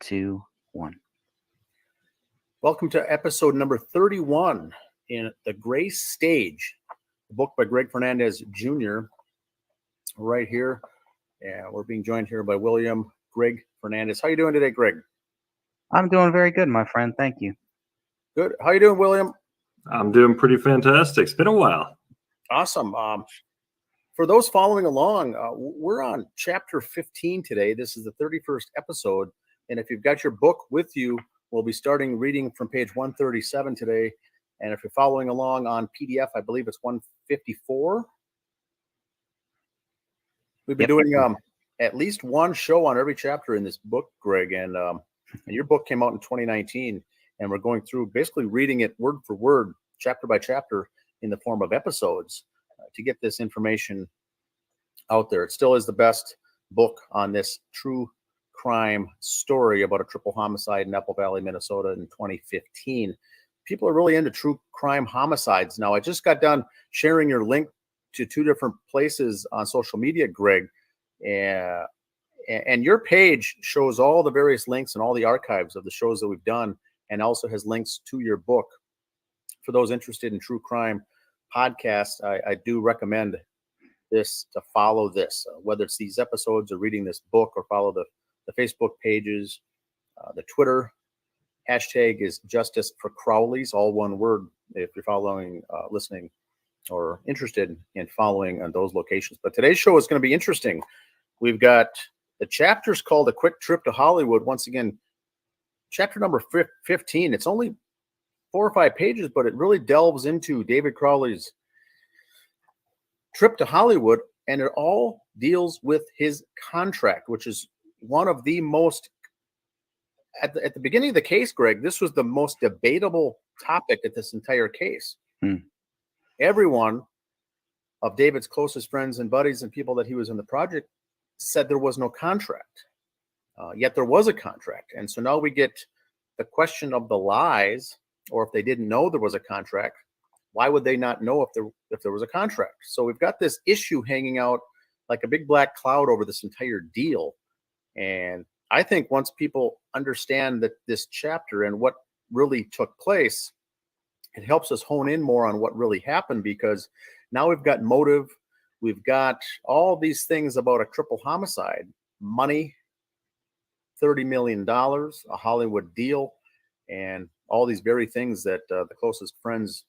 2, 1. Welcome to episode number 31 in The Gray Stage, a book by Greg Fernandez Jr. right here. And we're being joined here by William Greg Fernandez. How you doing today, Greg? I'm doing very good, my friend. Thank you. Good. How you doing, William? I'm doing pretty fantastic. It's been a while. Awesome. For those following along, we're on chapter 15 today. This is the 31st episode. And if you've got your book with you, we'll be starting reading from page 137 today. And if you're following along on PDF, I believe it's 154. We've been doing at least one show on every chapter in this book, Greg. And your book came out in 2019. And we're going through basically reading it word for word, chapter by chapter, in the form of episodes to get this information out there. It still is the best book on this true crime story about a triple homicide in Apple Valley, Minnesota in 2015. People are really into true crime homicides now. I just got done sharing your link to two different places on social media, Greg, and your page shows all the various links and all the archives of the shows that we've done, and also has links to your book. For those interested in true crime podcasts, I do recommend this to follow this, whether it's these episodes or reading this book, or follow the Facebook pages. The Twitter hashtag is Justice for Crowleys, all one word, if you're following, listening, or interested in following on those locations. But today's show is going to be interesting. We've got the chapters called A Quick Trip to Hollywood. Once again, chapter number 15. It's only 4 or 5 pages, but it really delves into David Crowley's trip to Hollywood, and it all deals with his contract, which is one of the most, at the beginning of the case, Greg, this was the most debatable topic at this entire case. Everyone of David's closest friends and buddies and people that he was in the project said there was no contract. Yet there was a contract. And so now we get the question of the lies, or if they didn't know there was a contract, why would they not know if there was a contract? So we've got this issue hanging out like a big black cloud over this entire deal. And I think once people understand that this chapter and what really took place, it helps us hone in more on what really happened, because now we've got motive. We've got all these things about a triple homicide, money, $30 million, a Hollywood deal, and all these very things that the closest friends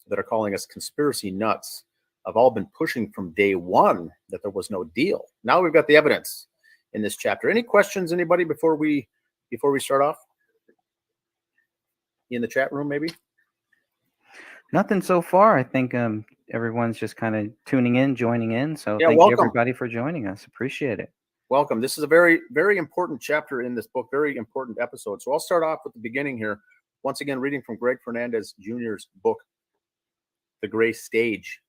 that are calling us conspiracy nuts have all been pushing from day one, that there was no deal. Now we've got the evidence in this chapter. Any questions, anybody, before we start off? In the chat room, maybe? Nothing so far. I think everyone's just kind of tuning in, joining in. So yeah, thank welcome. you, everybody, for joining us. Appreciate it. Welcome. This is a very, very important chapter in this book, very important episode. So I'll start off with the beginning here. Once again, reading from Greg Fernandez Jr.'s book, The Gray Stage,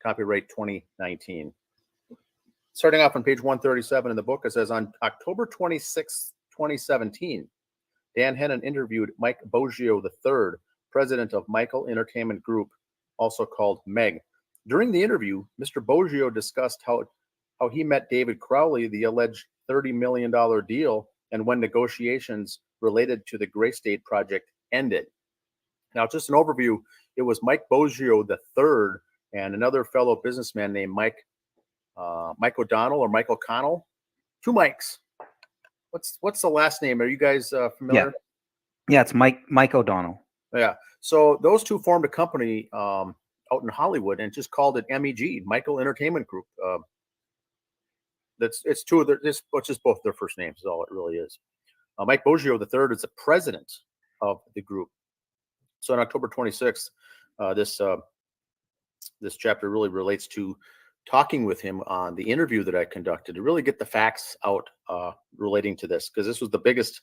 copyright 2019. Starting off on page 137 in the book, it says, on October 26, 2017, Dan Hennon interviewed Mike Boggio III, president of Michael Entertainment Group, also called MEG. During the interview, Mr. Boggio discussed how he met David Crowley, the alleged $30 million deal, and when negotiations related to the Gray State project ended. Now, just an overview, it was Mike Boggio III and another fellow businessman named Mike O'Donnell, or Michael Connell. Two Mikes. What's the last name? Are you guys familiar? Yeah, it's Mike O'Donnell. Yeah. So those two formed a company out in Hollywood and just called it MEG, Michael Entertainment Group. It's two of their, it's just both their first names is all it really is. Mike Boggio III is the president of the group. So on October 26th, this chapter really relates to talking with him on the interview that I conducted to really get the facts out relating to this, because this was the biggest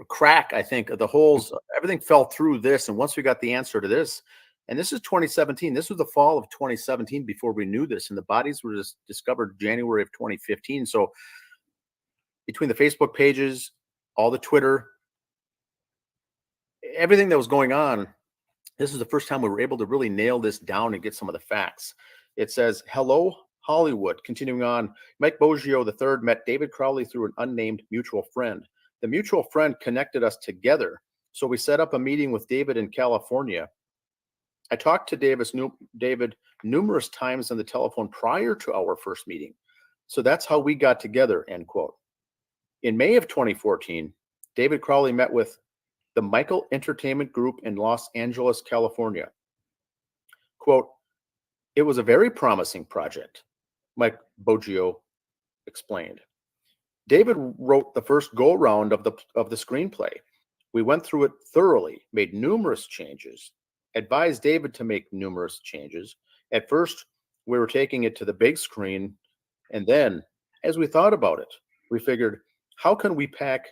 crack, I think, of the holes. Everything fell through this, and once we got the answer to this, and this is 2017. This was the fall of 2017 before we knew this, and the bodies were just discovered January of 2015. So between the Facebook pages, all the Twitter, everything that was going on, this is the first time we were able to really nail this down and get some of the facts. It says, hello, Hollywood. Continuing on, Mike Boggio III met David Crowley through an unnamed mutual friend. The mutual friend connected us together, so we set up a meeting with David in California. I talked to David numerous times on the telephone prior to our first meeting. So that's how we got together, end quote. In May of 2014, David Crowley met with the Michael Entertainment Group in Los Angeles, California. Quote, "It was a very promising project," Mike Boggio explained. David wrote the first go-round of the screenplay. We went through it thoroughly, made numerous changes, advised David to make numerous changes. At first, we were taking it to the big screen, and then, as we thought about it, we figured, how can we pack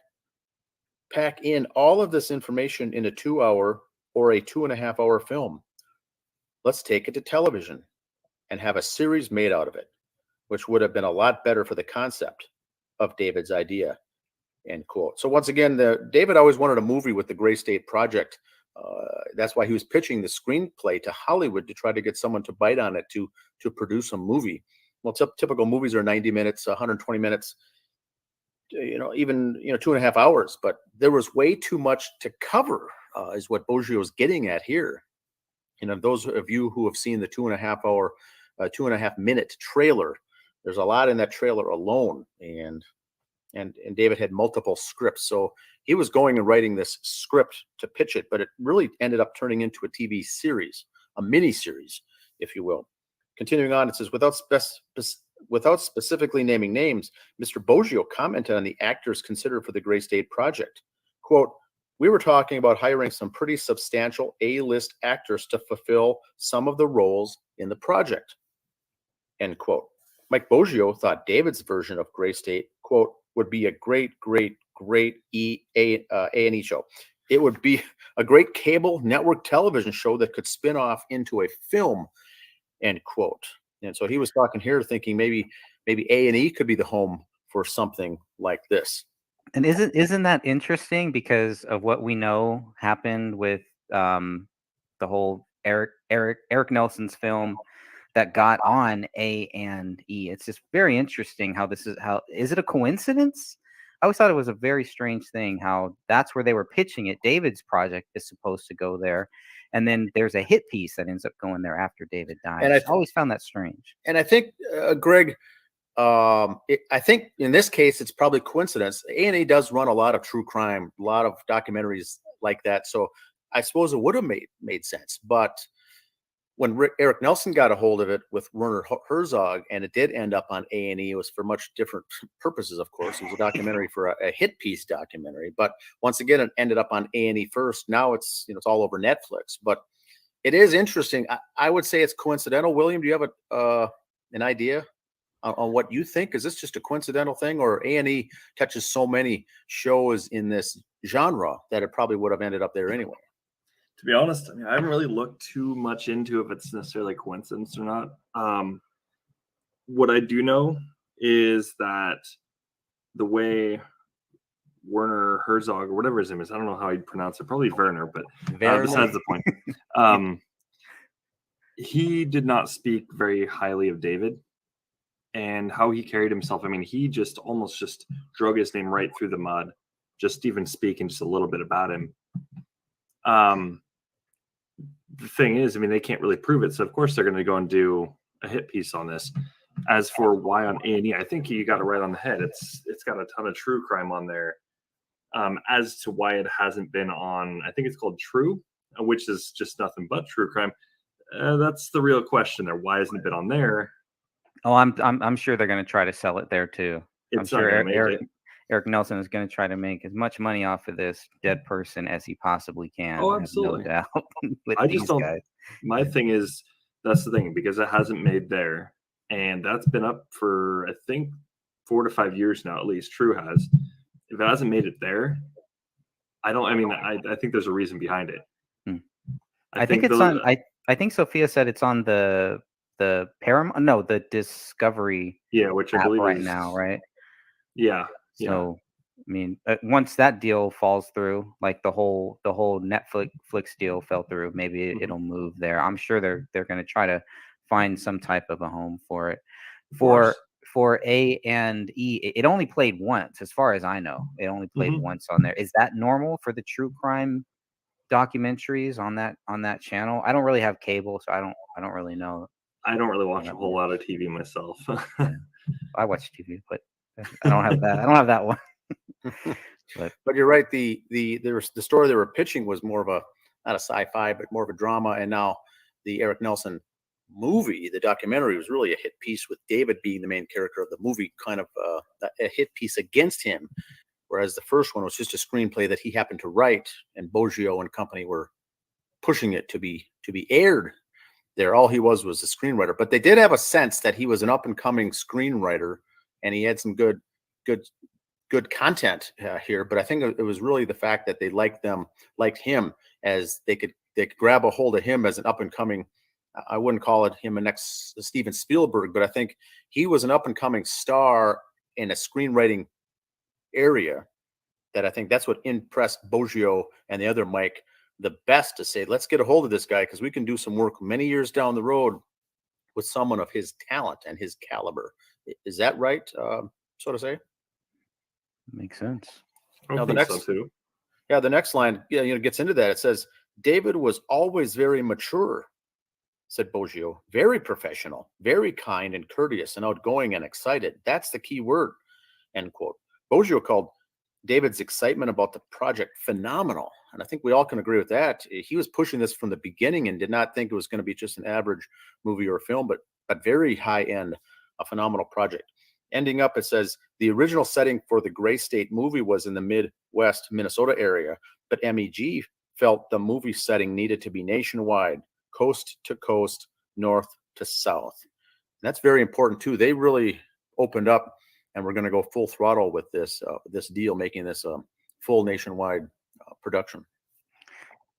in all of this information in a 2-hour or a 2.5-hour film? Let's take it to television and have a series made out of it, which would have been a lot better for the concept of David's idea, end quote. So once again, David always wanted a movie with the Gray State Project. That's why he was pitching the screenplay to Hollywood to try to get someone to bite on it to produce a movie. Well, typical movies are 90 minutes, 120 minutes, even 2.5 hours. But there was way too much to cover, is what Boggio is getting at here. Those of you who have seen the 2.5-hour, 2.5-minute trailer, there's a lot in that trailer alone, and David had multiple scripts. So he was going and writing this script to pitch it, but it really ended up turning into a TV series, a mini series, if you will. Continuing on, it says, without specifically naming names, Mr. Boggio commented on the actors considered for the Gray State Project. Quote, "We were talking about hiring some pretty substantial A-list actors to fulfill some of the roles in the project," end quote. Mike Boggio thought David's version of Gray State, quote, "would be a great A&E show. It would be a great cable network television show that could spin off into a film," end quote. And so he was talking here thinking maybe A&E could be the home for something like this. And isn't that interesting because of what we know happened with the whole Eric Nelson's film that got on A&E? It's just very interesting how is it a coincidence? I always thought it was a very strange thing how that's where they were pitching it. David's project is supposed to go there, and then there's a hit piece that ends up going there after David died. And I always found that strange. And I think, Greg, I think in this case, it's probably coincidence. A&E does run a lot of true crime, a lot of documentaries like that. So I suppose it would have made sense. But when Eric Nelson got a hold of it with Werner Herzog, and it did end up on A&E, it was for much different purposes, of course. It was a documentary for a hit piece documentary. But once again, it ended up on A&E first. Now it's all over Netflix. But it is interesting. I would say it's coincidental. William, do you have an idea on what you think? Is this just a coincidental thing, or A&E touches so many shows in this genre that it probably would have ended up there anyway? To be honest, I haven't really looked too much into if it's necessarily coincidence or not. What I do know is that the way Werner Herzog, or whatever his name is, I don't know how you'd pronounce it, probably Werner, but besides the point. He did not speak very highly of David and how he carried himself. He just almost just drug his name right through the mud, just even speaking just a little bit about him. The thing is, they can't really prove it. So, of course, they're going to go and do a hit piece on this. As for why on A&E, I think you got it right on the head. It's got a ton of true crime on there. As to why it hasn't been on, I think it's called True, which is just nothing but true crime. That's the real question there. Why hasn't it been on there? Oh, I'm sure they're going to try to sell it there too. I'm sure Eric Nelson is going to try to make as much money off of this dead person as he possibly can. Oh, absolutely. No doubt. I just don't. Guys. My thing is, that's the thing, because it hasn't made there, and that's been up for I think 4 to 5 years now, at least. True has. If it hasn't made it there, I think there's a reason behind it. I think it's on. I think Sophia said it's on the Paramount. No, the Discovery. Yeah, which I believe right is now, right? Yeah. So, once that deal falls through, like the whole Netflix deal fell through, maybe it'll move there. I'm sure they're going to try to find some type of a home for it. for A and E, it only played once, as far as I know. It only played once on there. Is that normal for the true crime documentaries on that channel? I don't really have cable, so I don't really know. I don't really watch a whole lot of TV myself. Yeah. I watch TV, but I don't have that. I don't have that one. But you're right. The story they were pitching was more of a, not a sci-fi, but more of a drama. And now the Eric Nelson movie, the documentary, was really a hit piece with David being the main character of the movie, kind of a hit piece against him. Whereas the first one was just a screenplay that he happened to write, and Boggio and company were pushing it to be aired there. All he was a screenwriter, but they did have a sense that he was an up and coming screenwriter, and he had some good content here. But I think it was really the fact that they liked him, as they could grab a hold of him as an up and coming. I wouldn't call it him a next Steven Spielberg, but I think he was an up and coming star in a screenwriting area. That I think that's what impressed Boggio and the other Mike the best, to say, let's get a hold of this guy because we can do some work many years down the road with someone of his talent and his caliber. Is that right? So to say. Makes sense. Now the next line, gets into that. It says, David was always very mature, said Boggio, very professional, very kind and courteous and outgoing and excited. That's the key word, end quote. Boggio called David's excitement about the project phenomenal. And I think we all can agree with that. He was pushing this from the beginning and did not think it was going to be just an average movie or film, but very high end, a phenomenal project. Ending up, it says, the original setting for the Gray State movie was in the Midwest Minnesota area, but MEG felt the movie setting needed to be nationwide, coast to coast, north to south. And that's very important too. They really opened up, and we're going to go full throttle with this deal, making this a full nationwide production.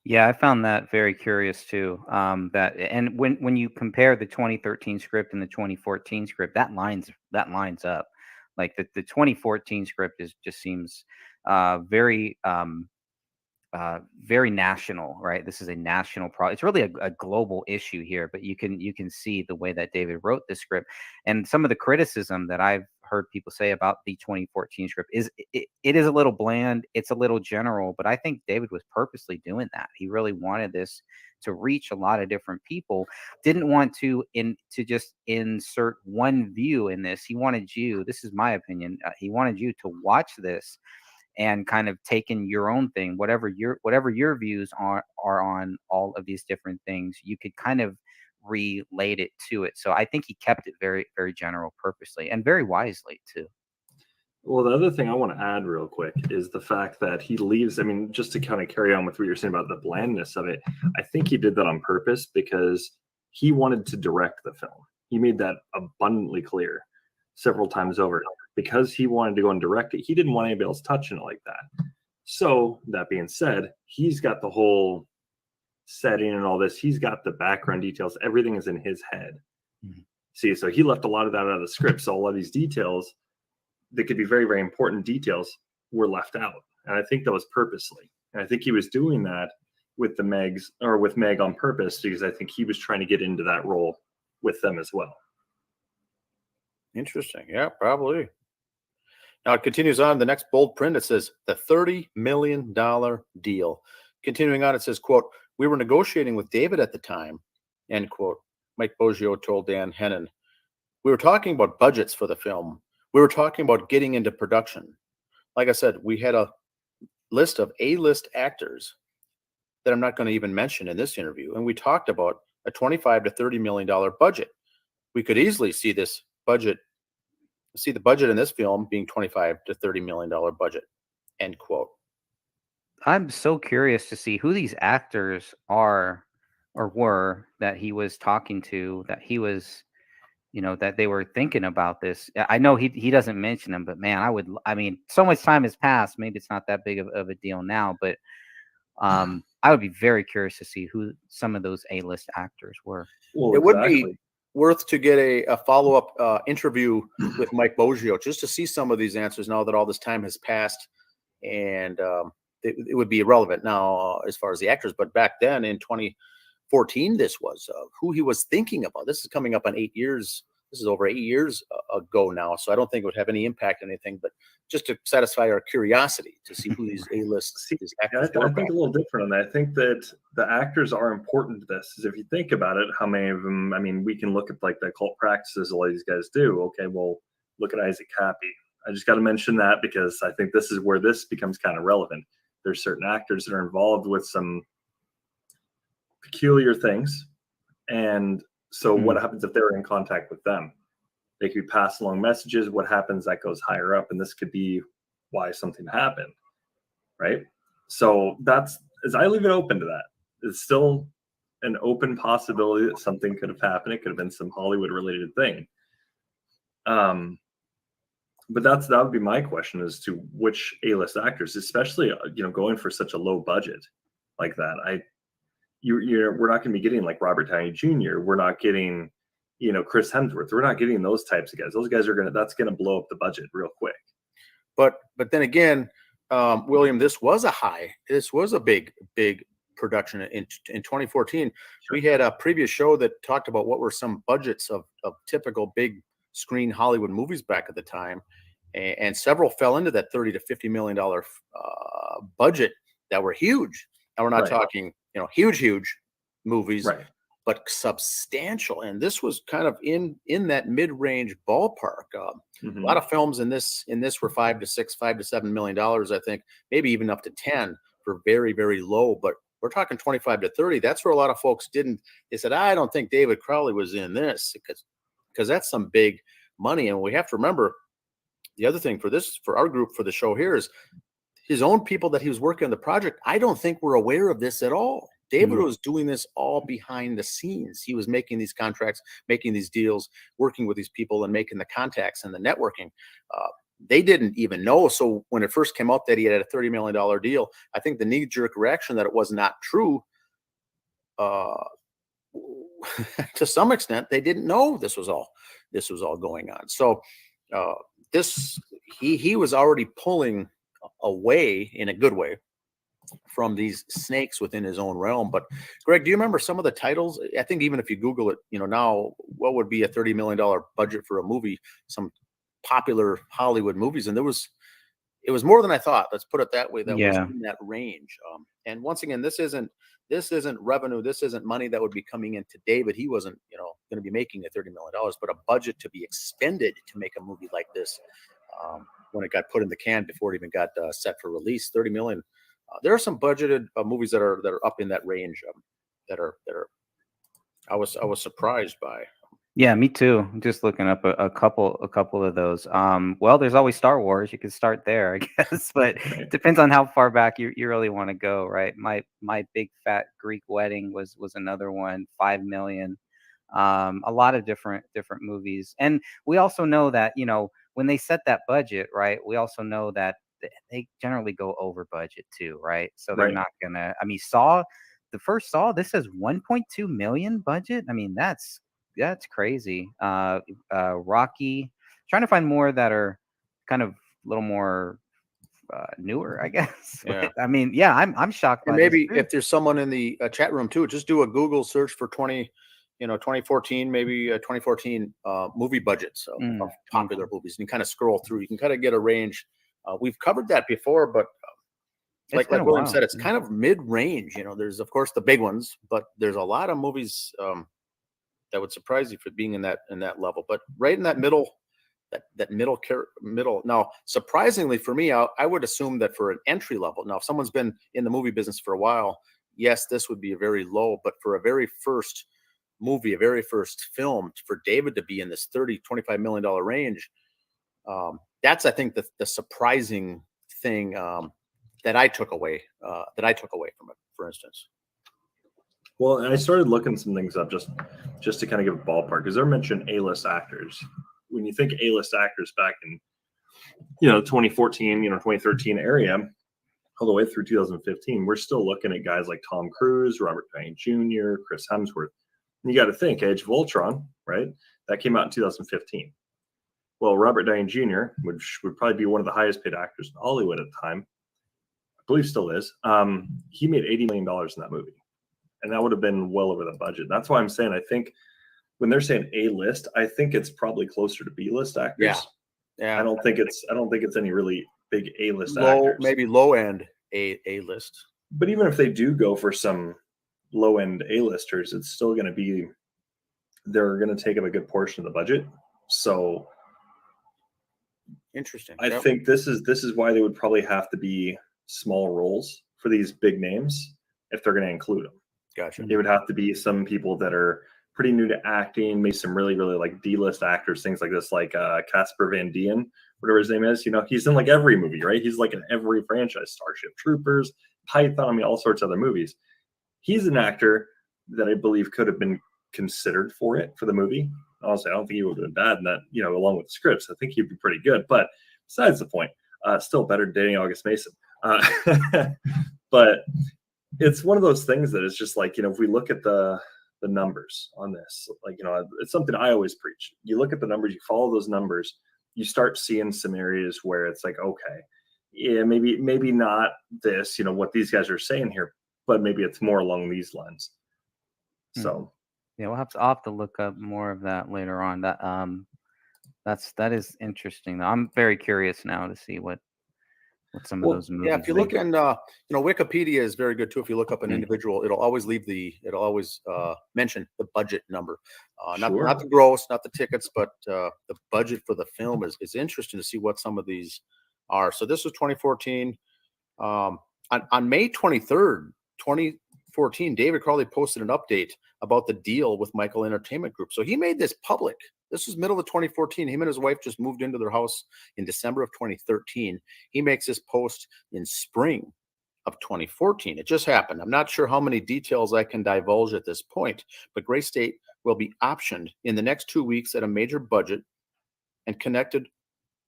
Yeah, I found that very curious too. And when you compare the 2013 script and the 2014 script, that lines up. Like the 2014 script just seems very very national, right? This is a national It's really a global issue here, but you can see the way that David wrote the script, and some of the criticism that I've heard people say about the 2014 script is it is a little bland, it's a little general, but I think David was purposely doing that. He really wanted this to reach a lot of different people. Didn't want to just insert one view in this. He wanted you. This is my opinion. He wanted you to watch this and kind of take in your own thing, whatever your views are on all of these different things. You could kind of relate it to it. So I think he kept it very, very general purposely, and very wisely too. Well, the other thing I want to add real quick is the fact that he leaves. I mean, just to kind of carry on with what you're saying about the blandness of it, I think he did that on purpose because he wanted to direct the film. He made that abundantly clear several times over. Because he wanted to go and direct it, he didn't want anybody else touching it like that. So that being said, he's got the whole setting and all this. He's got the background details. Everything is in his head. Mm-hmm. See, so he left a lot of that out of the script. So a lot of these details that could be very, very important details were left out. And I think that was purposely. And I think he was doing that with Meg on purpose, because I think he was trying to get into that role with them as well. Interesting. Yeah, probably. Now it continues on. The next bold print, it says the $30 million deal. Continuing on, it says, quote, we were negotiating with David at the time, end quote. Mike Boggio told Dan Hennon. We were talking about budgets for the film. We were talking about getting into production. Like I said, we had a list of A-list actors that I'm not going to even mention in this interview. And we talked about a $25 to $30 million budget. We could easily see the budget in this film being $25 to $30 million budget, end quote. I'm so curious to see who these actors are or were that he was talking to, that he was, that they were thinking about this. I know he doesn't mention them, but man, I mean, so much time has passed. Maybe it's not that big of a deal now, but I would be very curious to see who some of those A-list actors were. Well, it would be worth to get a follow-up interview with Mike Boggio just to see some of these answers now that all this time has passed, and it would be irrelevant now as far as the actors. But back then in 2014, this was who he was thinking about. This is coming up on 8 years. this is over 8 years ago now, so I don't think it would have any impact on anything, but just to satisfy our curiosity to see who these A-list See, these I, actors I were. think a little different on that. I think that the actors are important to this. Is if you think about it, how many of them? I mean, we can look at like the cult practices a lot of these guys do. Okay, well, look at Isaac Cappy. I just got to mention that because I think this is where this becomes kind of relevant. There's certain actors that are involved with some peculiar things, and so what happens if they're in contact with them? They could pass along messages. What happens? That goes higher up, and this could be why something happened, right? So that's as I leave it open to that. It's still an open possibility that something could have happened. It could have been some Hollywood related thing. But that would be my question as to which A-list actors, especially going for such a low budget like that. We're not going to be getting like Robert Downey Jr. We're not getting Chris Hemsworth. We're not getting those types of guys. Those guys that's going to blow up the budget real quick. But then again, William, this was a big production in 2014. Sure. We had a previous show that talked about what were some budgets of typical big screen Hollywood movies back at the time, and several fell into that $30 to $50 million budget that were huge. Now we're not talking huge movies, right, but substantial. And this was kind of in that mid-range ballpark. A lot of films in this were $5 to $7 million, I think, maybe even up to 10 for very, very low. But we're talking 25 to 30. That's where a lot of folks didn't. They said, I don't think David Crowley was in this because that's some big money. And we have to remember the other thing for our group, for the show here, is his own people that he was working on the project. I don't think were aware of this at all. David was doing this all behind the scenes. He was making these contracts, making these deals, working with these people and making the contacts and the networking. They didn't even know. So when it first came out that he had a $30 million deal, I think the knee-jerk reaction that it was not true, to some extent, they didn't know this was all going on. So he was already pulling away in a good way from these snakes within his own realm. But Greg, do you remember some of the titles? I think even if you Google it, now what would be a $30 million budget for a movie, some popular Hollywood movies. And it was more than I thought. Let's put it that way. That was in that range. And once again, this isn't revenue. This isn't money that would be coming into David. He wasn't, going to be making a $30 million, but a budget to be expended to make a movie like this. When it got put in the can before it even got set for release, $30 million. There are some budgeted movies that are up in that range. That are I was surprised by. Yeah, me too. I'm just looking up a couple of those. Well, there's always Star Wars. You could start there, I guess, but it depends on how far back you really want to go, right? My Big Fat Greek Wedding was another one, 5 million. A lot of different movies, and we also know that when they set that budget, right? We also know that they generally go over budget too, right? So they're not gonna. I mean, the first Saw, this says 1.2 million budget. I mean, that's crazy. Rocky, trying to find more that are kind of a little more newer, I guess. Yeah. I mean, yeah, I'm shocked. And maybe if there's someone in the chat room too, just do a Google search for 2014, maybe 2014 movie budgets of popular movies, and you kind of scroll through. You can kind of get a range. We've covered that before, but like William said, it's kind of mid-range. There's of course the big ones, but there's a lot of movies that would surprise you for being in that level. But right in that middle, that middle. Now, surprisingly for me, I would assume that for an entry level. Now, if someone's been in the movie business for a while, yes, this would be a very low. But for a very first movie, a very first film, for David to be in this $30-25 million range, that's I think the surprising thing that I took away from it. For instance. Well, and I started looking some things up just to kind of give a ballpark, because they're mentioned A-list actors. When you think A-list actors back in 2014, 2013 area, all the way through 2015, we're still looking at guys like Tom Cruise, Robert Downey Jr., Chris Hemsworth. And you got to think Age of Ultron, right? That came out in 2015. Well, Robert Downey Jr., which would probably be one of the highest paid actors in Hollywood at the time, I believe still is. He made $80 million in that movie. And that would have been well over the budget. That's why I'm saying I think when they're saying A list, I think it's probably closer to B list actors. Yeah. I don't think it's any really big A list Low, actors. maybe low end A list. But even if they do go for some low end A listers, it's still going to be, they're going to take up a good portion of the budget. So Interesting. I think this is why they would probably have to be small roles for these big names if they're going to include them. Gotcha. It would have to be some people that are pretty new to acting, maybe some really, really like D-list actors, things like this, like Casper Van Dien, whatever his name is. You know, he's in like every movie, right? He's like in every franchise, Starship Troopers, Python, I mean, all sorts of other movies. He's an actor that I believe could have been considered for the movie. Honestly, I don't think he would have been bad in that, you know, along with the scripts. I think he'd be pretty good. But besides the point, still better than dating August Mason. But it's one of those things that is just like, you know, if we look at the numbers on this, like, you know, it's something I always preach. You look at the numbers, you follow those numbers, you start seeing some areas where it's like, okay, yeah, maybe not this, you know, what these guys are saying here, but maybe it's more along these lines. So yeah, I'll have to look up more of that later on. That is interesting. I'm very curious now to see what some of those movies. Yeah, if you look in, you know, Wikipedia is very good too. If you look up an individual, it'll always mention the budget number, not the gross, not the tickets, but the budget for the film is interesting to see what some of these are. So this was 2014. On May 23rd, 2014, David Crowley posted an update about the deal with Michael Entertainment Group. So he made this public. This was middle of 2014. Him and his wife just moved into their house in December of 2013. He makes this post in spring of 2014. It just happened. I'm not sure how many details I can divulge at this point, but Gray State will be optioned in the next 2 weeks at a major budget and connected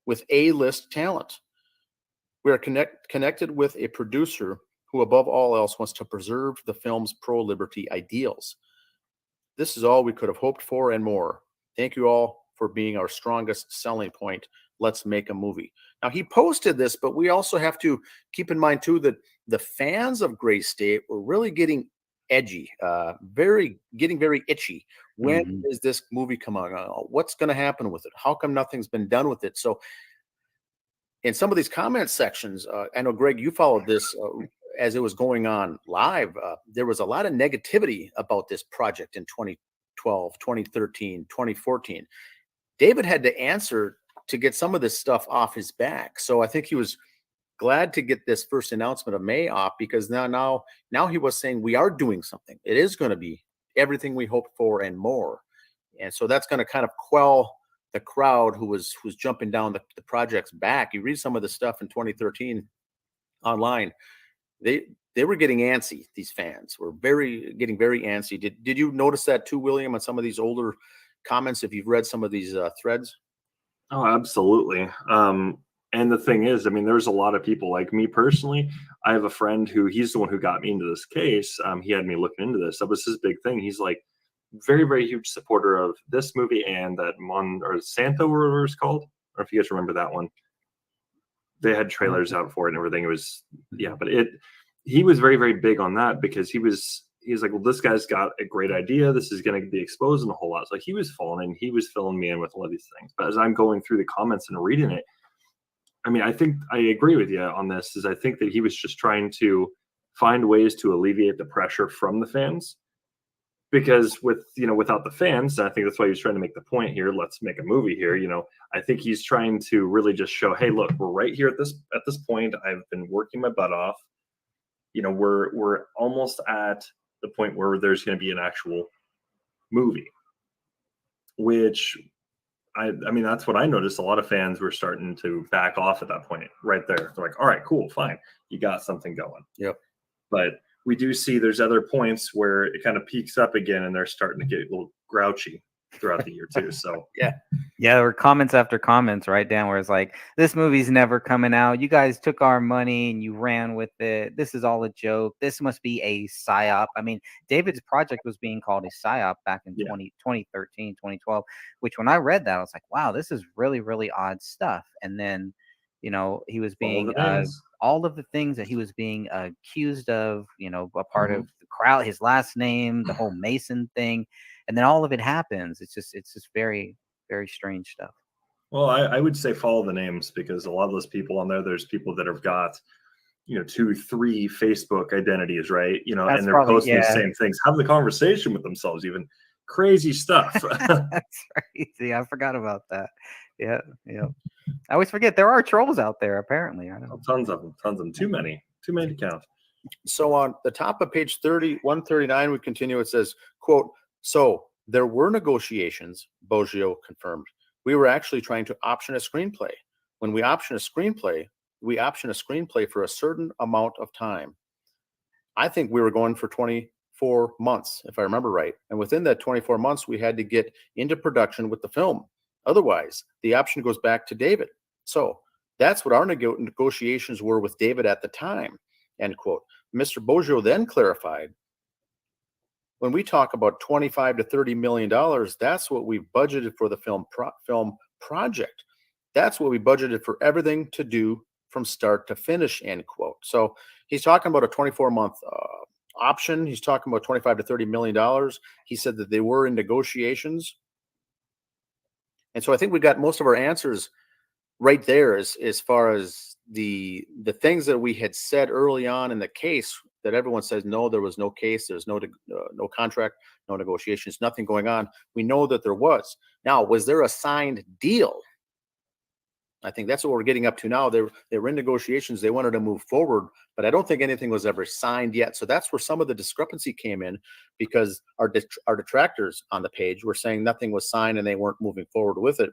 with A-list talent. We are connected with a producer who, above all else, wants to preserve the film's pro-liberty ideals. This is all we could have hoped for and more. Thank you all for being our strongest selling point. Let's make a movie. Now, he posted this, but we also have to keep in mind, too, that the fans of Gray State were really getting edgy, getting very itchy. When is this movie coming out? What's going to happen with it? How come nothing's been done with it? So in some of these comment sections, I know, Greg, you followed this as it was going on live. There was a lot of negativity about this project in 2012, 2013, 2014. David had to answer to get some of this stuff off his back. So I think he was glad to get this first announcement of May off, because now he was saying we are doing something. It is going to be everything we hoped for and more. And so that's going to kind of quell the crowd who was jumping down the project's back. You read some of the stuff in 2013 online. They were getting antsy. These fans were getting very antsy. Did you notice that too, William, on some of these older comments, if you've read some of these threads? Oh, absolutely. And the thing is, I mean, there's a lot of people, like me personally. I have a friend he's the one who got me into this case. He had me looking into this. That was his big thing. He's like very, very huge supporter of this movie and that Santo, or whatever it's called. Or if you guys remember that one. They had trailers out for it and everything. It was, but he was very, very big on that, because he's like, well, this guy's got a great idea. This is going to be exposed in a whole lot. So he was falling in, he was filling me in with a lot of these things. But as I'm going through the comments and reading it, I mean, I think I agree with you on this, is I think that he was just trying to find ways to alleviate the pressure from the fans, because without the fans, I think that's why he was trying to make the point here. Let's make a movie here. I think he's trying to really just show, hey, look, we're right here at this point. I've been working my butt off. We're almost at the point where there's going to be an actual movie, which I mean, that's what I noticed. A lot of fans were starting to back off at that point right there. They're like, all right, cool, fine. You got something going. Yep. But we do see there's other points where it kind of peaks up again, and they're starting to get a little grouchy throughout the year too. So yeah, there were comments after comments, right, Dan, where it's like, this movie's never coming out. You guys took our money and you ran with it. This is all a joke. This must be a psyop. I mean, David's project was being called a psyop back in 2013, 2012, which when I read that, I was like, wow, this is really, really odd stuff. And then, he was being all of the things that he was being accused of, a part of crowd, his last name, the whole Mason thing, and then all of it happens. It's just very, very strange stuff. Well, I would say follow the names, because a lot of those people on there, there's people that have got, 2, 3 Facebook identities, right? That's and they're probably, posting the yeah. same things, have the conversation with themselves, even crazy stuff. That's crazy. I forgot about that. Yeah. I always forget there are trolls out there. Apparently, I don't know. Tons of them. Too many to count. So on the top of page 139, we continue. It says, quote, "So there were negotiations," Boggio confirmed. "We were actually trying to option a screenplay. When we option a screenplay, we option a screenplay for a certain amount of time. I think we were going for 24 months, if I remember right. And within that 24 months, we had to get into production with the film. Otherwise, the option goes back to David. So that's what our negotiations were with David at the time," end quote. Mr. Boggio then clarified, "When we talk about $25 to $30 million, that's what we budgeted for the film project. That's what we budgeted for everything to do from start to finish," end quote. So he's talking about a 24-month option. He's talking about $25 to $30 million. He said that they were in negotiations. And so I think we got most of our answers right there as far as the things that we had said early on in the case, that everyone says, no, there was no case, there's no contract, no negotiations, nothing going on. We know that there was. Now, was there a signed deal? I think that's what we're getting up to now. They were in negotiations. They wanted to move forward, but I don't think anything was ever signed yet. So that's where some of the discrepancy came in, because our detractors on the page were saying nothing was signed and they weren't moving forward with it.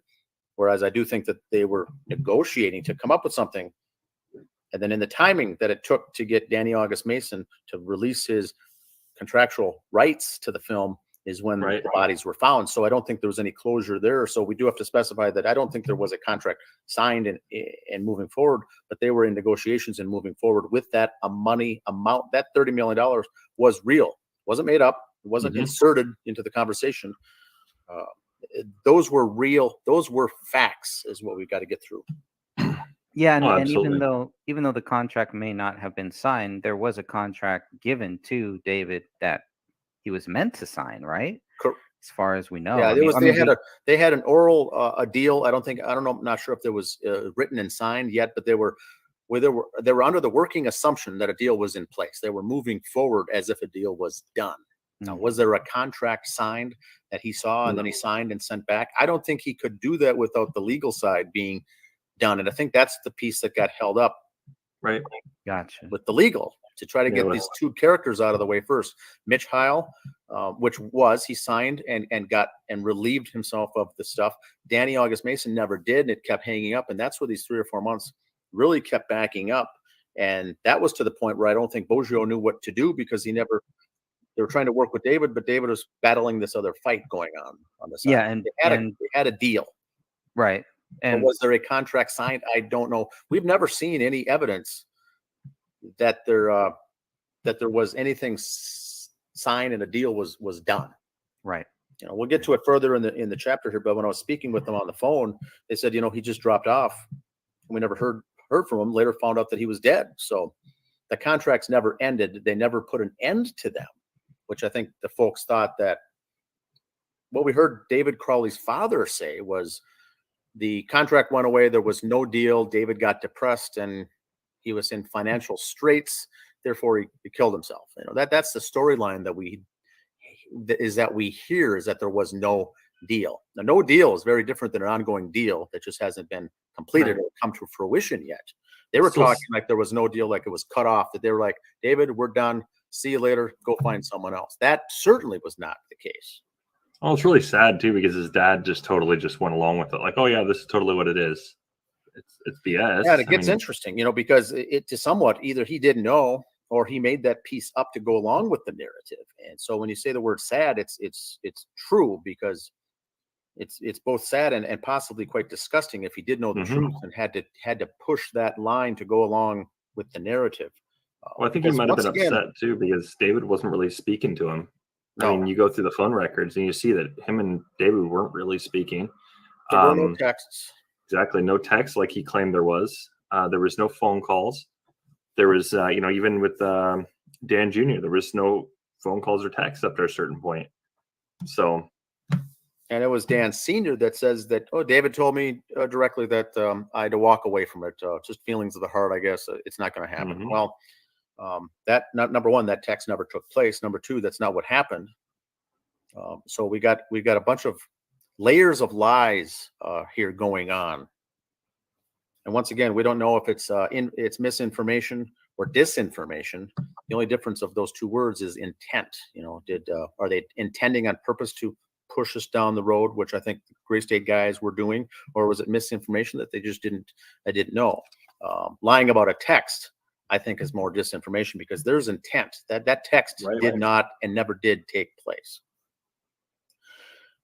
Whereas I do think that they were negotiating to come up with something. And then in the timing that it took to get Danny August Mason to release his contractual rights to the film is when the bodies were found. So I don't think there was any closure there. So we do have to specify that I don't think there was a contract signed and moving forward, but they were in negotiations and moving forward with that money amount. That $30 million was real. It wasn't made up. It wasn't inserted into the conversation. Those were real. Those were facts, is what we've got to get through. Yeah, and even though the contract may not have been signed, there was a contract given to David that he was meant to sign, right? As far as we know. Yeah, they had an oral a deal. I'm not sure if there was written and signed yet, but they were under the working assumption that a deal was in place. They were moving forward as if a deal was done. Now, was there a contract signed that he saw and then he signed and sent back? I don't think he could do that without the legal side being done. And I think that's the piece that got held up. Right. Gotcha. With the legal, to try to get these two characters out of the way first. Mitch Heil, he signed and got and relieved himself of the stuff. Danny August Mason never did, and it kept hanging up. And that's where these 3 or 4 months really kept backing up. And that was to the point where I don't think Boggio knew what to do, because they were trying to work with David, but David was battling this other fight going on the side. Yeah, and they had a deal. Right. And but was there a contract signed? I don't know. We've never seen any evidence that there was anything signed and a deal was done. Right. We'll get to it further in the chapter here, but when I was speaking with them on the phone, they said, he just dropped off. We never heard from him. Later found out that he was dead. So the contracts never ended. They never put an end to them, which I think the folks thought that what we heard David Crowley's father say was the contract went away. There was no deal. David got depressed and he was in financial straits. Therefore, he killed himself. That's the storyline that we hear, is that there was no deal. Now, no deal is very different than an ongoing deal that just hasn't been completed or come to fruition yet. They were talking like there was no deal, like it was cut off, that they were like, David, we're done. See you later. Go find someone else. That certainly was not the case. Oh, it's really sad too, because his dad just totally went along with it. Like, oh yeah, this is totally what it is. It's BS. Yeah, it gets interesting, because it to somewhat either he didn't know or he made that piece up to go along with the narrative. And so when you say the word sad, it's true, because it's both sad and possibly quite disgusting if he did know the truth and had to push that line to go along with the narrative. Well, I think he might have been upset too, because David wasn't really speaking to him. No. I mean, you go through the phone records and you see that him and David weren't really speaking. There were no texts. Exactly. No text like he claimed there was. There was no phone calls. There was, even with Dan Jr., there was no phone calls or texts up to a certain point. So, and it was Dan Sr. that says that, oh, David told me directly that I had to walk away from it. Just feelings of the heart, I guess. It's not going to happen. Mhm. Well, that number one, that text never took place. Number two, that's not what happened. So we got a bunch of layers of lies here going on. And once again, we don't know if it's misinformation or disinformation. The only difference of those two words is intent. Are they intending on purpose to push us down the road, which I think the Gray State guys were doing, or was it misinformation that they just didn't know? Lying about a text, I think, is more disinformation because there's intent. That text did not and never did take place.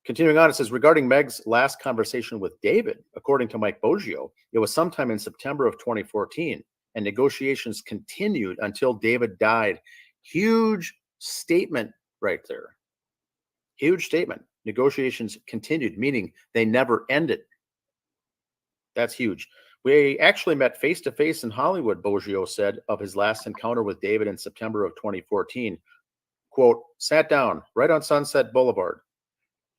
Continuing on, it says, regarding Meg's last conversation with David, according to Mike Boggio, it was sometime in September of 2014, and negotiations continued until David died. Huge statement right there. Huge statement. Negotiations continued, meaning they never ended. That's huge. We actually met face-to-face in Hollywood, Boggio said, of his last encounter with David in September of 2014. Quote, sat down right on Sunset Boulevard.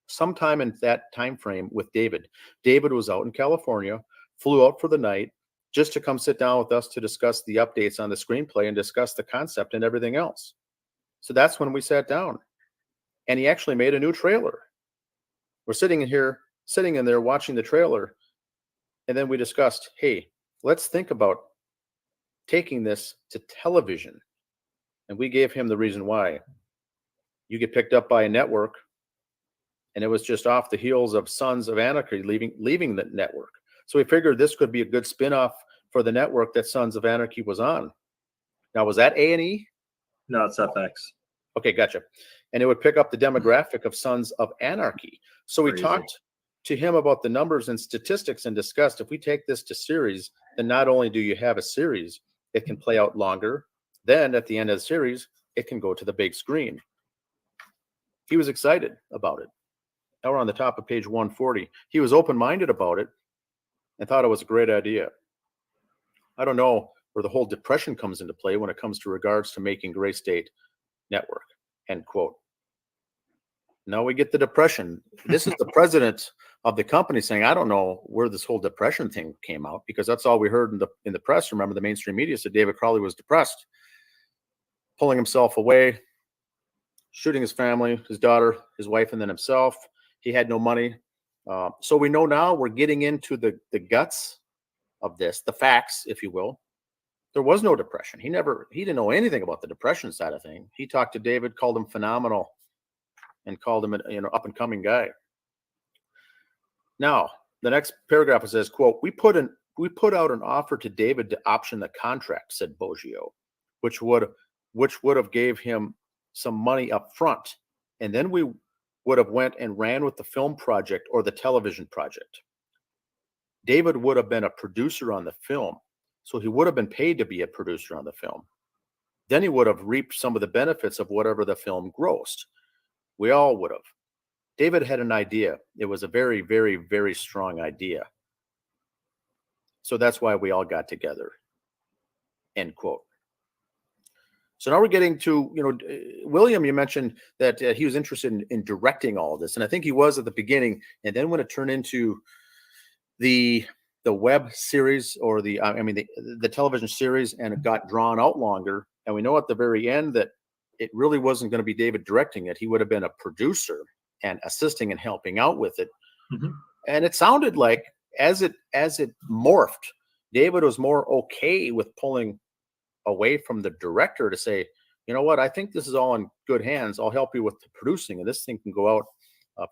Sometime in that time frame with David. David was out in California, flew out for the night just to come sit down with us to discuss the updates on the screenplay and discuss the concept and everything else. So that's when we sat down. And he actually made a new trailer. We're sitting in there watching the trailer. And then we discussed, hey, let's think about taking this to television. And we gave him the reason why. You get picked up by a network. And it was just off the heels of Sons of Anarchy leaving the network. So we figured this could be a good spinoff for the network that Sons of Anarchy was on. Now, was that A&E? No, it's FX. Okay, gotcha. And it would pick up the demographic of Sons of Anarchy. So we Crazy. talked to him about the numbers and statistics and discussed, if we take this to series, then not only do you have a series, it can play out longer. Then at the end of the series, it can go to the big screen. He was excited about it. Now we're on the top of page 140. He was open-minded about it and thought it was a great idea. I don't know where the whole depression comes into play when it comes to regards to making Gray State Network, end quote. Now we get the depression. This is the president of the company saying, I don't know where this whole depression thing came out, because that's all we heard in the press. Remember, the mainstream media said David Crowley was depressed, pulling himself away, shooting his family, his daughter, his wife, and then himself. He had no money. So we know now we're getting into the guts of this, the facts, if you will. There was no depression. He didn't know anything about the depression side of things. He talked to David, called him phenomenal, and called him an up and coming guy. Now, the next paragraph says, quote, we put out an offer to David to option the contract, said Boggio, which would have gave him some money up front. And then we would have went and ran with the film project or the television project. David would have been a producer on the film, so he would have been paid to be a producer on the film. Then he would have reaped some of the benefits of whatever the film grossed. We all would have. David had an idea. It was a very, very, very strong idea. So that's why we all got together, end quote. So now we're getting to, William, you mentioned that he was interested in directing all of this. And I think he was at the beginning. And then when it turned into the web series or the television series, and it got drawn out longer. And we know at the very end that it really wasn't going to be David directing it. He would have been a producer and assisting and helping out with it. Mm-hmm. And it sounded like as it morphed, David was more okay with pulling away from the director to say, you know what, I think this is all in good hands. I'll help you with the producing, and this thing can go out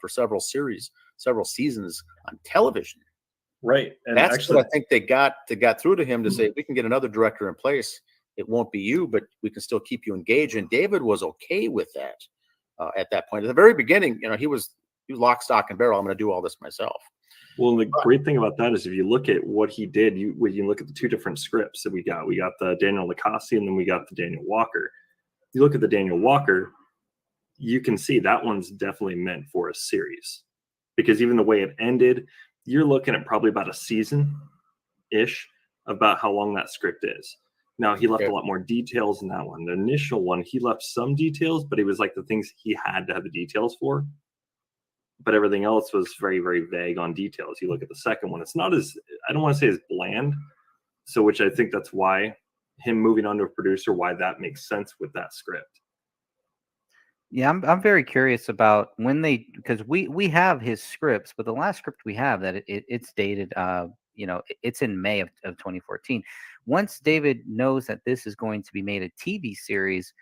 for several seasons on television. Right. And that's actually, what I think they got through to him to say, we can get another director in place. It won't be you, but we can still keep you engaged. And David was okay with that at that point. At the very beginning, he was lock, stock, and barrel. I'm going to do all this myself. Well, the great thing about that is if you look at what he did, you look at the two different scripts that we got the Daniel Nicasi, and then we got the Daniel Walker. You look at the Daniel Walker, you can see that one's definitely meant for a series, because even the way it ended, you're looking at probably about a season-ish about how long that script is. Now he left Okay. a lot more details in that one. The initial one, he left some details, but it was like the things he had to have the details for. But everything else was very, very vague on details. You look at the second one, it's not as, I don't want to say as bland. So, which I think that's why him moving on to a producer, why that makes sense with that script. Yeah, I'm very curious about when because we have his scripts, but the last script we have that it's dated, it's in May of 2014. Once David knows that this is going to be made a TV series,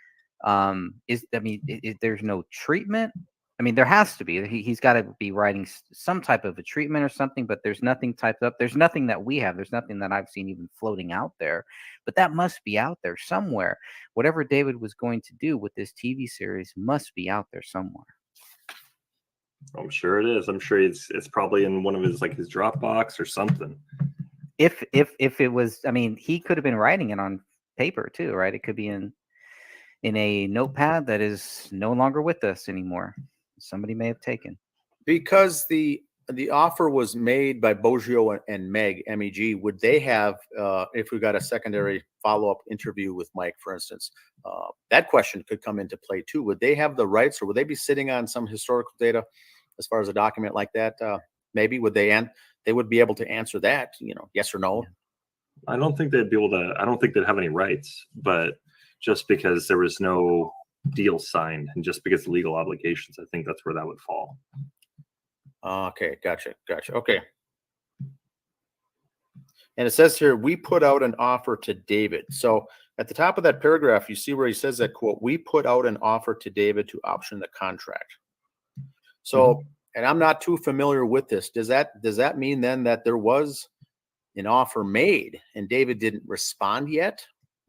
there's no treatment. I mean, there has to be. He's got to be writing some type of a treatment or something, but there's nothing typed up. There's nothing that we have. There's nothing that I've seen even floating out there, but that must be out there somewhere. Whatever David was going to do with this TV series must be out there somewhere. I'm sure it is. I'm sure it's probably in one of his his Dropbox or something. If it was, I mean, he could have been writing it on paper too, right? It could be in a notepad that is no longer with us anymore. Somebody may have taken. Because the offer was made by Boggio and Meg, MEG, would they have, if we got a secondary follow-up interview with Mike, for instance, that question could come into play too. Would they have the rights, or would they be sitting on some historical data as far as a document like that? Maybe would they would be able to answer that, yes or no? I don't think they'd be able to. I don't think they'd have any rights, but just because there was no deal signed and just because of legal obligations, I think that's where that would fall. Okay, gotcha. Okay. And it says here, we put out an offer to David. So at the top of that paragraph, you see where he says that, quote, we put out an offer to David to option the contract. So, and I'm not too familiar with this. Does that mean then that there was an offer made and David didn't respond yet?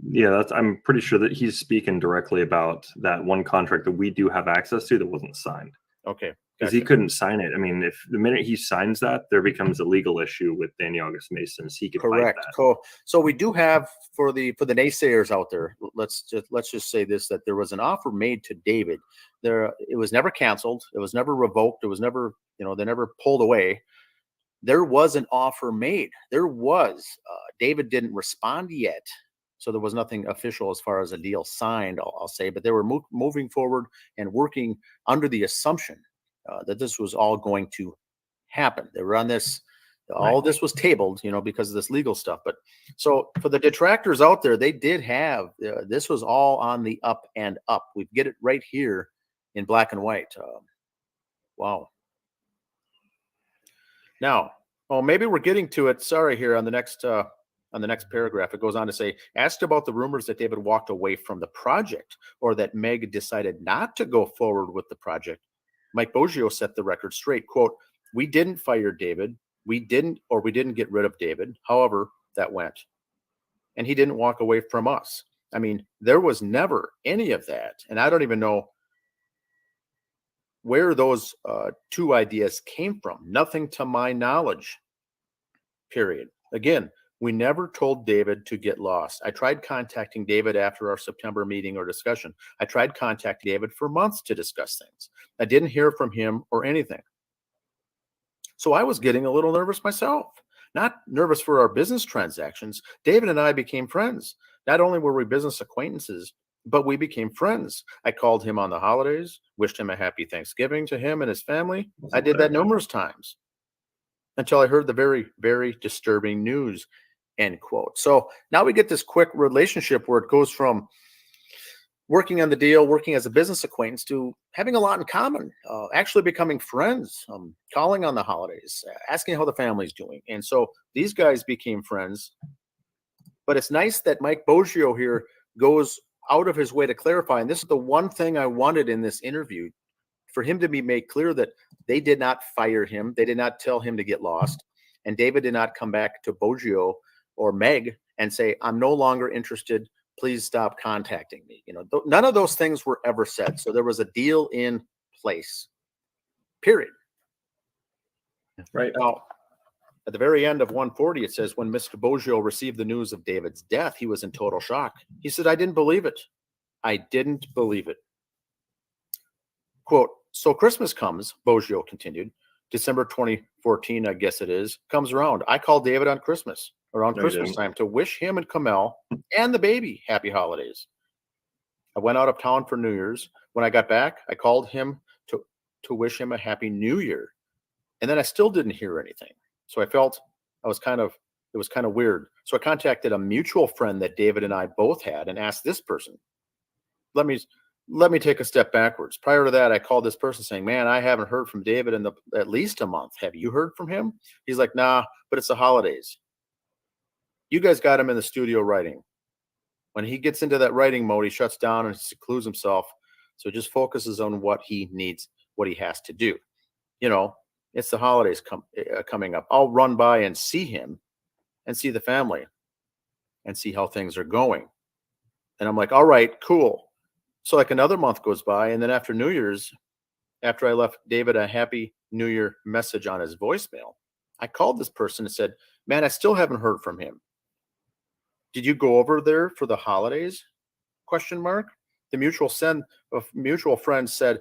Yeah, I'm pretty sure that he's speaking directly about that one contract that we do have access to that wasn't signed. Okay. Because he couldn't sign it. I mean, if the minute he signs that, there becomes a legal issue with Danny August Mason. He could fight that. Cool. So we do have for the naysayers out there. Let's just say this: that there was an offer made to David. It was never canceled. It was never revoked. It was never, they never pulled away. There was an offer made. There was. David didn't respond yet, so there was nothing official as far as a deal signed. I'll say, but they were moving forward and working under the assumption that this was all going to happen. They were on this, all this was tabled, because of this legal stuff. But so for the detractors out there, they did have, this was all on the up and up. We get it right here in black and white. Wow. Now, maybe we're getting to it. Sorry, here on the next paragraph, it goes on to say, asked about the rumors that David walked away from the project or that Meg decided not to go forward with the project, Mike Boggio set the record straight. Quote, we didn't fire David. We didn't get rid of David. However, that went. And he didn't walk away from us. I mean, there was never any of that. And I don't even know where those two ideas came from. Nothing to my knowledge, period. Again, we never told David to get lost. I tried contacting David after our September meeting or discussion. I tried contacting David for months to discuss things. I didn't hear from him or anything. So I was getting a little nervous myself. Not nervous for our business transactions. David and I became friends. Not only were we business acquaintances, but we became friends. I called him on the holidays, wished him a happy Thanksgiving to him and his family. I did that numerous times until I heard the very, very disturbing news. End quote. So now we get this quick relationship where it goes from working on the deal, working as a business acquaintance, to having a lot in common, actually becoming friends, calling on the holidays, asking how the family's doing. And so these guys became friends. But it's nice that Mike Boggio here goes out of his way to clarify. And this is the one thing I wanted in this interview, for him to be made clear that they did not fire him. They did not tell him to get lost. And David did not come back to Boggio or Meg and say, I'm no longer interested. Please stop contacting me. None of those things were ever said. So there was a deal in place, period. Right. Now, at the very end of 140, it says, when Mr. Boggio received the news of David's death, he was in total shock. He said, I didn't believe it. I didn't believe it. Quote, so Christmas comes, Boggio continued. December 2014, I guess it is, comes around. I called David on Christmas, around No, you Christmas didn't. time, to wish him and Kamel and the baby happy holidays. I went out of town for New Year's. When I got back, I called him to wish him a happy New Year. And then I still didn't hear anything. So I felt it was kind of weird. So I contacted a mutual friend that David and I both had and asked this person, let me take a step backwards. Prior to that, I called this person saying, man, I haven't heard from David in at least a month. Have you heard from him? He's like, nah, but it's the holidays. You guys got him in the studio writing. When he gets into that writing mode, he shuts down and secludes himself. So just focuses on what he needs, what he has to do. It's the holidays coming up. I'll run by and see him and see the family and see how things are going. And I'm like, all right, cool. So like another month goes by. And then after New Year's, after I left David a happy New Year message on his voicemail, I called this person and said, man, I still haven't heard from him. Did you go over there for the holidays? ? The mutual friend said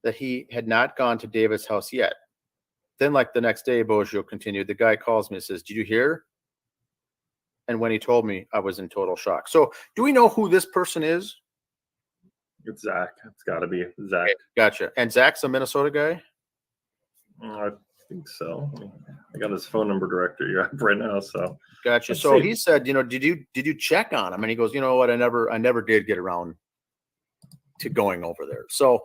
that he had not gone to David's house yet. Then, like the next day, Boggio continued, the guy calls me and says, did you hear? And when he told me, I was in total shock. So do we know who this person is? It's Zach. It's got to be Zach. Okay, gotcha. And Zach's a Minnesota guy? I think so. I got his phone number directory up right now. So Gotcha. Let's So see. he said, did you check on him? And he goes, you know what? I never did get around to going over there. So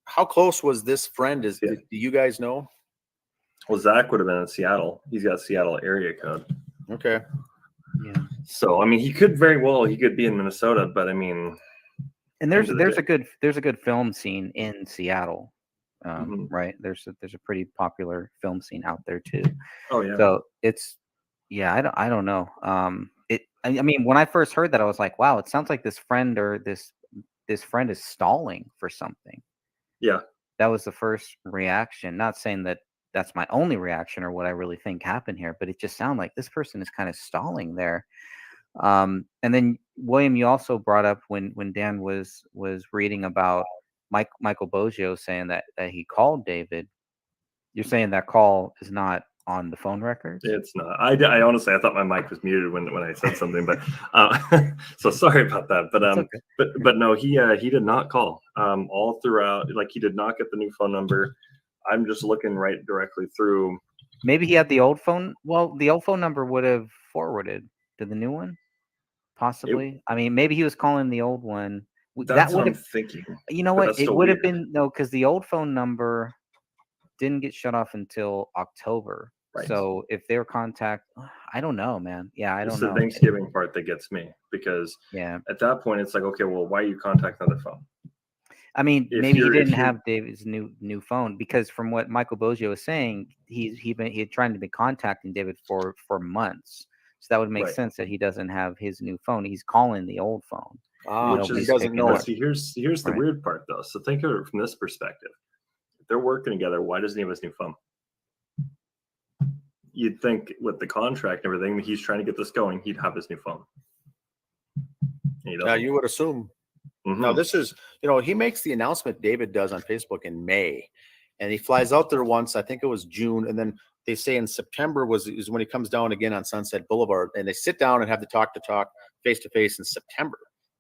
how close was this friend? Yeah. Do you guys know? Well, Zach would have been in Seattle. He's got Seattle area code. Okay. Yeah. So I mean, he could be in Minnesota, but I mean, And there's End of the a good film scene in Seattle, Mhm. right? There's a pretty popular film scene out there too. oh yeah, So I don't know. I mean, when I first heard that, I was like, wow, it sounds like this friend or this friend is stalling for something. yeah. That was the first reaction. Not saying that that's my only reaction or what I really think happened here, but it just sounded like this person is kind of stalling there. And then William, you also brought up when Dan was reading about Michael Boggio saying that he called David. You're saying that call is not on the phone records? It's not. I honestly, I thought my mic was muted when I said something, but so sorry about that. But It's okay. but no, he did not call. All throughout, like he did not get the new phone number. I'm just looking right directly through. Maybe he had the old phone. Well, the old phone number would have forwarded to the new one, possibly. I mean, maybe he was calling the old one. That That's would what I'm have. thinking. You know but what? that's It still would have weird. been no, because the old phone number didn't get shut off until October. Right. So if they were I don't know, man. Yeah, I It's don't the know. Thanksgiving part that gets me because Yeah, at that point it's like, okay, well, why are you contacting another phone? I mean, If maybe he you're- if didn't you're- have David's new phone because from what Michael Boggio was saying, he had trying to be contacting David for months. So that would make Right. sense that he doesn't have his new phone. He's calling the old phone. Which Nobody's is doesn't picking know up. it. See, here's the Right. weird part though. So think of it from this perspective. If they're working together, why doesn't he have his new phone? You'd think with the contract and everything that he's trying to get this going, he'd have his new phone. And he Now doesn't. you would assume. Mhm. Now this is, he makes the announcement David does on Facebook in May, and he flies out there once. I think it was June, and then they say in September is when he comes down again on Sunset Boulevard, and they sit down and have the talk face to face in September.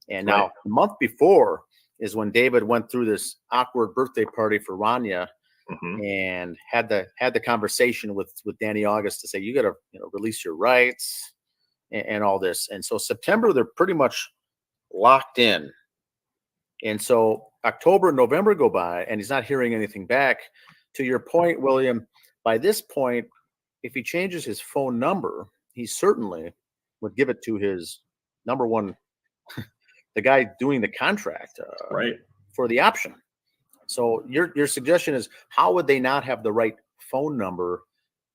And now Right. the month before is when David went through this awkward birthday party for Rania Mhm. and had the conversation with Danny August to say you got to release your rights and all this. And so September they're pretty much locked in. And so October and November go by and he's not hearing anything back. To your point, William, by this point, if he changes his phone number, he certainly would give it to his number one, the guy doing the contract Right. for the option. So your suggestion is, how would they not have the right phone number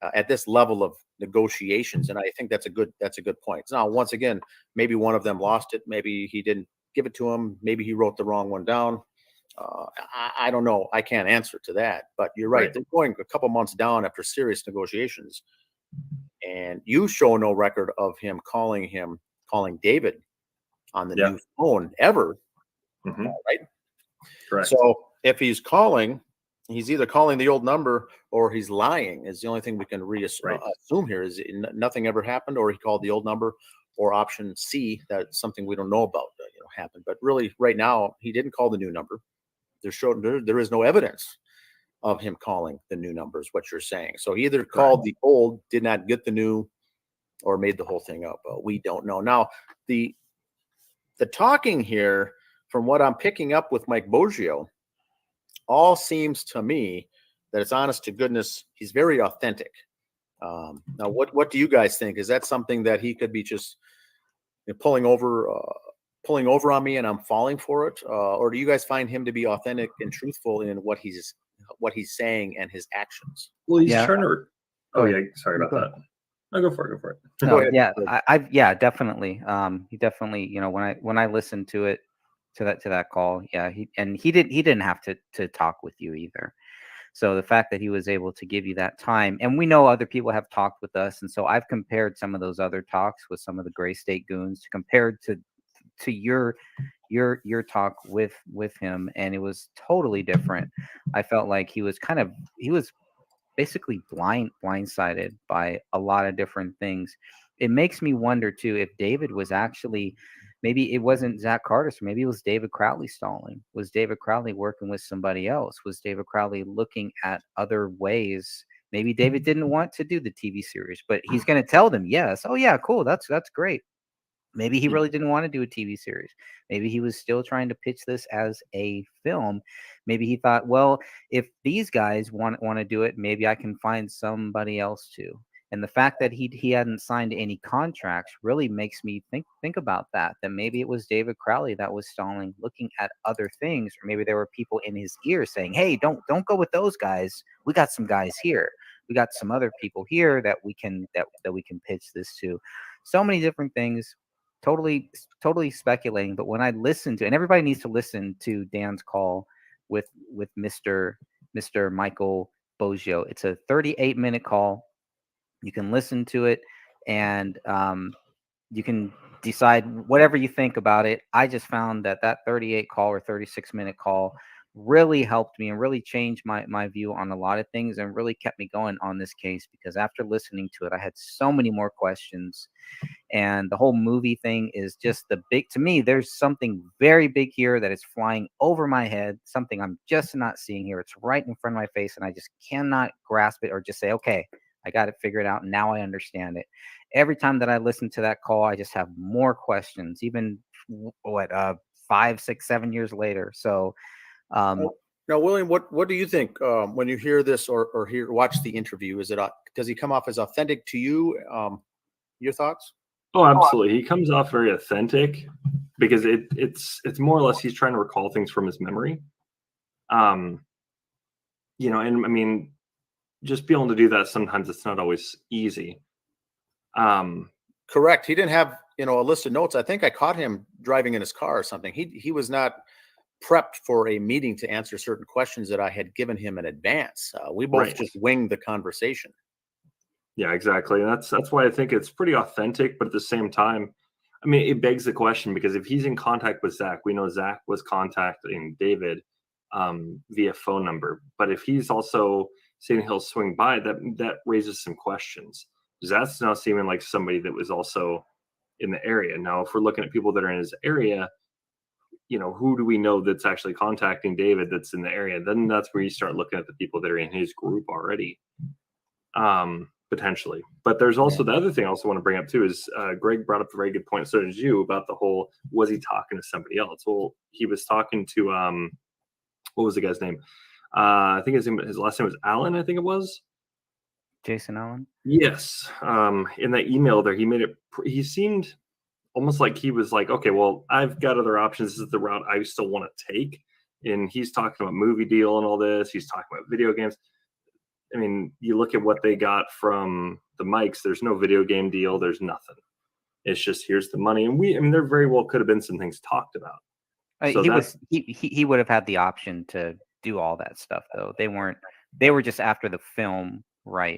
at this level of negotiations? And I think that's a good point. Now, once again, maybe one of them lost it. Maybe he didn't give it to him. Maybe he wrote the wrong one down. I don't know. I can't answer to that. But you're right. Right. They're going a couple months down after serious negotiations, and you show no record of him calling David on the Yeah. new phone ever. Mhm. Right. Correct. So if he's calling, he's either calling the old number or he's lying. Is the only thing we can Right. assume here. Is nothing ever happened, or he called the old number, or option C, that's something we don't know about happened. But really, right now, he didn't call the new number. There is no evidence of him calling the new number, is what you're saying. So he either called the old, did not get the new, or made the whole thing up. We don't know. Now, the talking here, from what I'm picking up with Mike Boggio, all seems to me that it's honest to goodness. He's very authentic. Now, what do you guys think? Is that something that he could be just pulling over on me and I'm falling for it, or do you guys find him to be authentic and truthful in what he's saying and his actions? Well, he's Yeah. trying to. Go Oh ahead. yeah, sorry about Go that. No, go for it. Go for it. Go No, ahead. yeah, definitely. He definitely, when I listened to it, to that call, yeah, he didn't have to talk with you either. So the fact that he was able to give you that time, and we know other people have talked with us, and so I've compared some of those other talks with some of the Gray State Goons compared to your talk with him, and it was totally different. I felt like he was basically blindsided by a lot of different things. It makes me wonder too if David was actually, maybe it wasn't Zach Carter, so maybe it was David Crowley stalling. Was David Crowley working with somebody else? Was David Crowley looking at other ways? Maybe David didn't want to do the TV series, but he's going to tell them yes. Oh yeah, cool. That's great. Maybe he really didn't want to do a TV series. Maybe he was still trying to pitch this as a film. Maybe he thought, well, if these guys want to do it, maybe I can find somebody else to. And the fact that he hadn't signed any contracts really makes me think about that. That maybe it was David Crowley that was stalling, looking at other things, or maybe there were people in his ear saying, "Hey, don't go with those guys. We got some guys here. We got some other people here that we can pitch this to." So many different things. Totally speculating, but when I listen to, and everybody needs to listen to Dan's call with Mr. Michael Boggio. It's a 38-minute call. You can listen to it, and you can decide whatever you think about it. I just found that 38 call or 36-minute call really helped me and really changed my view on a lot of things and really kept me going on this case, because after listening to it, I had so many more questions. And the whole movie thing is just to me, there's something very big here that is flying over my head, something I'm just not seeing here. It's right in front of my face, and I just cannot grasp it or just say, okay, I got it figured out. Now I understand it. Every time that I listen to that call, I just have more questions, even 5, 6, 7 years later. So, now, William, what do you think when you hear this or watch the interview? Does he come off as authentic to you? Your thoughts? Oh, absolutely. He comes off very authentic because it's more or less he's trying to recall things from his memory. And I mean, just being able to do that sometimes it's not always easy. Correct. He didn't have a list of notes. I think I caught him driving in his car or something. He was not prepped for a meeting to answer certain questions that I had given him in advance. We both just winged the conversation. Yeah, exactly. And that's why I think it's pretty authentic, but at the same time, I mean, it begs the question, because if he's in contact with Zach, we know Zach was contacting David via phone number. But if he's also saying he'll swing by, that raises some questions. That's now seeming like somebody that was also in the area. Now, if we're looking at people that are in his area, who do we know that's actually contacting David that's in the area? Then that's where you start looking at the people that are in his group already. Potentially. But there's also the other thing I also want to bring up too is Greg brought up a very good point, so did you, about the whole, was he talking to somebody else? Well, he was talking to what was the guy's name? I think his last name was Allen, I think it was. Jason Allen? Yes. In that email there, he seemed almost like he was like, okay, well, I've got other options. This is the route I still want to take. And he's talking about movie deal and all this. He's talking about video games. I mean, you look at what they got from the Mikes, there's no video game deal. There's nothing. It's just, here's the money. And there very well could have been some things talked about. So he would have had the option to do all that stuff though. They were just after the film. Right.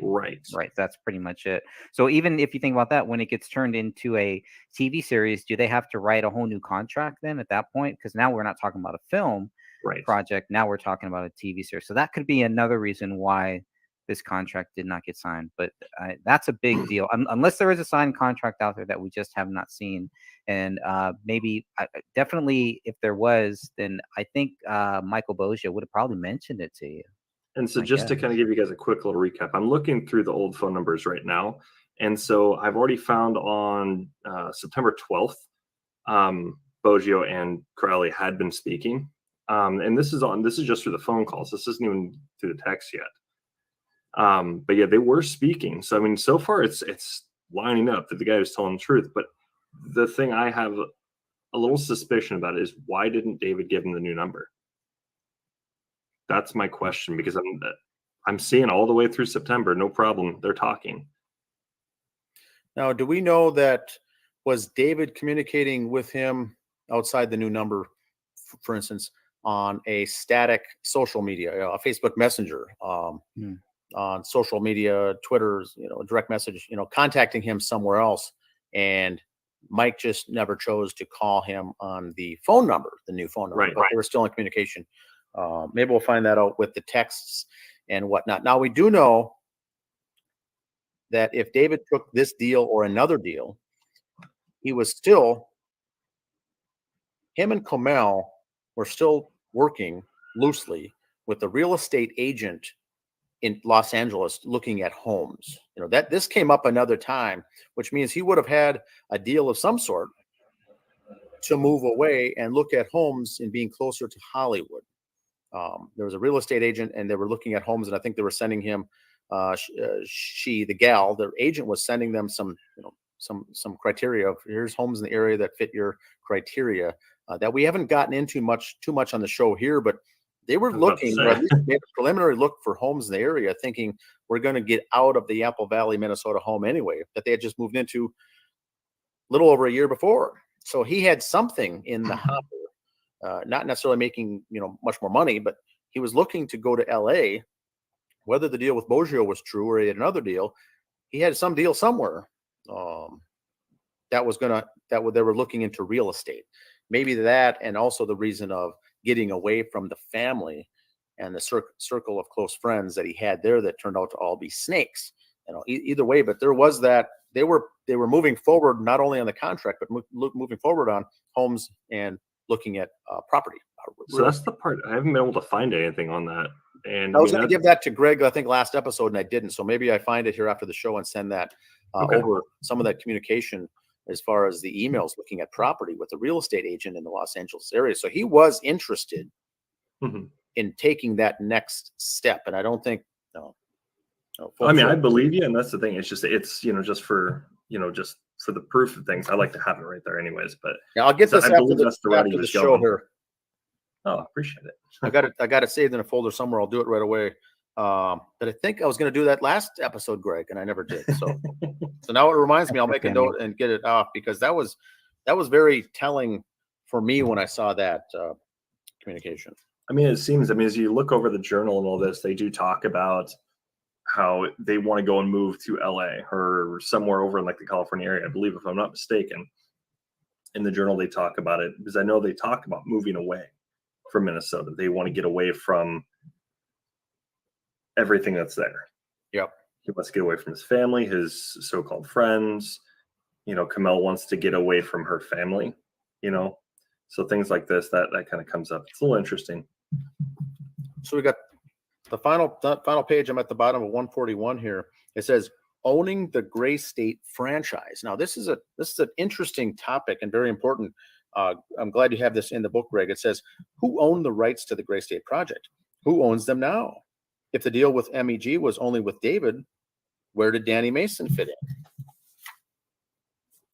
That's pretty much it. So even if you think about that, when it gets turned into a TV series, do they have to write a whole new contract then at that point? Because now we're not talking about a film. Right. project. Now we're talking about a TV series. So that could be another reason why this contract did not get signed. But that's a big deal, unless there is a signed contract out there that we just have not seen. And maybe, definitely, if there was, then I think Michael Bosia would have probably mentioned it to you. And so I just to guess. kind of give you guys a quick little recap, I'm looking through the old phone numbers right now. And so I've already found on September 12th, Boggio and Crowley had been speaking. And this is just through the phone calls. This isn't even through the text yet. But yeah, they were speaking. So I mean, so far it's lining up that the guy was telling the truth. But the thing I have a little suspicion about is, why didn't David give him the new number? That's my question, because I'm seeing all the way through September, no problem, they're talking. Now, do we know that was David communicating with him outside the new number, for instance, on a static social media, a Facebook Messenger, on social media, Twitter's, direct message, contacting him somewhere else, and Mike just never chose to call him on the phone number, the new phone number, but they were still in communication. Maybe we'll find that out with the texts and whatnot. Now, we do know that if David took this deal or another deal, him and Komel were still working loosely with the real estate agent in Los Angeles looking at homes. That this came up another time, which means he would have had a deal of some sort to move away and look at homes and being closer to Hollywood. There was a real estate agent, and they were looking at homes, and I think they were sending him, the gal, their agent was sending them some criteria of, here's homes in the area that fit your criteria, that we haven't gotten into too much on the show here, but they were looking, or at least made a preliminary look for homes in the area, thinking we're going to get out of the Apple Valley, Minnesota home anyway, that they had just moved into a little over a year before. So he had something in the hopper, not necessarily making much more money, but he was looking to go to LA. Whether the deal with Boggio was true or he had another deal, he had some deal somewhere that they were looking into real estate. Maybe that, and also the reason of getting away from the family and the circle of close friends that he had there that turned out to all be snakes. Either way, but there was that they were moving forward not only on the contract, but moving forward on homes and looking at property. So that's the part I haven't been able to find anything on that. And I was going to give that to Greg, I think, last episode, and I didn't. So maybe I find it here after the show and send that over, some of that communication as far as the emails looking at property with the real estate agent in the Los Angeles area. So he was interested in taking that next step. And I don't think, I mean, I believe you. And that's the thing. It's just just for the proof of things. I like to have it right there anyways, but yeah, I'll get this after the show here. Oh, I appreciate it. I got it saved in a folder somewhere. I'll do it right away. But I think I was going to do that last episode, Greg, and I never did. So, so now it reminds me. I'll make a note and get it off, because that was very telling for me when I saw that communication. I mean, it seems. I mean, as you look over the journal and all this, they do talk about how they want to go and move to LA or somewhere over in like the California area, I believe, if I'm not mistaken. In the journal, they talk about it, because I know they talk about moving away from Minnesota. They want to get away from everything that's there. Yep. He wants to get away from his family, his so-called friends. Komel wants to get away from her family, so things like this, that kind of comes up. It's a little interesting. So we got the final page. I'm at the bottom of 141 here. It says owning the Gray State franchise. Now this is an interesting topic and very important. I'm glad you have this in the book, Greg. It says, who owned the rights to the Gray State project? Who owns them now? If the deal with MEG was only with David, where did Danny Mason fit in?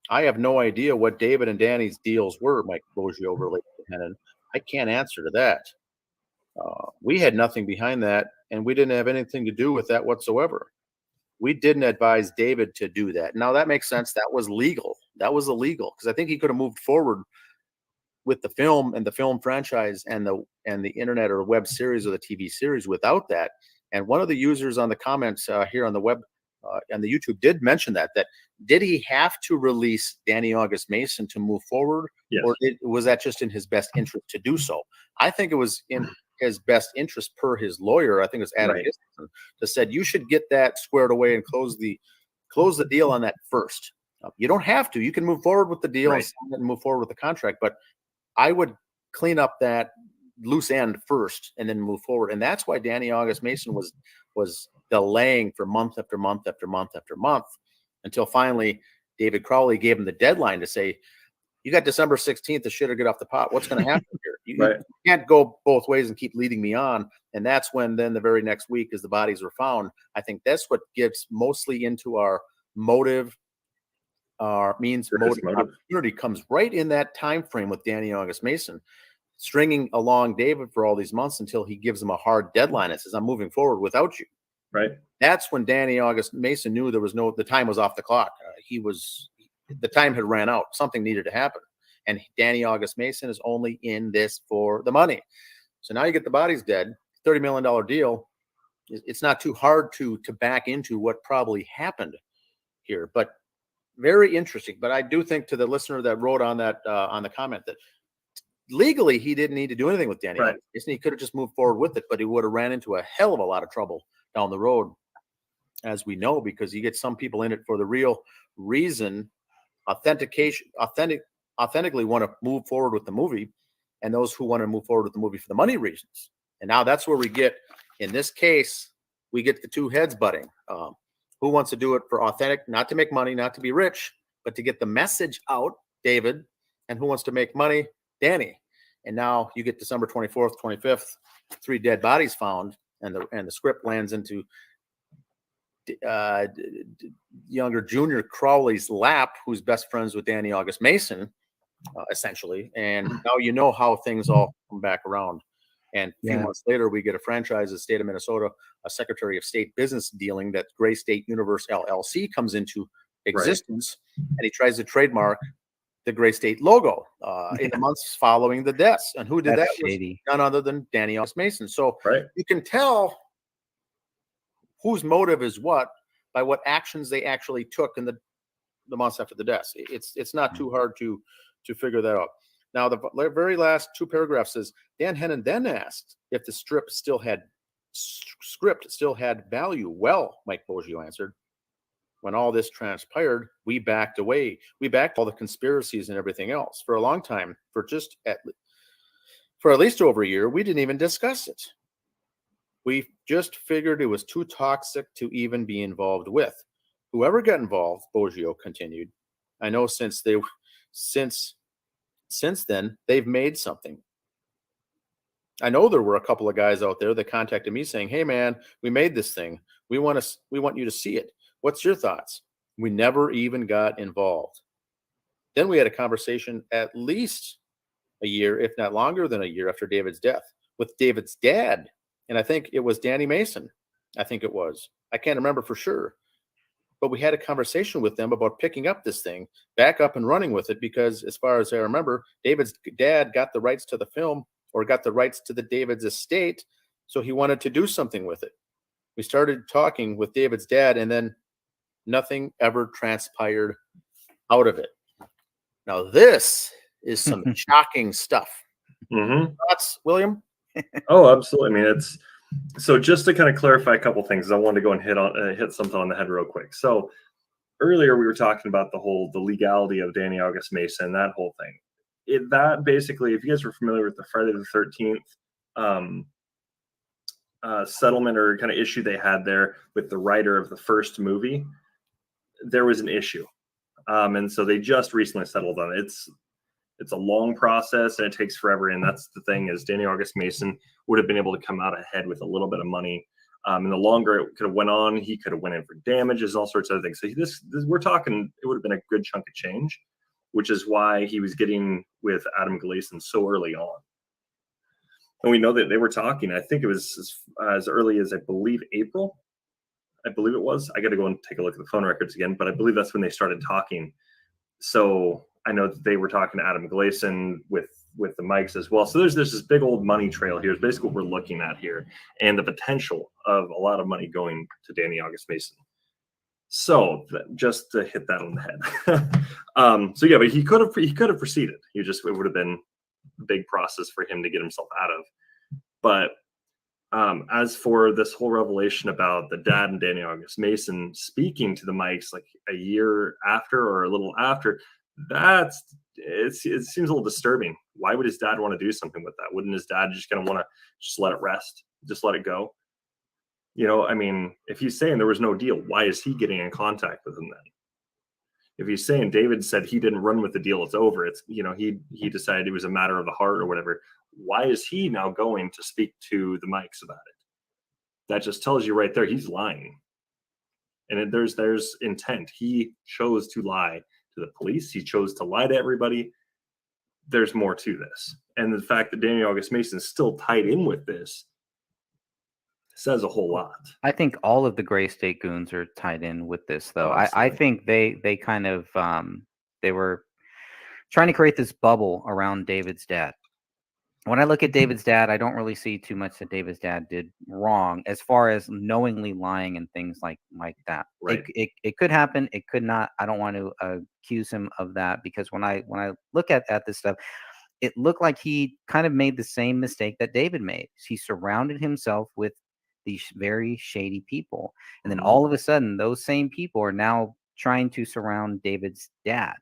I have no idea what David and Danny's deals were, Mike Boggio related to Hennon. I can't answer to that. We had nothing behind that, and we didn't have anything to do with that whatsoever. We didn't advise David to do that. Now that makes sense. That was legal. That was illegal, because I think he could have moved forward with the film and the film franchise and the internet or web series or the TV series without that. And one of the users on the comments here on the web and the YouTube did mention that did he have to release Danny August Mason to move forward, Yes. or was that just in his best interest to do so? I think it was in his best interest per his lawyer. I think it was Adam Right. Gibson that said you should get that squared away and close the deal on that first. You don't have to. You can move forward with the deal Right. and move forward with the contract, but I would clean up that loose end first and then move forward. And that's why Danny August Mason was delaying for month after month after month after month until finally David Crowley gave him the deadline to say, you got December 16th to shit or get off the pot. What's going to happen here? You can't go both ways and keep leading me on. And that's when then the very next week, as the bodies were found, I think that's what gives mostly into our motive, our means motive opportunity comes right in that time frame with Danny August Mason, stringing along David for all these months until he gives him a hard deadline and says, I'm moving forward without you. Right. That's when Danny August Mason knew the time was off the clock. The time had ran out. Something needed to happen. And Danny August Mason is only in this for the money. So now you get the bodies dead, $30 million deal. It's not too hard to back into what probably happened here, but very interesting. But I do think, to the listener that wrote on that on the comment, that legally he didn't need to do anything with Danny August Mason. He could have just moved forward with it, but he would have ran into a hell of a lot of trouble down the road, as we know, because you get some people in it for the real reason, authentically want to move forward with the movie, and those who want to move forward with the movie for the money reasons. And now that's where we get, in this case, we get the two heads butting. Who wants to do it for authentic, not to make money, not to be rich, but to get the message out, David, and who wants to make money, Danny. And now you get December 24th, 25th, 3 dead bodies found, and the script lands into younger Junior Crowley's lap, who's best friends with Danny August Mason, essentially. And now you know how things all come back around. And a few months later, we get a franchise in the state of Minnesota, a Secretary of State business dealing that Gray State Universe LLC comes into existence, and he tries to trademark the Gray State logo in the months following the deaths. And who did that? Shady. Was none other than Danny August Mason. So you can tell whose motive is what by what actions they actually took in the months after the deaths. It's not too hard to figure that out. Now, the very last 2 paragraphs says, Dan Hennon then asked if the script still had value. Well, Mike Boggio answered, when all this transpired, we backed away. We backed all the conspiracies and everything else. For a long time, for at least over a year, we didn't even discuss it. We just figured it was too toxic to even be involved with. Whoever got involved, Boggio continued, I know since then, they've made something. I know there were a couple of guys out there that contacted me saying, hey, man, we made this thing. We want you to see it. What's your thoughts? We never even got involved. Then we had a conversation at least a year, if not longer than a year, after David's death with David's dad. And I think it was Danny Mason. I think it was. I can't remember for sure. But we had a conversation with them about picking up this thing, back up and running with it, because as far as I remember, David's dad got the rights to the film, or got the rights to the David's estate, so he wanted to do something with it. We started talking with David's dad, and then nothing ever transpired out of it. Now, this is some shocking stuff. Thoughts, William? Oh, absolutely. I mean, it's so just to kind of clarify a couple things, I wanted to go and hit something on the head real quick. So earlier we were talking about the legality of Danny August Mason, that whole thing. That basically, if you guys were familiar with the Friday the 13th settlement or kind of issue they had there with the writer of the first movie, there was an issue. And so they just recently settled on it. It's a long process and it takes forever. And that's the thing, is Danny August Mason would have been able to come out ahead with a little bit of money. And the longer it could have went on, he could have went in for damages, all sorts of other things. So this we're talking, it would have been a good chunk of change, which is why he was getting with Adam Gleason so early on. And we know that they were talking, I think it was as early as, I believe, April. I believe it was. I got to go and take a look at the phone records again, but I believe that's when they started talking. So I know that they were talking to Adam Gleason with the mics as well. So there's this big old money trail here. Is basically what we're looking at here, and the potential of a lot of money going to Danny August Mason. So just to hit that on the head. So yeah, but he could have proceeded. It would have been a big process for him to get himself out of. But as for this whole revelation about the dad and Danny August Mason speaking to the mics like a year after or a little after, it seems a little disturbing. Why would his dad want to do something with that? Wouldn't his dad just kind of want to just let it rest, just let it go? You know, I mean, if he's saying there was no deal, why is he getting in contact with him then? If he's saying David said he didn't run with the deal, it's over. It's, you know, he decided it was a matter of the heart or whatever. Why is he now going to speak to the mics about it? That just tells you right there he's lying. And there's intent. He chose to lie to the police. He chose to lie to everybody. There's more to this. And the fact that Danny August Mason is still tied in with this says a whole lot. I think all of the Gray State Goons are tied in with this, though. Oh, I think they kind of they were trying to create this bubble around David's dad. When I look at David's dad, I don't really see too much that David's dad did wrong as far as knowingly lying and things like that. Right. It could happen. It could not. I don't want to accuse him of that, because when I look at this stuff, it looked like he kind of made the same mistake that David made. He surrounded himself with these very shady people. And then all of a sudden, those same people are now trying to surround David's dad.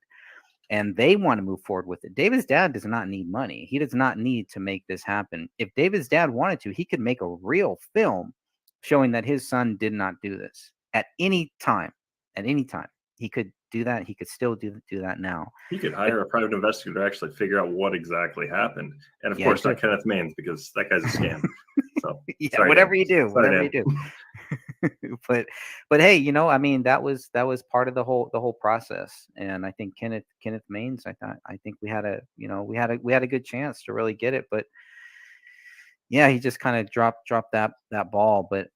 And they want to move forward with it. David's dad does not need money. He does not need to make this happen. If David's dad wanted to, he could make a real film showing that his son did not do this at any time. At any time. He could do that. He could still do that now. He could hire a private investigator to actually figure out what exactly happened. And of course, not Kenneth Maines, because that guy's a scam. So yeah, whatever you do. But hey, you know, I mean, that was part of the whole process. And I think Kenneth Maines, I think we had a good chance to really get it. But yeah, he just kind of dropped that ball. But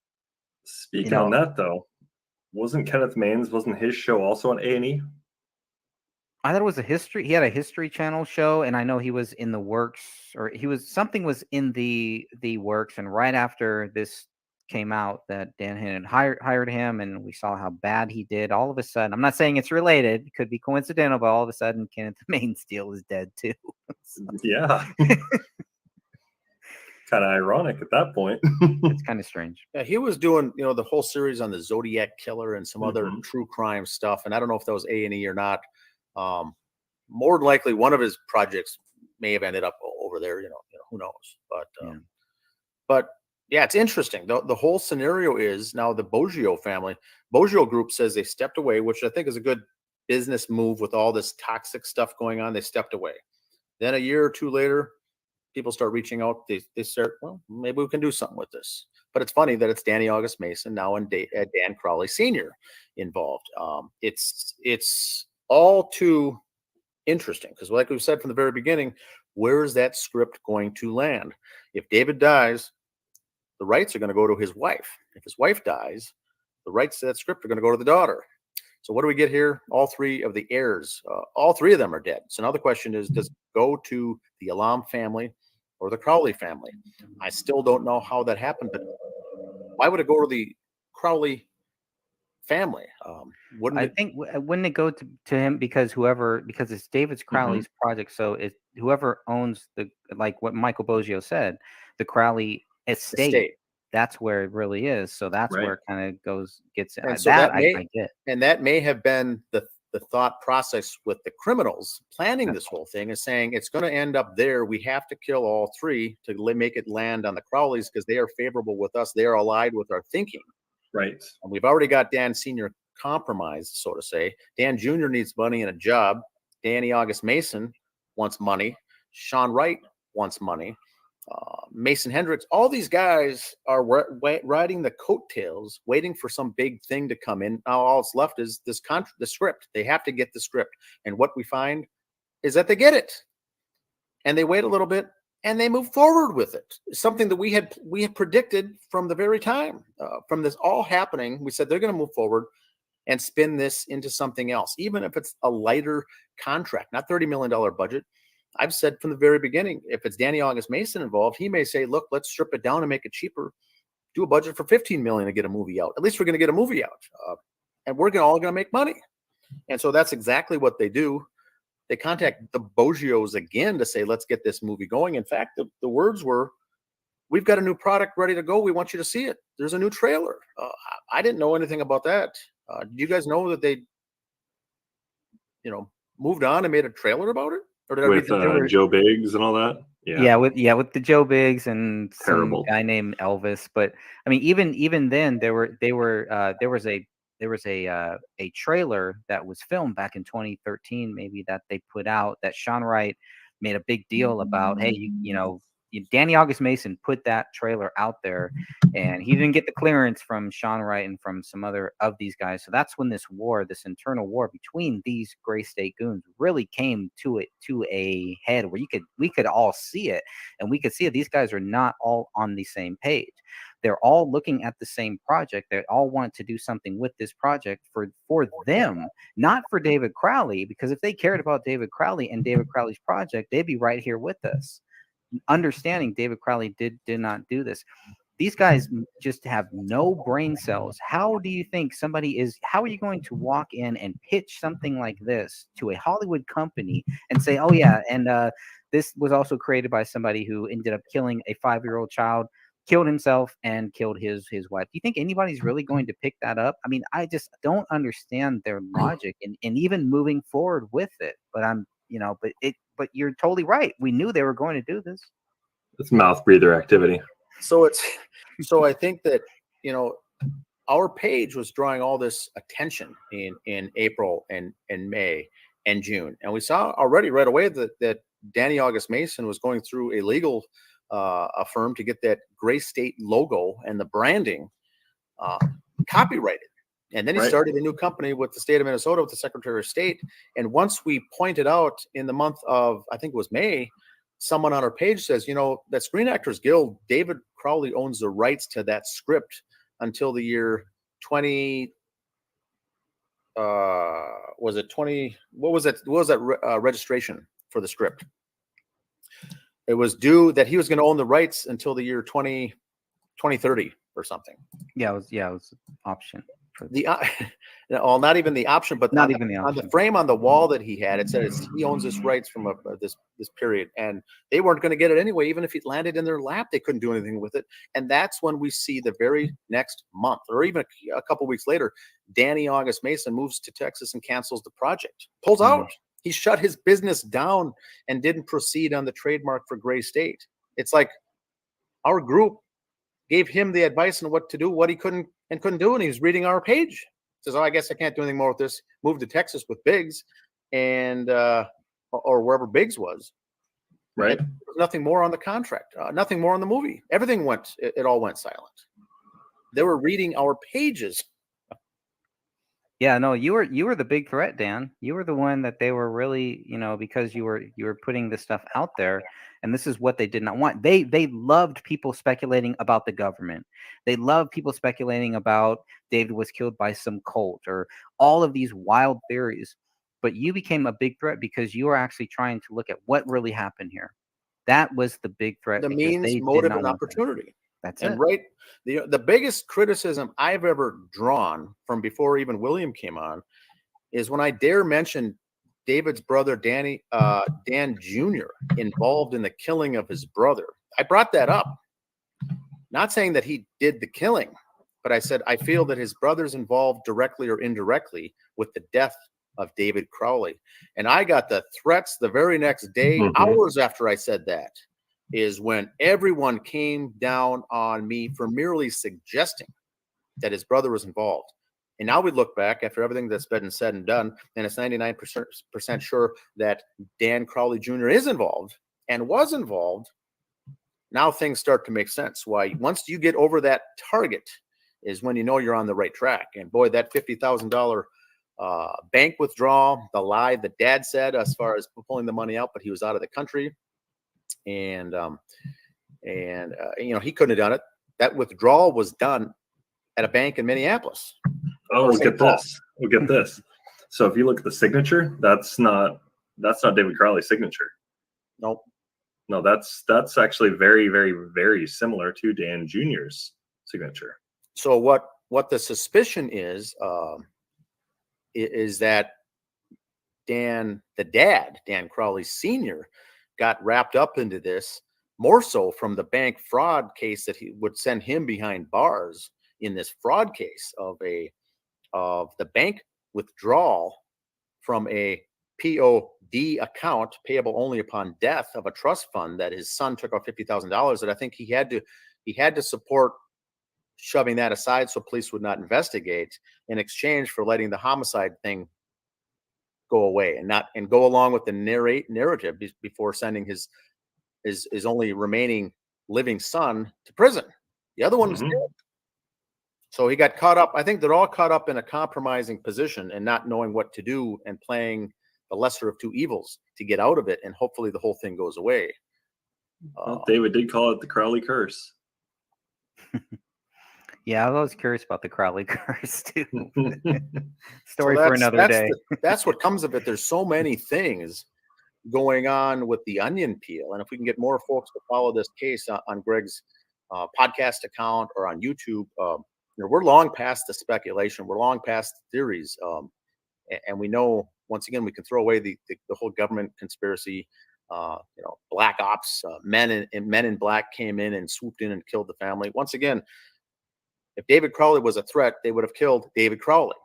speaking on that though, wasn't his show also on A&E? I thought it was he had a History Channel show, and I know he was in the works, or something was in the works. And right after this came out that Dan Hennon hired him, and we saw how bad he did, all of a sudden, I'm not saying it's related, it could be coincidental, but all of a sudden Kenneth Maines deal is dead too. Yeah. Kind of ironic at that point. It's kind of strange. Yeah, he was doing, you know, the whole series on the Zodiac Killer and some other true crime stuff. And I don't know if that was A&E or not. More than likely, one of his projects may have ended up over there. You know, who knows? But yeah, it's interesting. The whole scenario is now the Boggio family. Boggio Group says they stepped away, which I think is a good business move with all this toxic stuff going on. They stepped away. Then a year or two later, people start reaching out. They start, well, maybe we can do something with this. But it's funny that it's Danny August Mason now and Dan Crowley Sr. involved. It's all too interesting because, like we said from the very beginning, where is that script going to land? If David dies, the rights are going to go to his wife. If his wife dies, the rights to that script are going to go to the daughter. So what do we get here? All three of the heirs, all three of them are dead. So now the question is, does it go to the Alam family or the Crowley family? I still don't know how that happened, but why would it go to the Crowley family? Wouldn't it go to him because it's David's Crowley's project, so it's whoever owns like what Michael Boggio said, the Crowley estate. That's where it really is. So that's where it kind of gets and so I get. And that may have been the thought process with the criminals planning this whole thing, is saying it's going to end up there. We have to kill all three to make it land on the Crowleys because they are favorable with us. They are allied with our thinking. Right. And we've already got Dan Sr. compromised, so to say. Dan Jr. needs money and a job. Danny August Mason wants money. Sean Wright wants money. Mason Hendricks, all these guys are riding the coattails, waiting for some big thing to come in. Now all that's left is the script. They have to get the script. And what we find is that they get it. And they wait a little bit and they move forward with it. Something that we had predicted from the very time, from this all happening. We said they're going to move forward and spin this into something else, even if it's a lighter contract, not $30 million budget. I've said from the very beginning, if it's Danny August Mason involved, he may say, look, let's strip it down and make it cheaper. Do a budget for $15 million to get a movie out. At least we're going to get a movie out. and we're all going to make money. And so that's exactly what they do. They contact the Boggios again to say, let's get this movie going. In fact, the words were, we've got a new product ready to go. We want you to see it. There's a new trailer. I didn't know anything about that. Did you guys know that they, moved on and made a trailer about it? Or did with Joe Biggs and all that? Yeah, with the Joe Biggs and Terrible. some guy named Elvis. But I mean, even then, there was a trailer that was filmed back in 2013, maybe, that they put out, that Sean Wright made a big deal about. Hey, Danny August Mason put that trailer out there, and he didn't get the clearance from Sean Wright and from some other of these guys. So that's when this internal war between these Gray State goons really came to a head, where we could all see it, and we could see it. These guys are not all on the same page. They're all looking at the same project. They all want to do something with this project for them, not for David Crowley, because if they cared about David Crowley and David Crowley's project, they'd be right here with us. Understanding David Crowley did not do this. These guys just have no brain cells. How do you think how are you going to walk in and pitch something like this to a Hollywood company and say, oh yeah, and this was also created by somebody who ended up killing a 5-year-old child, killed himself, and killed his wife? Do you think anybody's really going to pick that up? I mean, I just don't understand their logic and even moving forward with it. But you're totally right. We knew they were going to do this. It's mouth breather activity. So I think that, our page was drawing all this attention in April and May and June. And we saw already right away that Danny August Mason was going through a legal firm to get that Gray State logo and the branding copyrighted. And then he started a new company with the state of Minnesota, with the Secretary of State. And once we pointed out in the month of, I think it was May, someone on our page says, that Screen Actors Guild, David Crowley owns the rights to that script until the year 20. Was it 20? What was that registration for the script? It was due that he was going to own the rights until the year 2030 or something. Yeah, it was option. Not even the option, but not even the option. On the frame on the wall that he had, it said he owns his rights from this period, and they weren't going to get it anyway. Even if it landed in their lap, they couldn't do anything with it. And that's when we see the very next month, or even a couple weeks later, Danny August Mason moves to Texas and cancels the project, pulls out. He shut his business down and didn't proceed on the trademark for Gray State. It's like our group gave him the advice on what to do, what he couldn't do, and he was reading our page. Says, "Oh, I guess I can't do anything more with this." Moved to Texas with Biggs, and or wherever Biggs was. Right. There was nothing more on the contract, nothing more on the movie. Everything it all went silent. They were reading our pages. Yeah, no, you were the big threat, Dan. You were the one that they were really, because you were putting this stuff out there, and this is what they did not want. They loved people speculating about the government. They loved people speculating about David was killed by some cult or all of these wild theories. But you became a big threat because you were actually trying to look at what really happened here. That was the big threat. The means, motive, and opportunity. That's and it. Right. The biggest criticism I've ever drawn from before even William came on is when I dare mention David's brother, Dan Jr., involved in the killing of his brother. I brought that up, not saying that he did the killing, but I said, I feel that his brother's involved directly or indirectly with the death of David Crowley. And I got the threats the very next day, hours after I said that, is when everyone came down on me for merely suggesting that his brother was involved. And now we look back after everything that's been said and done, and it's 99% sure that Dan Crowley Jr. is involved and was involved. Now things start to make sense. Why, once you get over that target is when you know you're on the right track. And boy, that $50,000 bank withdrawal, the lie that Dad said as far as pulling the money out, but he was out of the country. And he couldn't have done it. That withdrawal was done at a bank in Minneapolis. Oh, look at this. Look at this. So if you look at the signature, that's not David Crowley's signature. Nope. No, that's actually very, very, very similar to Dan Jr.'s signature. So what the suspicion is, is that Dan Crowley Sr., got wrapped up into this more so from the bank fraud case that he would send him behind bars in this fraud case of the bank withdrawal from a POD account payable only upon death of a trust fund that his son took out $50,000 that I think he had to support shoving that aside so police would not investigate in exchange for letting the homicide thing go away and go along with the narrative before sending his only remaining living son to prison. The other one was dead. So he got caught up. I think they're all caught up in a compromising position and not knowing what to do and playing the lesser of two evils to get out of it. And hopefully the whole thing goes away. Well, David did call it the Crowley curse. Yeah, I was curious about the Crowley curse too. So for another day. That's what comes of it. There's so many things going on with the onion peel. And if we can get more folks to follow this case on Greg's podcast account or on YouTube, we're long past the speculation. We're long past the theories. And we know, once again, we can throw away the whole government conspiracy. Black ops, men in black came in and swooped in and killed the family. Once again, if David Crowley was a threat, they would have killed David Crowley.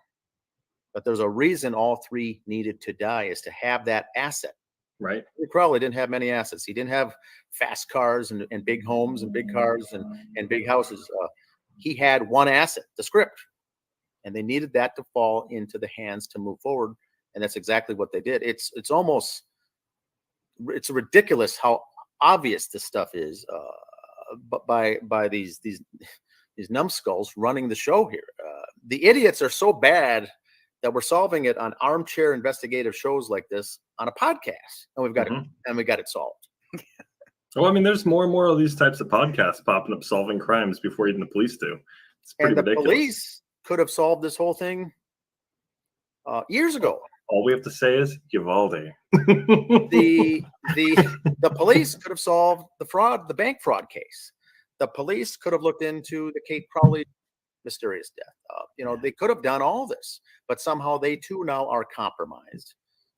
But there's a reason all three needed to die, is to have that asset. Right. David Crowley didn't have many assets. He didn't have fast cars and big homes and big cars and big houses. He had one asset, the script. And they needed that to fall into the hands to move forward. And that's exactly what they did. It's ridiculous how obvious this stuff is, but by these numbskulls running the show here. The idiots are so bad that we're solving it on armchair investigative shows like this on a podcast, and we got it solved. Well, I mean, there's more and more of these types of podcasts popping up solving crimes before even the police do. It's pretty ridiculous. Police could have solved this whole thing years ago. All we have to say is Uvalde. The police could have solved the bank fraud case. The police could have looked into the Kate Crowley mysterious death. They could have done all this, but somehow they too now are compromised.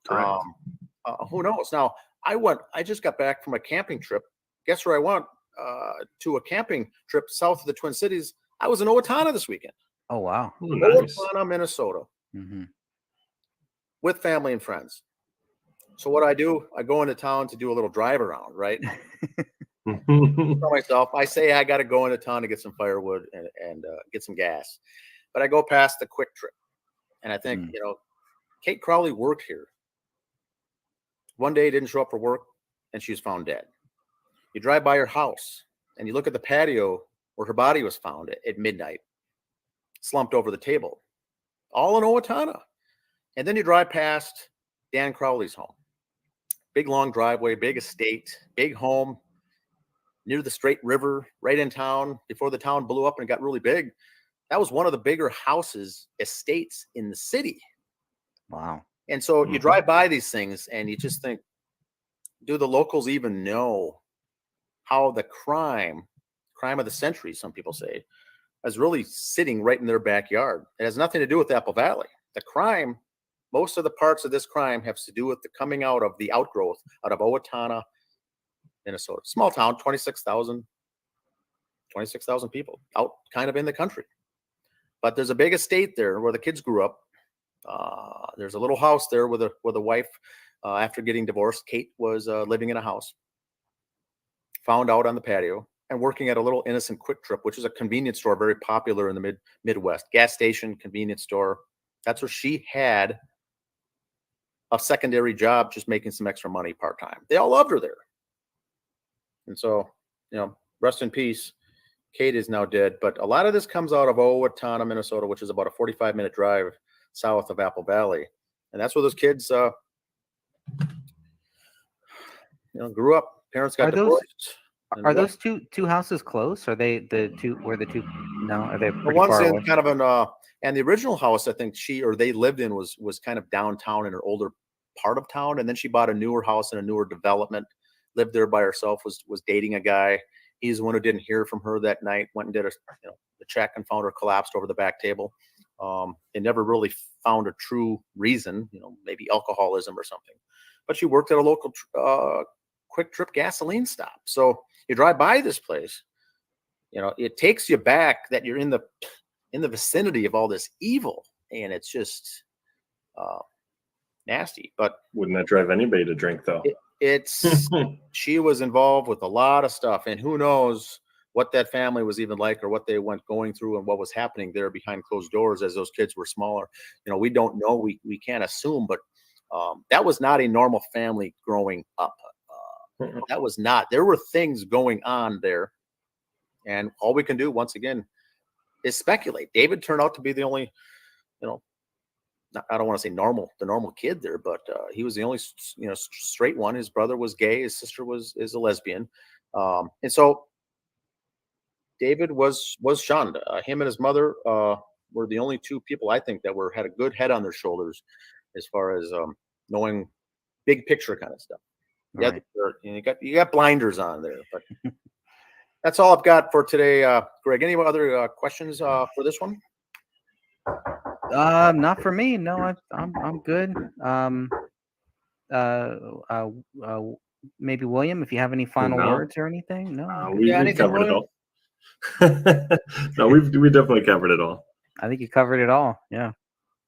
Who knows? Now, I just got back from a camping trip. Guess where I went? To a camping trip south of the Twin Cities. I was in Owatonna this weekend. Oh, wow. Ooh, nice. Owatonna, Minnesota. Mm-hmm. With family and friends. So what I do, I go into town to do a little drive around, right? Tell myself, I say I got to go into town to get some firewood and get some gas. But I go past the Quick Trip. And I think, Kate Crowley worked here. One day didn't show up for work and she was found dead. You drive by her house and you look at the patio where her body was found at midnight, slumped over the table, all in Owatonna. And then you drive past Dan Crowley's home. Big, long driveway, big estate, big home near the Straight River, right in town before the town blew up and got really big. That was one of the bigger estates in the city. Wow. And so you drive by these things and you just think, do the locals even know how the crime of the century, some people say, is really sitting right in their backyard? It has nothing to do with Apple Valley. The crime, most of the parts of this crime have to do with the coming out of the outgrowth out of Owatonna, Minnesota. Small town, 26,000 people out kind of in the country. But there's a big estate there where the kids grew up. There's a little house there with a wife. After getting divorced, Kate was living in a house, found out on the patio, and working at a little innocent Quick Trip, which is a convenience store very popular in the Midwest. Gas station, convenience store. That's where she had a secondary job, just making some extra money part-time. They all loved her there. And so, rest in peace. Kate is now dead. But a lot of this comes out of Owatonna, Minnesota, which is about a 45-minute drive south of Apple Valley. And that's where those kids, grew up. Parents got divorced. Are those two houses close? Are they the two? No, are they pretty the ones far in away? kind of an and the original house I think they lived in was kind of downtown in her older part of town, and then she bought a newer house in a newer development, lived there by herself, was dating a guy. He's the one who didn't hear from her that night, went and did a check and found her collapsed over the back table. They never really found a true reason, maybe alcoholism or something. But she worked at a local quick trip gasoline stop. So you drive by this place, it takes you back that you're in the vicinity of all this evil, and it's just nasty. But Wouldn't that drive anybody to drink, though? it's she was involved with a lot of stuff, and who knows what that family was even like, or what they went going through, and what was happening there behind closed doors as those kids were smaller. We don't know. We can't assume, but that was not a normal family growing up. That was not. There were things going on there, and all we can do once again is speculate. David turned out to be the only, I don't want to say the normal kid there, but he was the only, straight one. His brother was gay. His sister is a lesbian, and so David was shunned. Him and his mother were the only two people, I think, that had a good head on their shoulders as far as knowing big picture kind of stuff. Right. You got blinders on there, but that's all I've got for today. Greg, any other questions for this one? Not for me. No, I'm good. Maybe William, if you have any final No. words or anything. No, I'm good. We anything, covered it William? all. No, we definitely covered it all. I think you covered it all. Yeah.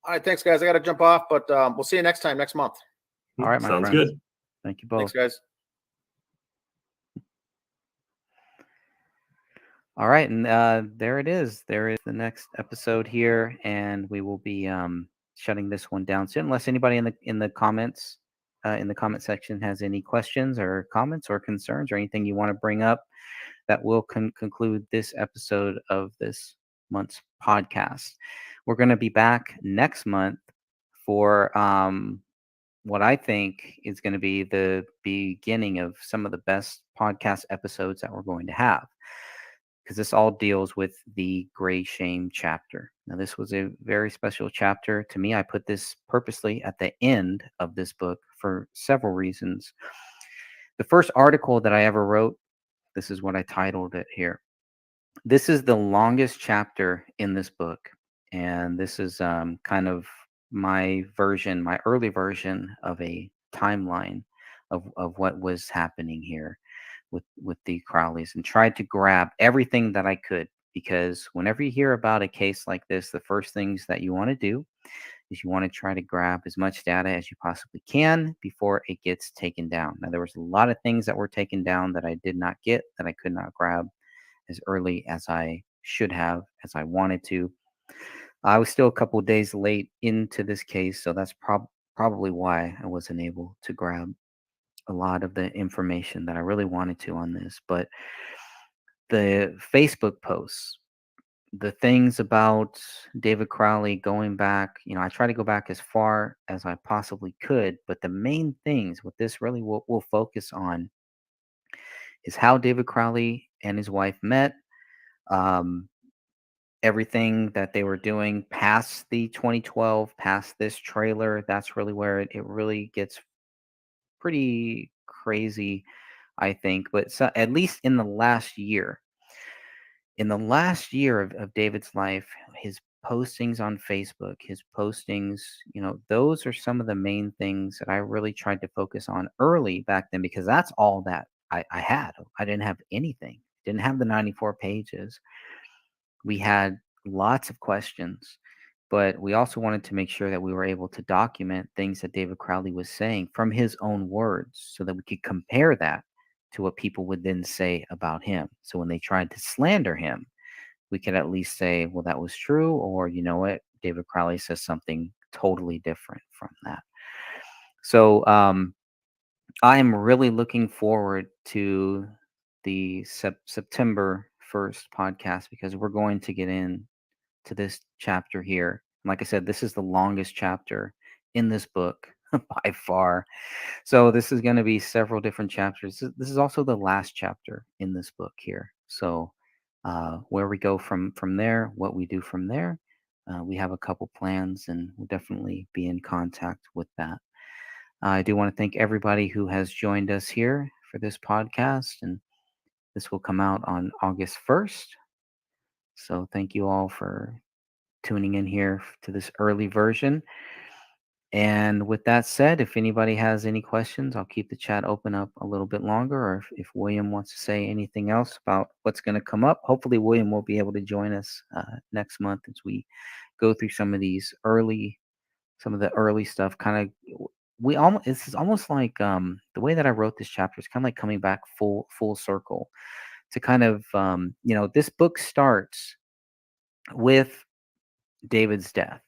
All right, thanks, guys. I got to jump off, but we'll see you next month. All right, my Sounds friends. good. Thank you both. Thanks, guys. All right, and there it is. There is the next episode here, and we will be shutting this one down soon. Unless anybody in the comments, in the comment section, has any questions or comments or concerns or anything you want to bring up, that will conclude this episode of this month's podcast. We're going to be back next month for what I think is going to be the beginning of some of the best podcast episodes that we're going to have, because this all deals with the gray shame chapter. Now, this was a very special chapter to me. I put this purposely at the end of this book for several reasons. The first article that I ever wrote, this is what I titled it here. This is the longest chapter in this book, and this is kind of my early version of a timeline of what was happening here with the Crowleys, and tried to grab everything that I could, because whenever you hear about a case like this, the first things that you want to do is you want to try to grab as much data as you possibly can before it gets taken down. Now, there was a lot of things that were taken down that I did not get, that I could not grab as early as I should have, as I wanted to. I was still a couple of days late into this case, so that's probably why I wasn't able to grab a lot of the information that I really wanted to on this. But the Facebook posts, the things about David Crowley going back, I try to go back as far as I possibly could, but the main things, what this really will focus on, is how David Crowley and his wife met, everything that they were doing past the 2012, past this trailer. That's really where it really gets pretty crazy, I think. But at least in the last year, of David's life, his postings on Facebook, his postings, those are some of the main things that I really tried to focus on early back then, because that's all that I had. I didn't have anything, didn't have the 94 pages. We had lots of questions, but we also wanted to make sure that we were able to document things that David Crowley was saying from his own words, so that we could compare that to what people would then say about him. So when they tried to slander him, we could at least say, well, that was true, or you know what, David Crowley says something totally different from that. So I am really looking forward to the September 1st podcast, because we're going to get in to this chapter here. Like I said, this is the longest chapter in this book by far. So this is going to be several different chapters. This is also the last chapter in this book here. So where we go from there, what we do from there, we have a couple plans, and we'll definitely be in contact with that. I do want to thank everybody who has joined us here for this podcast, and this will come out on August 1st. So thank you all for tuning in here to this early version. And with that said, if anybody has any questions, I'll keep the chat open up a little bit longer. Or if William wants to say anything else about what's going to come up, hopefully William will be able to join us next month as we go through some of the early stuff. Kind of, we almost this is almost like the way that I wrote this chapter is kind of like coming back full circle to kind of this book starts with David's death,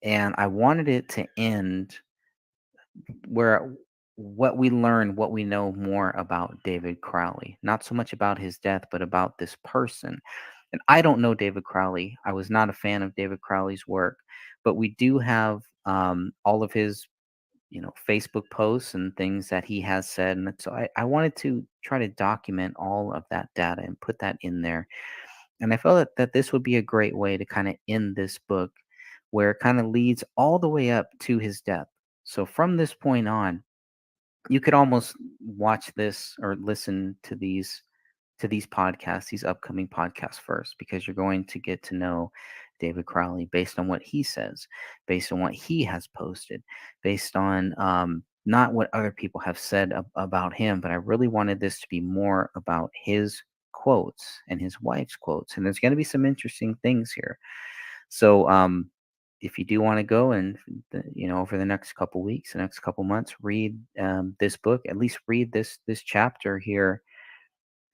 and I wanted it to end where what we learn, what we know more about David Crowley, not so much about his death, but about this person. And I don't know David Crowley. I was not a fan of David Crowley's work, but we do have all of his, Facebook posts and things that he has said. And so I wanted to try to document all of that data and put that in there. And I felt that this would be a great way to kind of end this book where it kind of leads all the way up to his death. So from this point on, you could almost watch this or listen to these podcasts, these upcoming podcasts first, because you're going to get to know David Crowley based on what he says, based on what he has posted, based on not what other people have said about him. But I really wanted this to be more about his quotes and his wife's quotes. And there's going to be some interesting things here. So if you do want to go and over the next couple weeks, the next couple months, read this book, at least read this chapter here,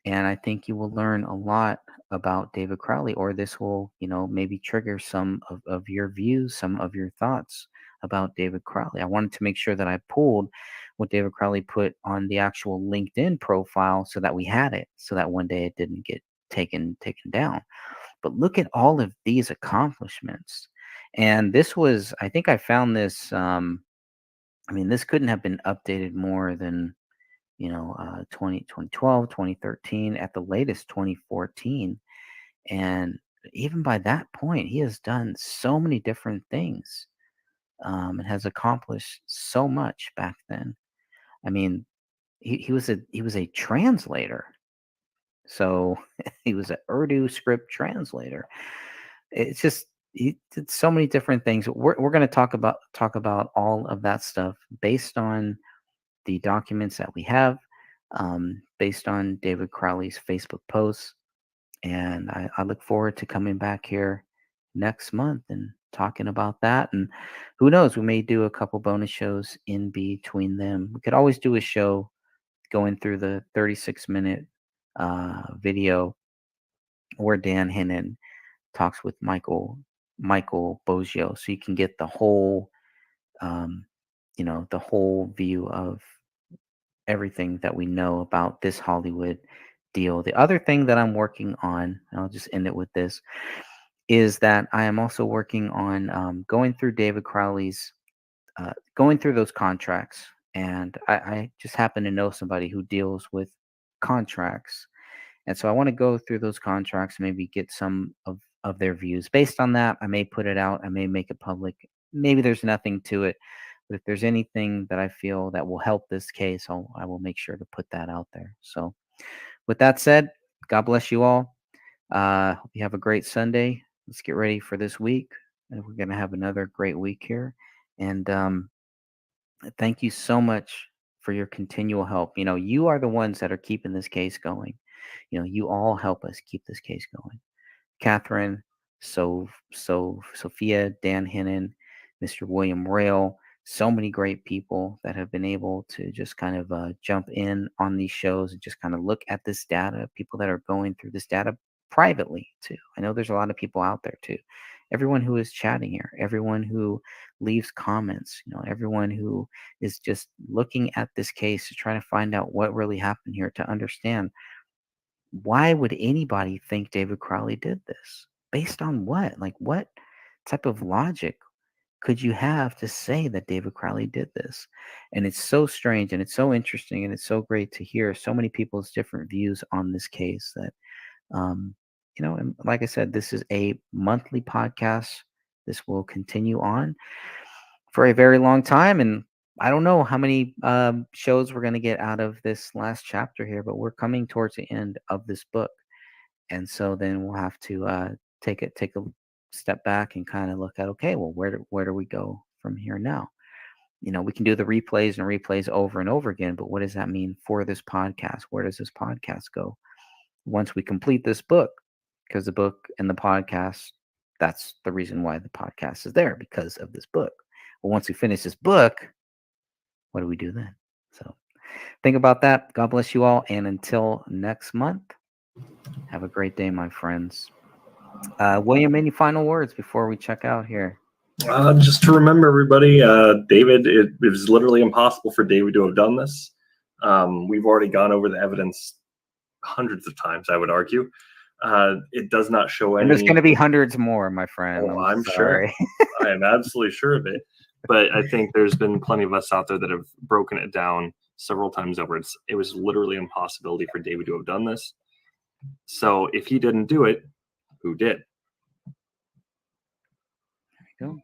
and I think you will learn a lot about David Crowley, or this will, maybe trigger some of your views, some of your thoughts about David Crowley. I wanted to make sure that I pulled what David Crowley put on the actual LinkedIn profile so that we had it, so that one day it didn't get taken down. But look at all of these accomplishments. And this was, I think I found this, this couldn't have been updated more than 2012, 2013, at the latest 2014. And even by that point, he has done so many different things and has accomplished so much back then. I mean, he was a translator. So he was an Urdu script translator. It's just he did so many different things. We're going to talk about all of that stuff based on the documents that we have, based on David Crowley's Facebook posts. And I look forward to coming back here next month and talking about that. And who knows, we may do a couple bonus shows in between them. We could always do a show going through the 36-minute video where Dan Hinnon talks with Michael Boggio, so you can get the whole the whole view of everything that we know about this Hollywood deal. The other thing that I'm working on, and I'll just end it with this, is that I am also working on going through David Crowley's, going through those contracts. And I just happen to know somebody who deals with contracts. And so I want to go through those contracts, maybe get some of their views. Based on that, I may put it out, I may make it public. Maybe there's nothing to it. But if there's anything that I feel that will help this case, I will make sure to put that out there. So with that said, God bless you all. Hope you have a great Sunday. Let's get ready for this week. And we're going to have another great week here. And thank you so much for your continual help. You are the ones that are keeping this case going. You all help us keep this case going. Catherine, Sophia, Dan Hinnon, Mr. William Rail, so many great people that have been able to just kind of jump in on these shows and just kind of look at this data, people that are going through this data privately too. I know there's a lot of people out there too. Everyone who is chatting here, everyone who leaves comments, everyone who is just looking at this case to try to find out what really happened here, to understand why would anybody think David Crowley did this? Based on what? Like, what type of logic could you have to say that David Crowley did this? And it's so strange and it's so interesting and it's so great to hear so many people's different views on this case that, and like I said, this is a monthly podcast. This will continue on for a very long time. And I don't know how many shows we're going to get out of this last chapter here, but we're coming towards the end of this book. And so then we'll have to take a step back and kind of look at, okay, well, where do we go from here now? We can do the replays and replays over and over again, but what does that mean for this podcast? Where does this podcast go once we complete this book? Because the book and the podcast, that's the reason why the podcast is there, because of this book. Well, once we finish this book, what do we do then? So think about that. God bless you all. And until next month, have a great day, my friends. William, any final words before we check out here? Just to remember, everybody, David, it was literally impossible for David to have done this. We've already gone over the evidence hundreds of times, I would argue. It does not show any. And there's going to be hundreds more, my friend. Oh, I'm sure. I am absolutely sure of it. But I think there's been plenty of us out there that have broken it down several times over. It was literally an impossibility for David to have done this. So if he didn't do it, who did? There you go.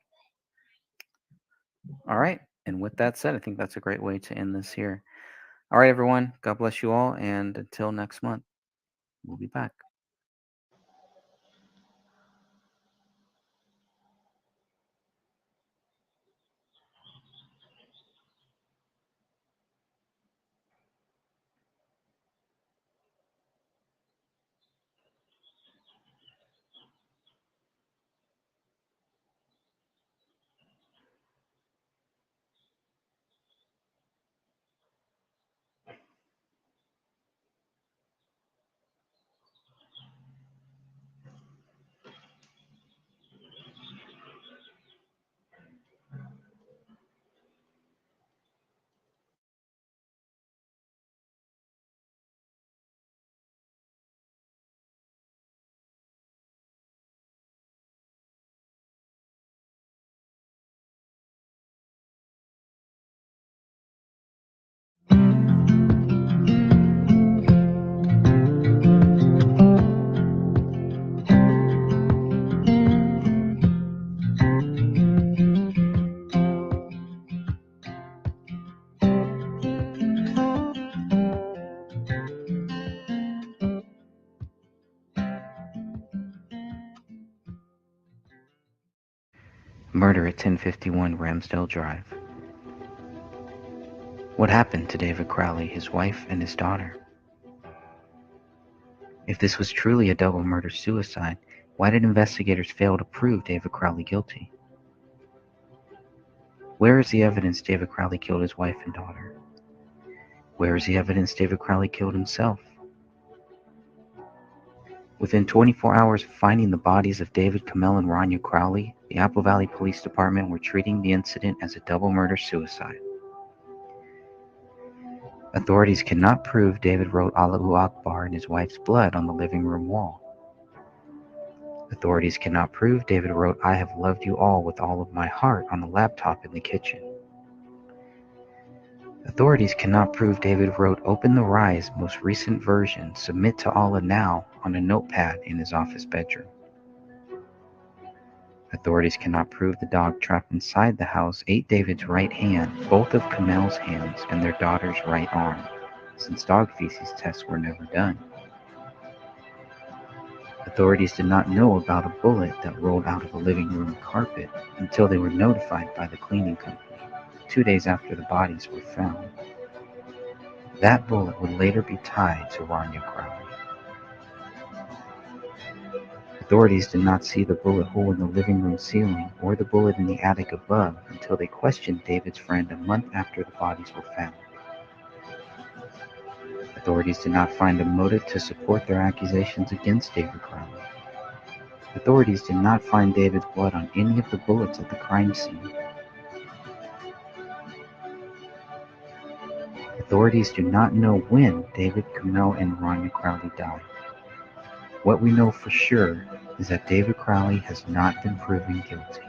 All right. And with that said, I think that's a great way to end this here. All right, everyone. God bless you all. And until next month, we'll be back. Murder at 1051 Ramsdale Drive. What happened to David Crowley, his wife, and his daughter? If this was truly a double murder-suicide, why did investigators fail to prove David Crowley guilty? Where is the evidence David Crowley killed his wife and daughter? Where is the evidence David Crowley killed himself? Within 24 hours of finding the bodies of David Kamel and Rania Crowley, the Apple Valley Police Department were treating the incident as a double murder-suicide. Authorities cannot prove David wrote Allahu Akbar in his wife's blood on the living room wall. Authorities cannot prove David wrote I have loved you all with all of my heart on the laptop in the kitchen. Authorities cannot prove David wrote Open the Rise most recent version, Submit to Allah Now on a notepad in his office bedroom. Authorities cannot prove the dog trapped inside the house ate David's right hand, both of Kamel's hands, and their daughter's right arm, since dog feces tests were never done. Authorities did not know about a bullet that rolled out of a living room carpet until they were notified by the cleaning company 2 days after the bodies were found. That bullet would later be tied to Rania Crowley. Authorities did not see the bullet hole in the living room ceiling or the bullet in the attic above until they questioned David's friend a month after the bodies were found. Authorities did not find a motive to support their accusations against David Crowley. Authorities did not find David's blood on any of the bullets at the crime scene. Authorities do not know when David Kamel and Rania Crowley died. What we know for sure is that David Crowley has not been proven guilty.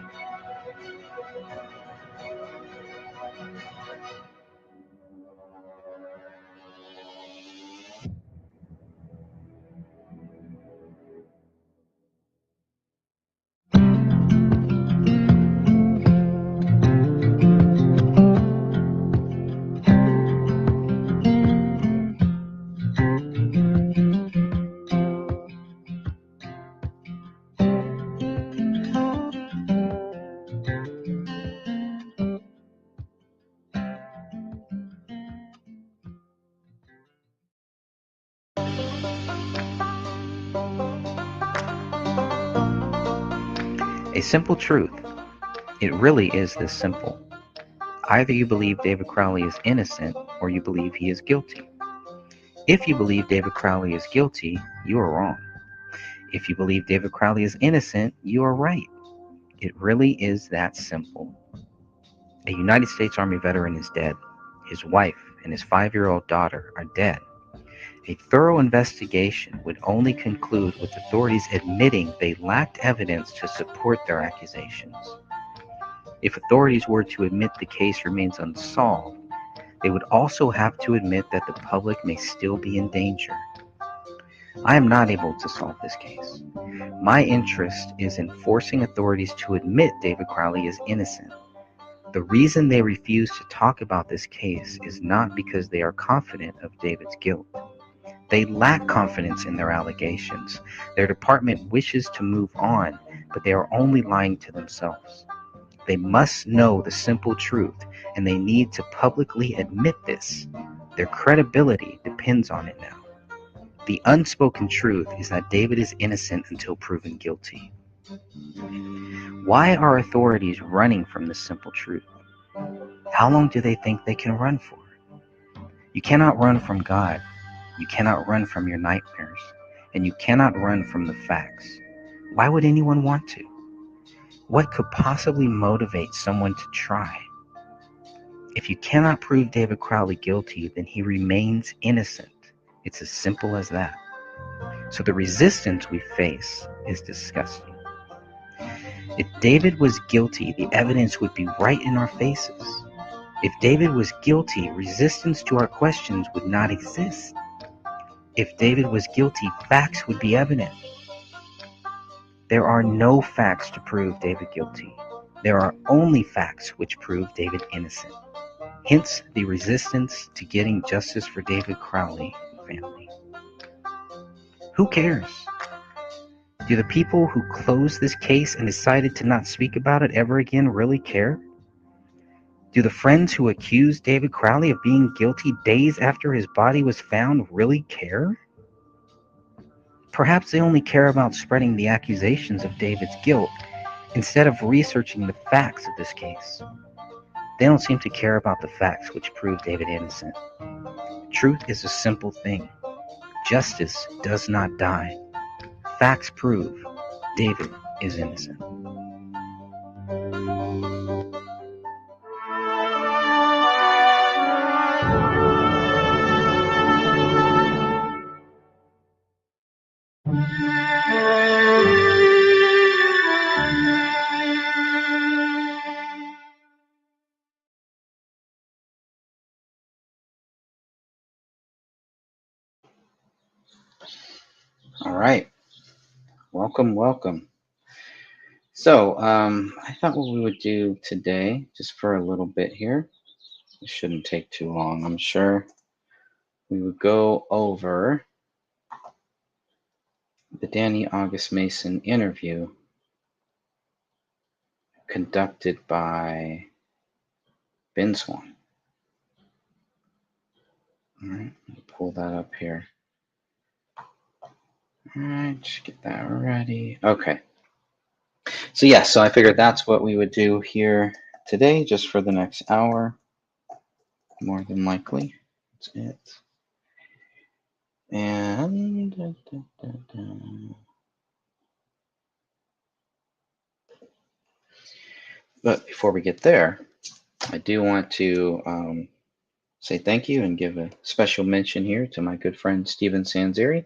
simple truth. It really is this simple. Either you believe David Crowley is innocent or you believe he is guilty. If you believe David Crowley is guilty, you are wrong. If you believe David Crowley is innocent, you are right. It really is that simple. A United States Army veteran is dead. His wife and his 5-year-old daughter are dead. A thorough investigation would only conclude with authorities admitting they lacked evidence to support their accusations. If authorities were to admit the case remains unsolved, they would also have to admit that the public may still be in danger. I am not able to solve this case. My interest is in forcing authorities to admit David Crowley is innocent. The reason they refuse to talk about this case is not because they are confident of David's guilt. They lack confidence in their allegations. Their department wishes to move on, but they are only lying to themselves. They must know the simple truth, and they need to publicly admit this. Their credibility depends on it now. The unspoken truth is that David is innocent until proven guilty. Why are authorities running from this simple truth? How long do they think they can run for? You cannot run from God. You cannot run from your nightmares. And you cannot run from the facts. Why would anyone want to? What could possibly motivate someone to try? If you cannot prove David Crowley guilty, then he remains innocent. It's as simple as that. So the resistance we face is disgusting. If David was guilty, the evidence would be right in our faces. If David was guilty, resistance to our questions would not exist. If David was guilty, facts would be evident. There are no facts to prove David guilty. There are only facts which prove David innocent. Hence the resistance to getting justice for David Crowley and family. Who cares? Do the people who closed this case and decided to not speak about it ever again really care? Do the friends who accused David Crowley of being guilty days after his body was found really care? Perhaps they only care about spreading the accusations of David's guilt instead of researching the facts of this case. They don't seem to care about the facts which prove David innocent. Truth is a simple thing. Justice does not die. Facts prove David is innocent. All right. Welcome. So, I thought what we would do today, just for a little bit here, it shouldn't take too long, I'm sure. We would go over the Danny August Mason interview conducted by Ben Swann. All right, let me pull that up here. All right, just get that ready. Okay. So I figured that's what we would do here today, just for the next hour, more than likely. That's it. And but before we get there, I do want to say thank you and give a special mention here to my good friend Steven Sanzeri.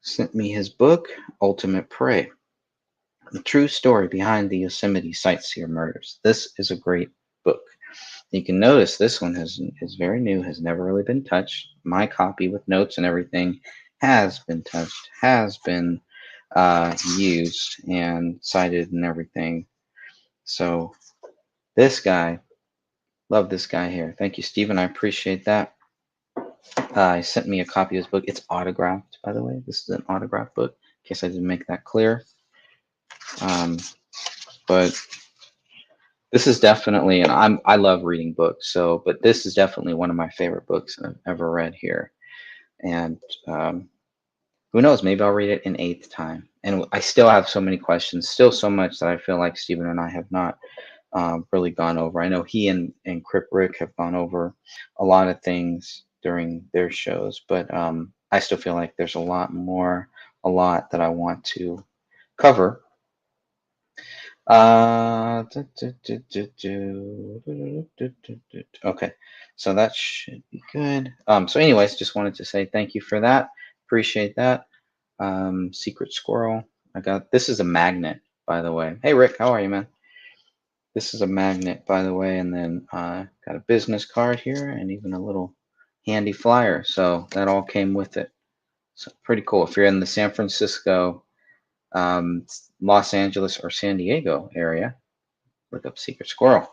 Sent me his book, Ultimate Prey, the true story behind the Yosemite sightseer murders. This is a great book. You can notice this one is very new, has never really been touched. My copy with notes and everything has been touched, has been used and cited and everything. So this guy, love this guy here. Thank you, Stephen. I appreciate that. He sent me a copy of his book. It's autographed, by the way. This is an autographed book, in case I didn't make that clear. But this is definitely, and I love reading books, but this is definitely one of my favorite books I've ever read here. And who who knows? Maybe I'll read it an eighth time. And I still have so many questions, still so much that I feel like Stephen and I have not really gone over. I know he and Crip Rick have gone over a lot of things during their shows, but I still feel like there's a lot that I want to cover. Okay, so that should be good. So anyways, just wanted to say thank you for that. Appreciate that. Secret Squirrel. This is a magnet, by the way. Hey Rick, how are you, man? This is a magnet, by the way, and then got a business card here and even a little handy flyer. So that all came with it. So pretty cool. If you're in the San Francisco, Los Angeles, or San Diego area, look up Secret Squirrel.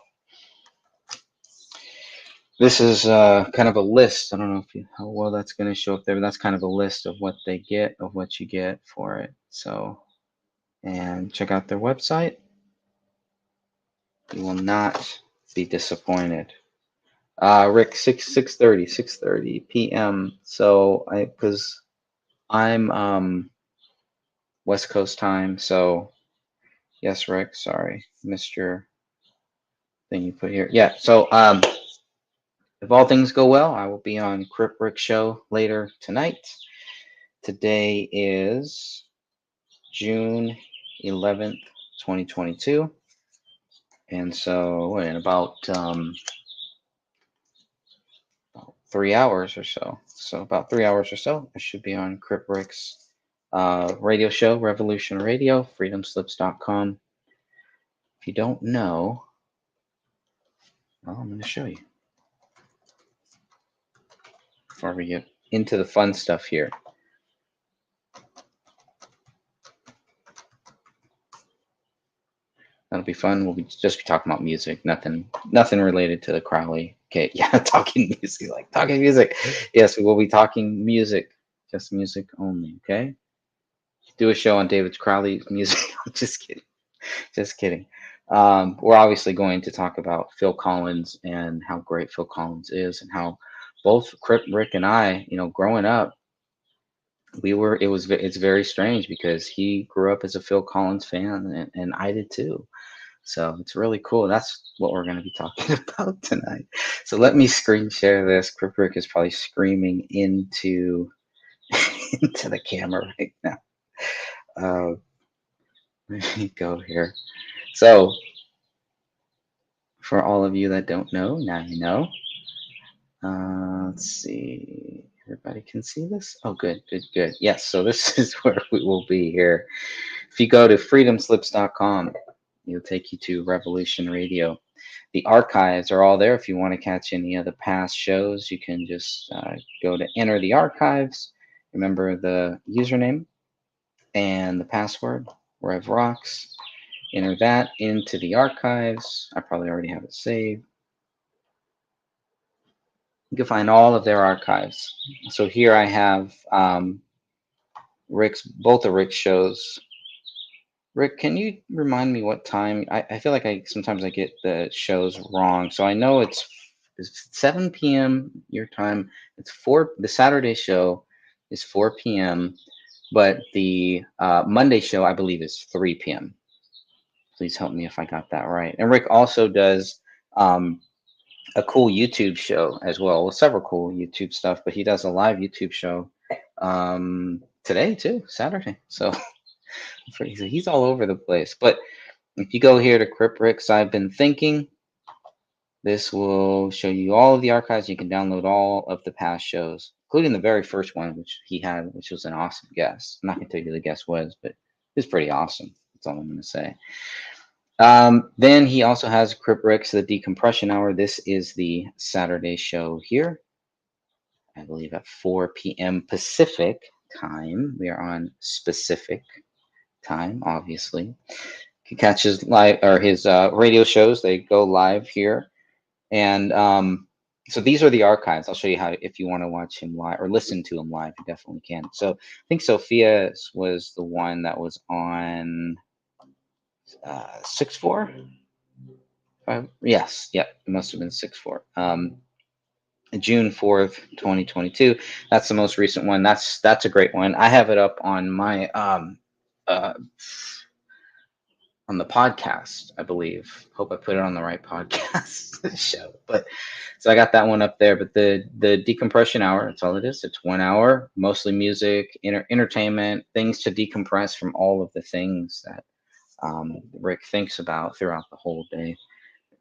This is kind of a list. I don't know how well that's going to show up there, but that's kind of a list of what they get, of what you get for it. So, and check out their website. You will not be disappointed. Rick, 6:30 p.m. So because I'm West Coast time, so yes, Rick, sorry, missed your thing you put here. Yeah, so if all things go well, I will be on Crip Rick show later tonight. Today is June 11th, 2022. And so in about 3 hours or so. So about 3 hours or so, I should be on Crip Rick's radio show, Revolution Radio, freedomslips.com. If you don't know, well, I'm going to show you before we get into the fun stuff here. That'll be fun. We'll just be talking about music, nothing related to the Crowley. Okay, yeah, talking music, like talking music. Yes, we will be talking music, just music only. Okay, do a show on David Crowley's music. Just kidding, just kidding. We're obviously going to talk about Phil Collins and how great Phil Collins is, and how both Rick and I, growing up, it's very strange because he grew up as a Phil Collins fan, and I did too. So it's really cool. That's what we're going to be talking about tonight. So let me screen share this. Crip Rick is probably screaming into into the camera right now. Let me go here. So for all of you that don't know, now you know. Let's see. Everybody can see this? Oh, good. Yes, so this is where we will be here. If you go to freedomslips.com, it'll take you to Revolution Radio. The archives are all there. If you want to catch any of the past shows, you can just go to enter the archives. Remember the username and the password, RevRocks. Enter that into the archives. I probably already have it saved. You can find all of their archives. So here I have both of Rick's shows. Rick, can you remind me what time? I feel like sometimes I get the shows wrong. So I know it's 7 p.m. your time. It's 4. The Saturday show is 4 p.m. But the Monday show, I believe, is 3 p.m. Please help me if I got that right. And Rick also does a cool YouTube show as well. Several cool YouTube stuff, but he does a live YouTube show today too, Saturday. So he's all over the place. But if you go here to Crip Rick's I've Been Thinking, this will show you all of the archives. You can download all of the past shows, including the very first one, which he had, which was an awesome guest. I'm not going to tell you who the guest was, but it was pretty awesome. That's all I'm going to say. Then he also has Crip Rick's The Decompression Hour. This is the Saturday show here. I believe at 4 p.m. Pacific time. We are on specific time, obviously. You can catch his live or his radio shows. They go live here. And so these are the archives. I'll show you how, if you want to watch him live or listen to him live, you definitely can. So I think Sophia's was the one that was on 6-4. Yes, yeah, it must have been 6-4. June 4th, 2022. That's the most recent one. That's a great one. I have it up on my uh on the podcast, I believe. Hope I put it on the right podcast show. But so I got that one up there. But the decompression hour, that's all it is. It's 1 hour, mostly music, entertainment, things to decompress from all of the things that Rick thinks about throughout the whole day,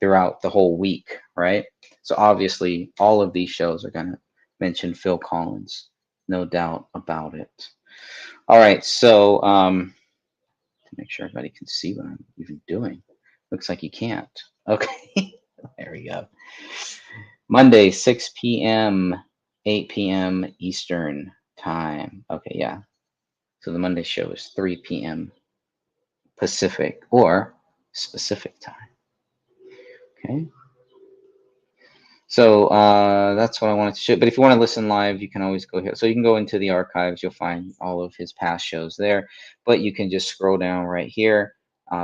throughout the whole week, right? So obviously, all of these shows are going to mention Phil Collins, no doubt about it. All right, so to make sure everybody can see what I'm even doing. Looks like you can't. Okay, there we go. Monday, 6 p.m., 8 p.m. Eastern time. Okay, yeah. So the Monday show is 3 p.m. Pacific or specific time. Okay. So that's what I wanted to show. But if you want to listen live, you can always go here. So you can go into the archives. You'll find all of his past shows there. But you can just scroll down right here.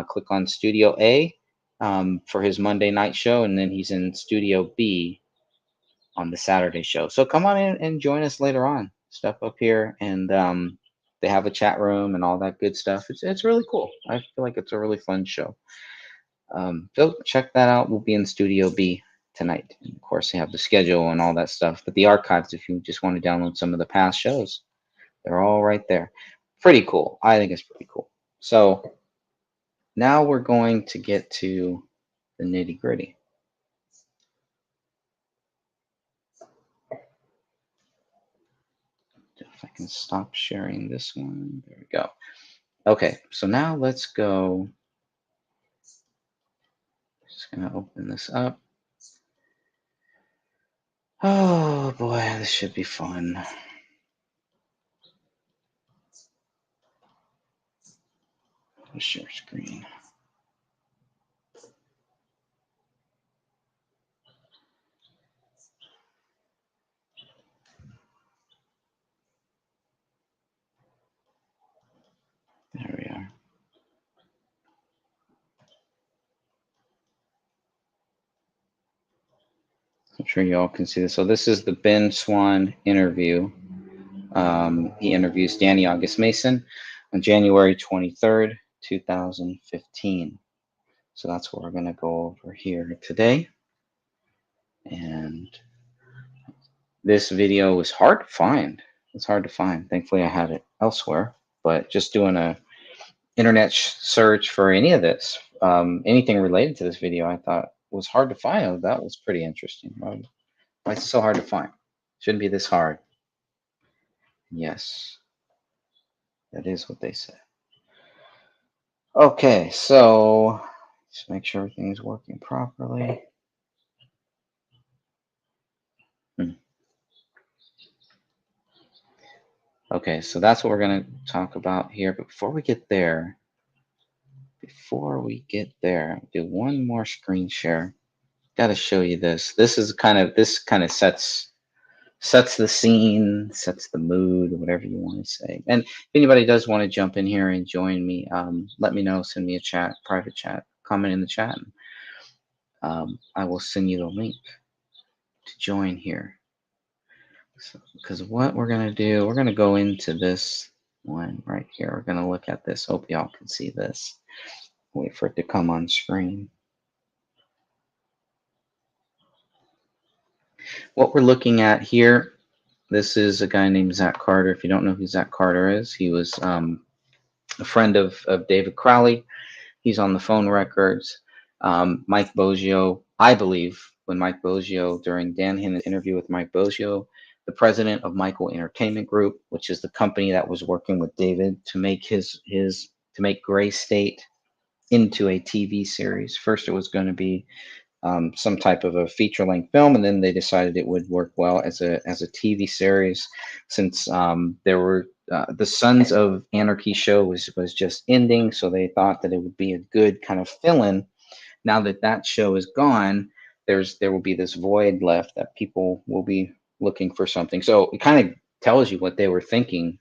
Click on Studio A for his Monday night show. And then he's in Studio B on the Saturday show. So come on in and join us later on. Step up here. And they have a chat room and all that good stuff. It's really cool. I feel like it's a really fun show. So check that out. We'll be in Studio B tonight. And of course, they have the schedule and all that stuff. But the archives, if you just want to download some of the past shows, they're all right there. Pretty cool. I think it's pretty cool. So now we're going to get to the nitty gritty. If I can stop sharing this one. There we go. Okay, so now let's go. Just going to open this up. Oh boy, this should be fun. Share screen. There we are. I'm sure you all can see this. So this is the Ben Swan interview. He interviews Danny August Mason on January 23rd, 2015. So that's what we're going to go over here today. And this video was hard to find. It's hard to find. Thankfully, I had it elsewhere. But just doing a internet search for any of this, anything related to this video, I thought was hard to find. That was pretty interesting. Why is it so hard to find? Shouldn't be this hard. Yes, that is what they said. Okay, so just make sure everything's working properly. Okay, so that's what we're going to talk about here. But before we get there, I'll do one more screen share. Got to show you this. This kind of sets the scene, sets the mood, whatever you want to say. And if anybody does want to jump in here and join me, let me know. Send me a chat, private chat, comment in the chat. And, I will send you the link to join here. So, because what we're going to do, we're going to go into this one right here. We're going to look at this. Hope y'all can see this. Wait for it to come on screen. What we're looking at here, this is a guy named Zach Carter. If you don't know who Zach Carter is, he was a friend of David Crowley. He's on the phone records. Mike Boggio, I believe, when Mike Boggio, during Dan Hinnan's interview with Mike Boggio, the president of Michael Entertainment Group, which is the company that was working with David to make to make Gray State into a TV series. First, it was going to be some type of a feature-length film, and then they decided it would work well as a TV series, since there were the Sons of Anarchy show was just ending, so they thought that it would be a good kind of fill-in. Now that show is gone, there will be this void left that people will be looking for something. So it kind of tells you what they were thinking.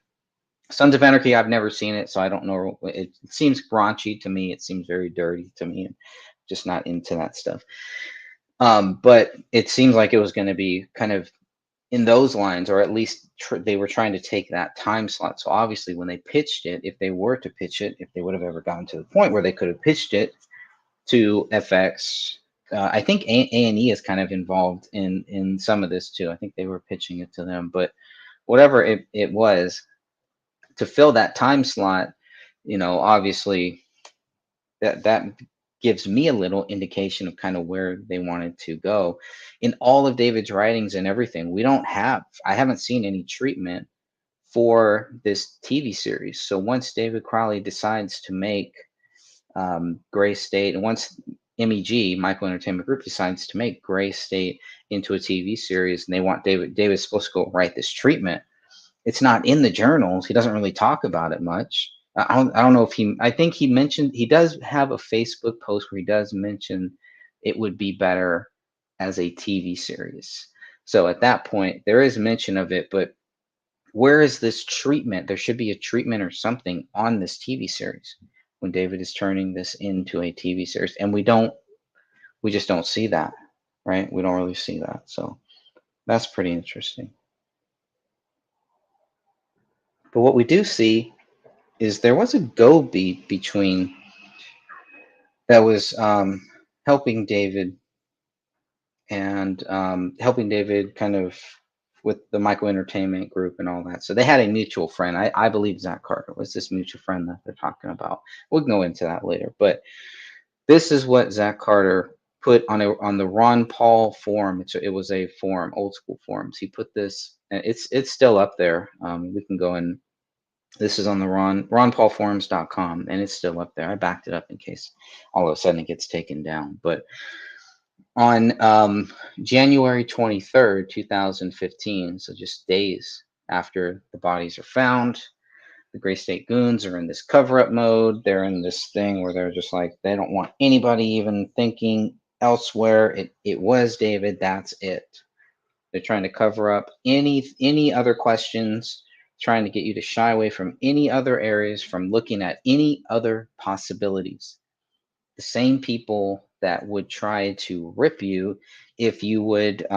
Sons of Anarchy, I've never seen it, so I don't know. It seems raunchy to me. It seems very dirty to me. Just not into that stuff. But it seems like it was going to be kind of in those lines, or at least they were trying to take that time slot. So obviously, when they pitched it, if they were to pitch it, if they would have ever gotten to the point where they could have pitched it to FX, I think A&E is kind of involved in some of this too. I think they were pitching it to them, but whatever it was, to fill that time slot, obviously that gives me a little indication of kind of where they wanted to go. In all of David's writings and everything, I haven't seen any treatment for this TV series. So once David Crowley decides to make Gray State, and once MEG, Michael Entertainment Group, decides to make Gray State into a TV series, and they want David's supposed to go write this treatment. It's not in the journals. He doesn't really talk about it much. I don't know if I think he mentioned, he does have a Facebook post where he does mention it would be better as a TV series. So at that point, there is mention of it, but where is this treatment? There should be a treatment or something on this TV series when David is turning this into a TV series. And we just don't see that, right? We don't really see that. So that's pretty interesting. But what we do see is there was a go beat between that was helping David and helping David kind of with the Michael Entertainment Group and all that. So they had a mutual friend. I believe Zach Carter was this mutual friend that they're talking about. We'll go into that later. But this is what Zach Carter put on the Ron Paul forum. It was a forum, old school forums. He put this, and it's still up there. We can go and this is on the ronpaulforums.com, and it's still up there. I backed it up in case all of a sudden it gets taken down. But on January 23rd, 2015, so just days after the bodies are found, the Gray State Goons are in this cover-up mode. They're in this thing where they're just like, they don't want anybody even thinking elsewhere. It was David, that's it. They're trying to cover up any other questions, trying to get you to shy away from any other areas, from looking at any other possibilities. The same people that would try to rip you if you would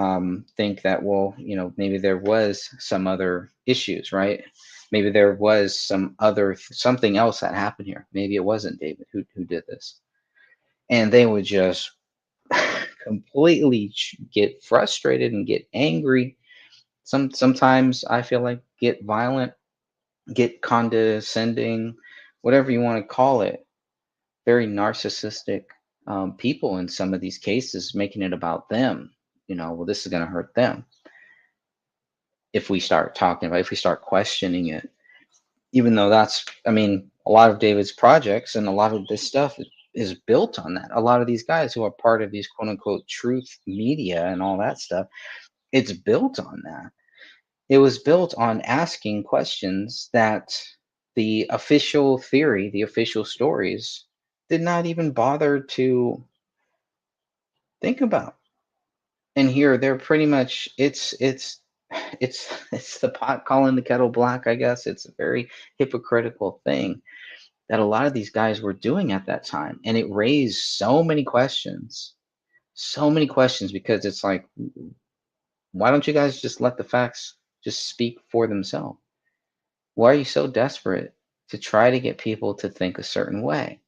think that, well, maybe there was some other issues, right? Maybe there was something else that happened here. Maybe it wasn't David who did this. And they would just completely get frustrated and get angry. Sometimes I feel like get violent, get condescending, whatever you want to call it. Very narcissistic people in some of these cases, making it about them. Well, this is going to hurt them. If we start questioning it, even though a lot of David's projects and a lot of this stuff is built on that. A lot of these guys who are part of these quote unquote truth media and all that stuff, it's built on that. It was built on asking questions that the official theory, the official stories did not even bother to think about. And here they're pretty much it's the pot calling the kettle black, I guess. It's a very hypocritical thing that a lot of these guys were doing at that time. And it raised so many questions because it's like, why don't you guys just let the facts just speak for themselves? Why are you so desperate to try to get people to think a certain way?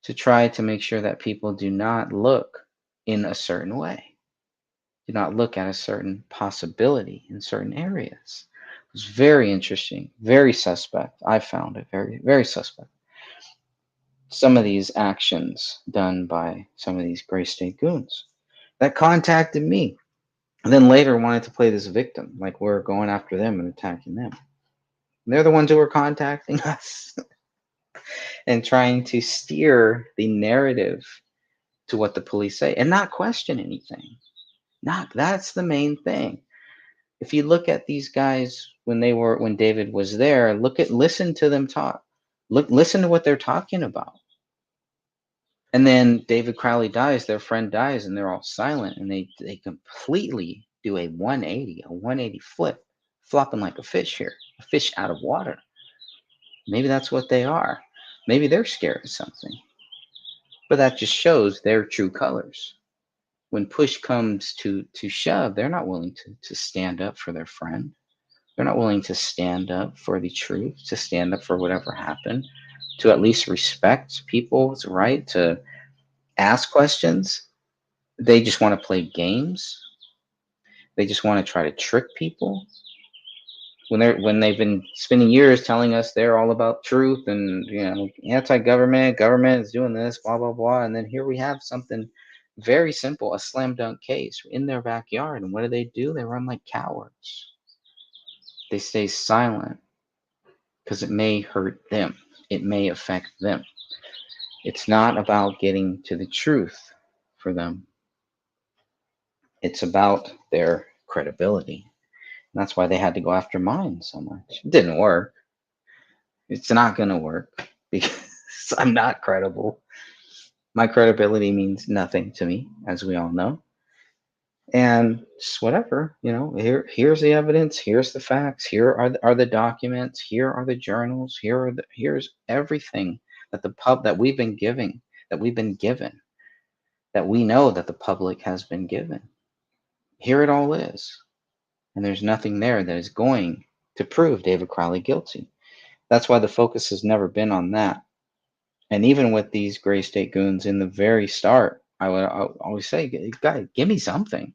To try to make sure that people do not look in a certain way, do not look at a certain possibility in certain areas. It was very interesting, very suspect. I found it very, very suspect. Some of these actions done by some of these Gray State Goons that contacted me, and then later wanted to play this victim, like we're going after them and attacking them. And they're the ones who are contacting us. And trying to steer the narrative to what the police say and not question anything. That's the main thing. If you look at these guys when David was there, listen to them talk. Listen to what they're talking about. And then David Crowley dies, their friend dies, and they're all silent, and they completely do a 180 flip, flopping like a fish here, a fish out of water. Maybe that's what they are. Maybe they're scared of something. But that just shows their true colors. when push comes to shove, they're not willing to stand up for their friend. They're not willing to stand up for the truth, to stand up for whatever happened, to at least respect people's right to ask questions. They just want to play games. They just want to try to trick people when they've been spending years telling us they're all about truth and anti-government, government is doing this, blah blah blah, and then here we have something very simple, a slam dunk case in their backyard, and what do? They run like cowards. They stay silent because it may hurt them. It may affect them. It's not about getting to the truth for them. It's about their credibility. And that's why they had to go after mine so much. It didn't work. It's not going to work because I'm not credible. My credibility means nothing to me, as we all know. And just whatever, here's the evidence, here's the facts, here are the documents, here are the journals, here's everything that we've been given, that we know that the public has been given. Here it all is. And there's nothing there that is going to prove David Crowley guilty. That's why the focus has never been on that. And even with these Gray State goons in the very start, I would always say, guys, give me something.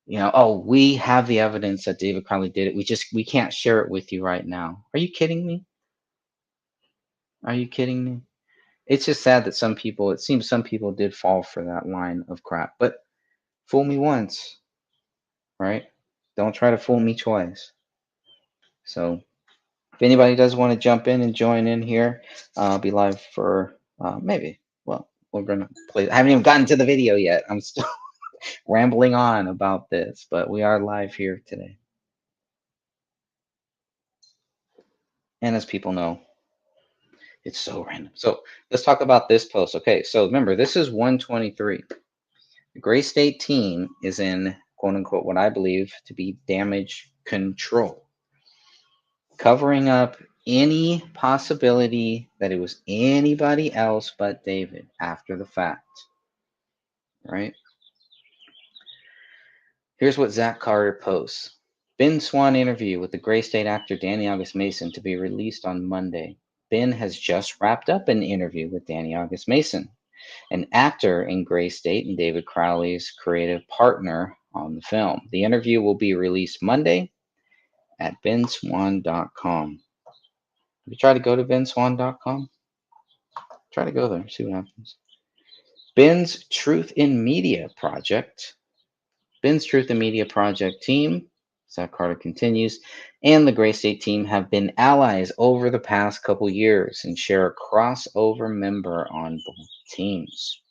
We have the evidence that David Crowley did it. We can't share it with you right now. Are you kidding me? Are you kidding me? It's just sad that it seems some people did fall for that line of crap. But fool me once, right? Don't try to fool me twice. So if anybody does want to jump in and join in here, I'll be live for maybe. Well, we're going to play. I haven't even gotten to the video yet. I'm still rambling on about this, but we are live here today. And as people know, it's so random. So let's talk about this post. Okay, so remember, this is 123. The Gray State team is in, quote unquote, what I believe to be damage control, covering up any possibility that it was anybody else but David after the fact, right? Here's what Zach Carter posts. Ben Swann interview with the Gray State actor Danny August Mason to be released on Monday. Ben has just wrapped up an interview with Danny August Mason, an actor in Gray State and David Crowley's creative partner on the film. The interview will be released Monday at benswann.com. Have you tried to go to benswann.com? Try to go there, see what happens. Ben's Truth in Media Project. Ben's Truth in Media Project team, Zach Carter continues, and the Gray State team have been allies over the past couple years and share a crossover member on both teams.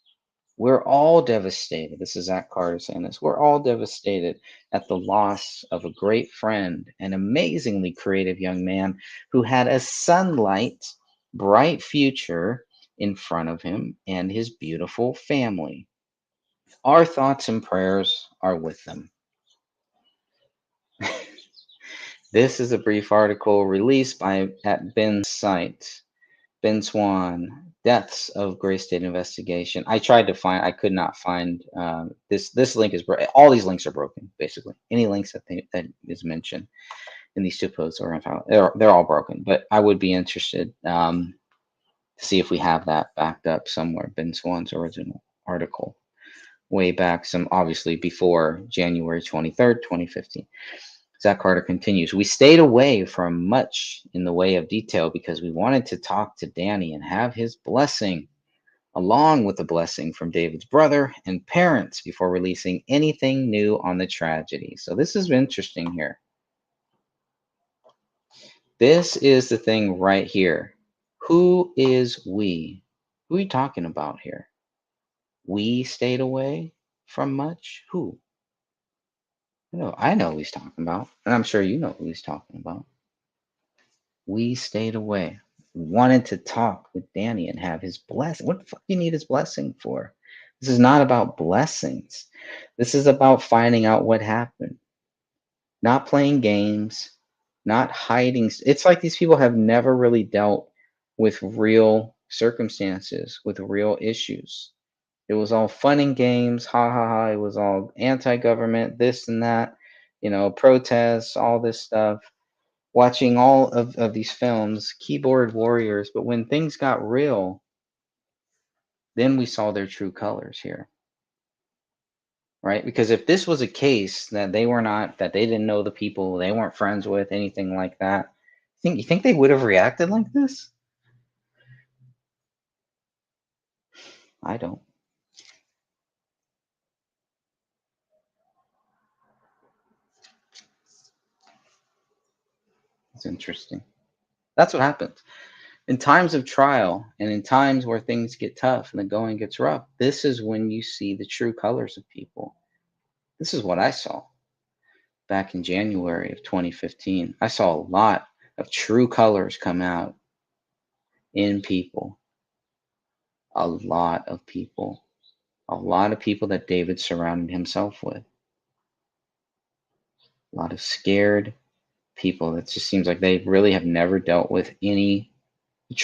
We're all devastated. This is Zach Carter saying this. We're all devastated at the loss of a great friend, an amazingly creative young man who had a sunlight, bright future in front of him and his beautiful family. Our thoughts and prayers are with them. This is a brief article released at Ben's site. Ben Swann, Deaths of Gray State Investigation. I could not find this link is all these links are broken, basically. Any links that is mentioned in these two posts they're all broken. But I would be interested to see if we have that backed up somewhere. Ben Swann's original article, way back, obviously before January 23rd, 2015. Zach Carter continues, we stayed away from much in the way of detail because we wanted to talk to Danny and have his blessing, along with the blessing from David's brother and parents before releasing anything new on the tragedy. So this is interesting here. This is the thing right here. Who is we? Who are you talking about here? We stayed away from much? Who? I know who he's talking about, and I'm sure you know who he's talking about. We stayed away. We wanted to talk with Danny and have his blessing. What the fuck do you need his blessing for? This is not about blessings. This is about finding out what happened. Not playing games, not hiding. It's like these people have never really dealt with real circumstances, with real issues. It was all fun and games, ha ha ha. It was all anti-government, this and that, protests, all this stuff. Watching all of these films, keyboard warriors. But when things got real, then we saw their true colors here, right? Because if this was a case that that they didn't know the people, they weren't friends with, anything like that, you think they would have reacted like this? I don't. It's interesting. That's what happens. In times of trial and in times where things get tough and the going gets rough, this is when you see the true colors of people. This is what I saw back in January of 2015. I saw a lot of true colors come out in people. A lot of people. A lot of people that David surrounded himself with. A lot of scared people. That just seems like they really have never dealt with any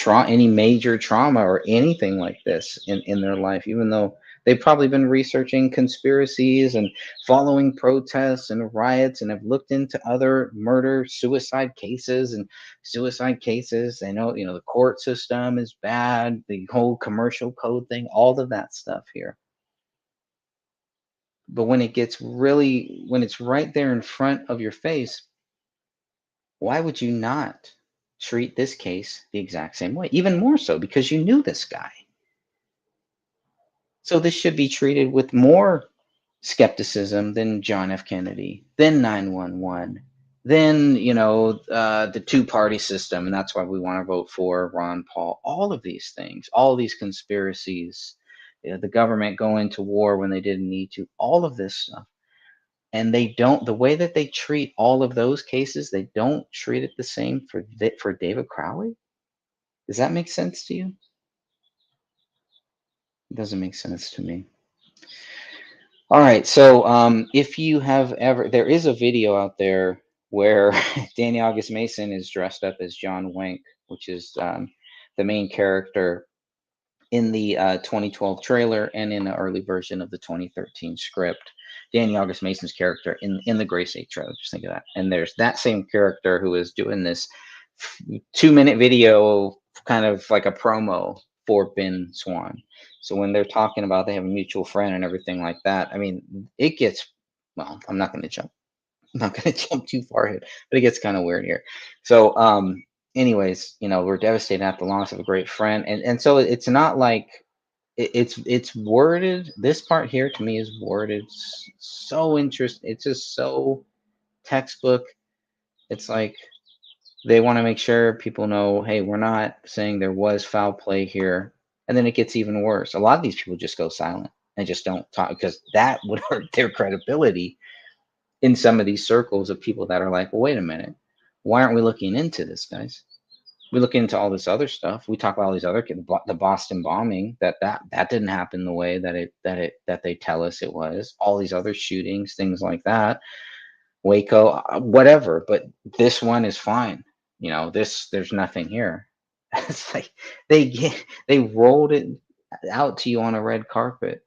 any major trauma or anything like this in their life, even though they've probably been researching conspiracies and following protests and riots and have looked into other murder suicide cases and suicide cases. They know, the court system is bad, the whole commercial code thing, all of that stuff here. But when it's right there in front of your face, why would you not treat this case the exact same way? Even more so because you knew this guy. So this should be treated with more skepticism than John F. Kennedy, then 9/11, then, the two-party system. And that's why we want to vote for Ron Paul. All of these things, all these conspiracies, the government going to war when they didn't need to, all of this stuff. And they don't, the way that they treat all of those cases, they don't treat it the same for David Crowley. Does that make sense to you? It doesn't make sense to me. All right, so if you have ever, there is a video out there where Danny August Mason is dressed up as John Wank, which is the main character in the 2012 trailer and in the early version of the 2013 script. Danny August Mason's character in the Grace 8 trailer. Just think of that. And there's that same character who is doing this 2-minute video, kind of like a promo for Ben Swan. So when they're talking about they have a mutual friend and everything like that, I mean, it gets, well, I'm not going to jump too far ahead, but it gets kind of weird here. So, anyways, we're devastated at the loss of a great friend, and so it's not like it's worded. This part here to me is worded so interesting. It's just so textbook. It's like they want to make sure people know, hey, we're not saying there was foul play here. And then it gets even worse. A lot of these people just go silent and just don't talk because that would hurt their credibility in some of these circles of people that are like, well, wait a minute. Why aren't we looking into this, guys? We look into all this other stuff. We talk about all these other the Boston bombing that didn't happen the way that they tell us it was. All these other shootings, things like that, Waco, whatever. But this one is fine. There's nothing here. It's like they rolled it out to you on a red carpet,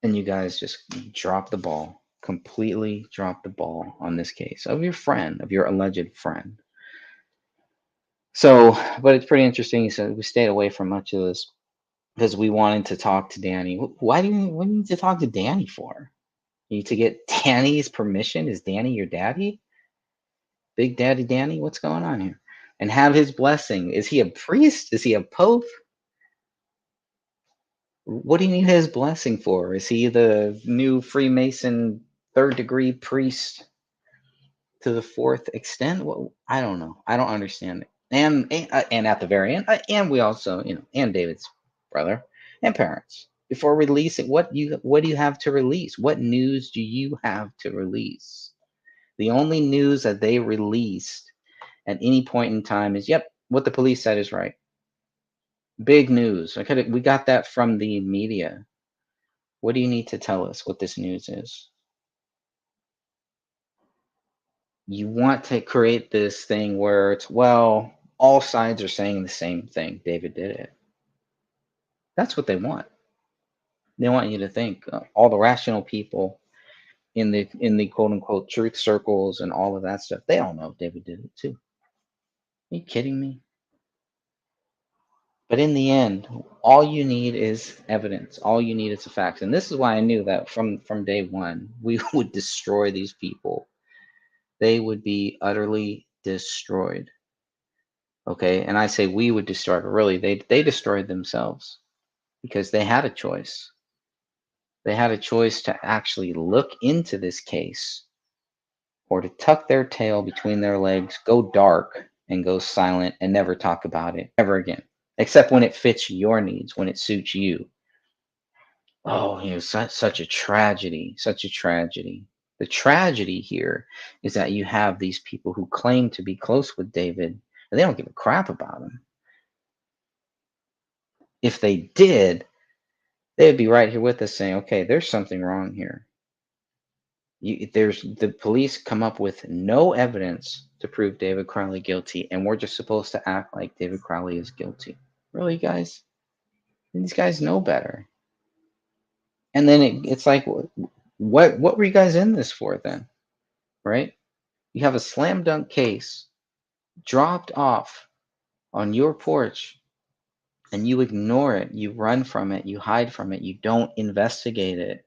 and you guys just dropped the ball. Completely dropped the ball on this case of your friend, of your alleged friend. So, but it's pretty interesting. So we stayed away from much of this because we wanted to talk to Danny. What do you need to talk to Danny for? You need to get Danny's permission? Is Danny your daddy? Big Daddy Danny? What's going on here? And have his blessing. Is he a priest? Is he a pope? What do you need his blessing for? Is he the new Freemason third-degree priest to the fourth extent? Well, I don't know. I don't understand it. And at the very end, and we also, and David's brother and parents. Before releasing, what do you have to release? What news do you have to release? The only news that they released at any point in time is, yep, what the police said is right. Big news. We got that from the media. What do you need to tell us what this news is? You want to create this thing where it's, well, all sides are saying the same thing. David did it. That's what they want. They want you to think all the rational people in the quote unquote truth circles and all of that stuff. They all know David did it too. Are you kidding me? But in the end, all you need is evidence. All you need is the facts. And this is why I knew that from day one, we would destroy these people. They would be utterly destroyed. Okay. And I say we would destroy, but really they destroyed themselves because they had a choice. They had a choice to actually look into this case or to tuck their tail between their legs, go dark and go silent and never talk about it ever again, except when it fits your needs, when it suits you. Oh, such a tragedy, such a tragedy. The tragedy here is that you have these people who claim to be close with David and they don't give a crap about him. If they did, they'd be right here with us saying, okay, there's something wrong here. The police come up with no evidence to prove David Crowley guilty, and we're just supposed to act like David Crowley is guilty. Really, guys? These guys know better. And then it's like, what were you guys in this for then? Right? You have a slam dunk case dropped off on your porch, and you ignore it. You run from it. You hide from it. You don't investigate it.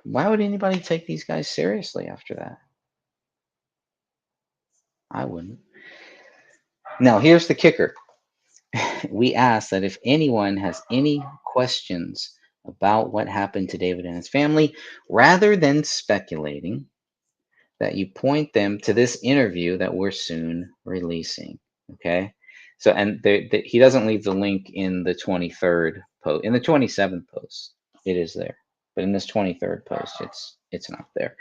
Why would anybody take these guys seriously after that? I wouldn't. Now, here's the kicker. We ask that if anyone has any questions about what happened to David and his family, rather than speculating, that you point them to this interview that we're soon releasing. Okay. So, and he doesn't leave the link in the 23rd post. In the 27th post, it is there. But in this 23rd post, it's not there.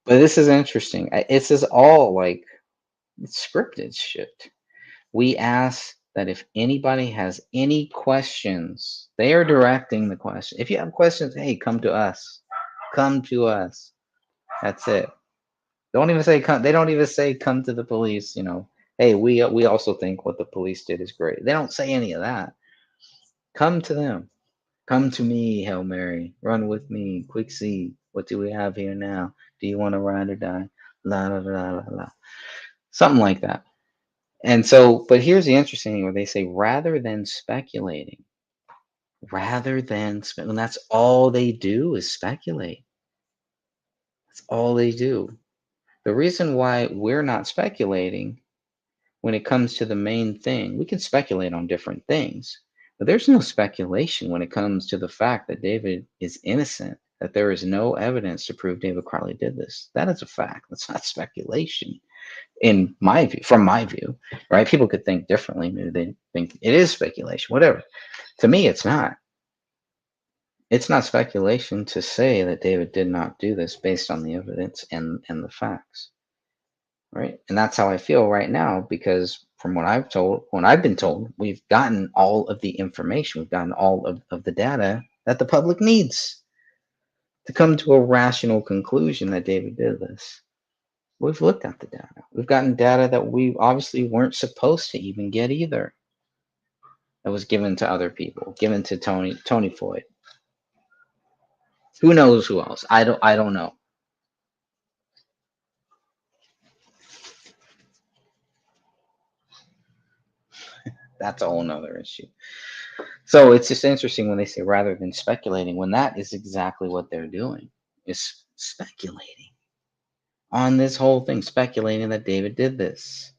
But this is interesting. This is all like scripted shit. We ask that if anybody has any questions, they are directing the question. If you have questions, hey, come to us. Come to us. That's it. Don't even say come. They don't even say come to the police. Hey, we also think what the police did is great. They don't say any of that. Come to them. Come to me, Hail Mary. Run with me. Quick see. What do we have here now? Do you want to ride or die? La la la la la. Something like that. And so, but here's the interesting thing where they say rather than speculating, and that's all they do is speculate. That's all they do. The reason why we're not speculating when it comes to the main thing, we can speculate on different things, but there's no speculation when it comes to the fact that David is innocent, that there is no evidence to prove David Crowley did this. That is a fact. That's not speculation. In my view, from my view, right? People could think differently. Maybe they think it is speculation, whatever. To me, it's not. It's not speculation to say that David did not do this based on the evidence and the facts, right? And that's how I feel right now, because from what I've been told, we've gotten all of the information, we've gotten all of the data that the public needs to come to a rational conclusion that David did this. We've looked at the data. We've gotten data that we obviously weren't supposed to even get either. That was given to other people, given to Tony Floyd. Who knows who else? I don't know. That's a whole nother issue. So it's just interesting when they say rather than speculating, when that is exactly what they're doing, is speculating on this whole thing, speculating that David did this.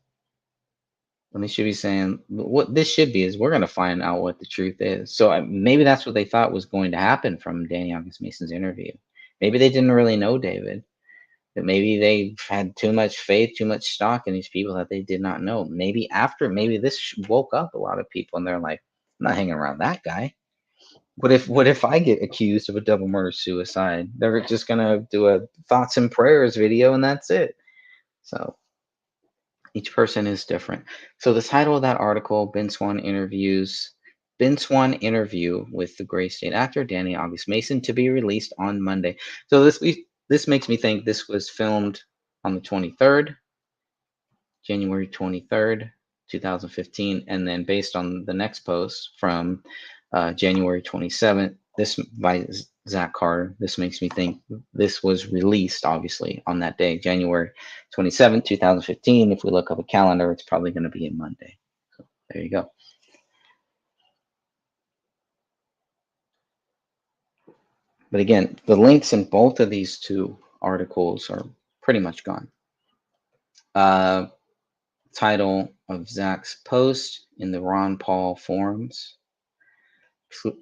When they should be saying, what this should be is we're going to find out what the truth is. So maybe that's what they thought was going to happen from Danny August Mason's interview. Maybe they didn't really know David. That maybe they had too much faith, too much stock in these people that they did not know. Maybe this woke up a lot of people and they're like, I'm not hanging around that guy. What if I get accused of a double murder suicide? They're just gonna do a thoughts and prayers video and that's it. So each person is different. So the title of that article, Ben Swann interview with the Gray State actor Danny August Mason, to be released on Monday. So this makes me think this was filmed on the 23rd, January 23rd, 2015, and then based on the next post from January 27th. This by Zach Carter. This makes me think this was released, obviously, on that day, January 27th, 2015. If we look up a calendar, it's probably going to be a Monday. So there you go. But again, the links in both of these two articles are pretty much gone. Title of Zach's post in the Ron Paul forums.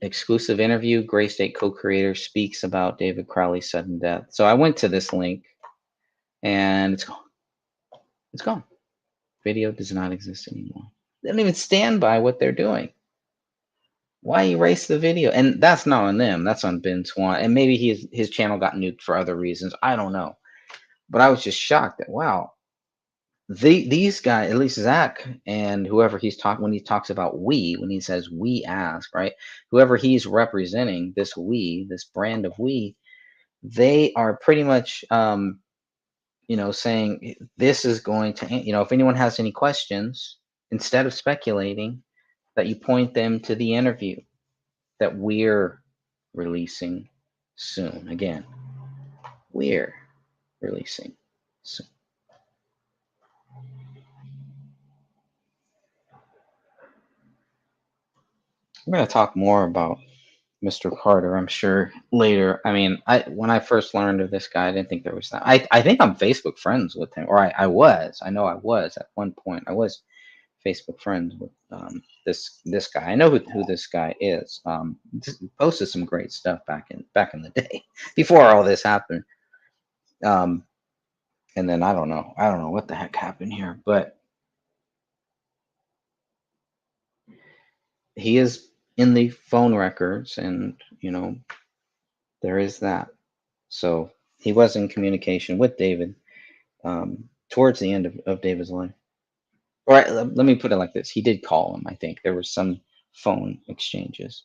Exclusive interview, Gray State co-creator speaks about David Crowley's sudden death. So I went to this link and it's gone. It's gone. Video does not exist anymore. They don't even stand by what they're doing. Why erase the video? And that's not on them. That's on Ben Swann. And maybe his channel got nuked for other reasons. I don't know. But I was just shocked that, wow, these guys, at least Zach and whoever he's talking, when he talks about when he says we ask, right? Whoever he's representing, this brand of they are pretty much, saying this is going to, if anyone has any questions, instead of speculating, that you point them to the interview that we're releasing soon. Again, we're releasing soon. I'm going to talk more about Mr. Carter, I'm sure, later. I mean, when I first learned of this guy, I didn't think there was that. I think I'm Facebook friends with him, or I was. I know I was at one point. I was Facebook friends with this guy. I know who this guy is. Posted some great stuff back in the day, before all this happened. And then I don't know what the heck happened here, but he is in the phone records, and there is that. So he was in communication with David towards the end of David's life. All right, let me put it like this: he did call him. I think there was some phone exchanges.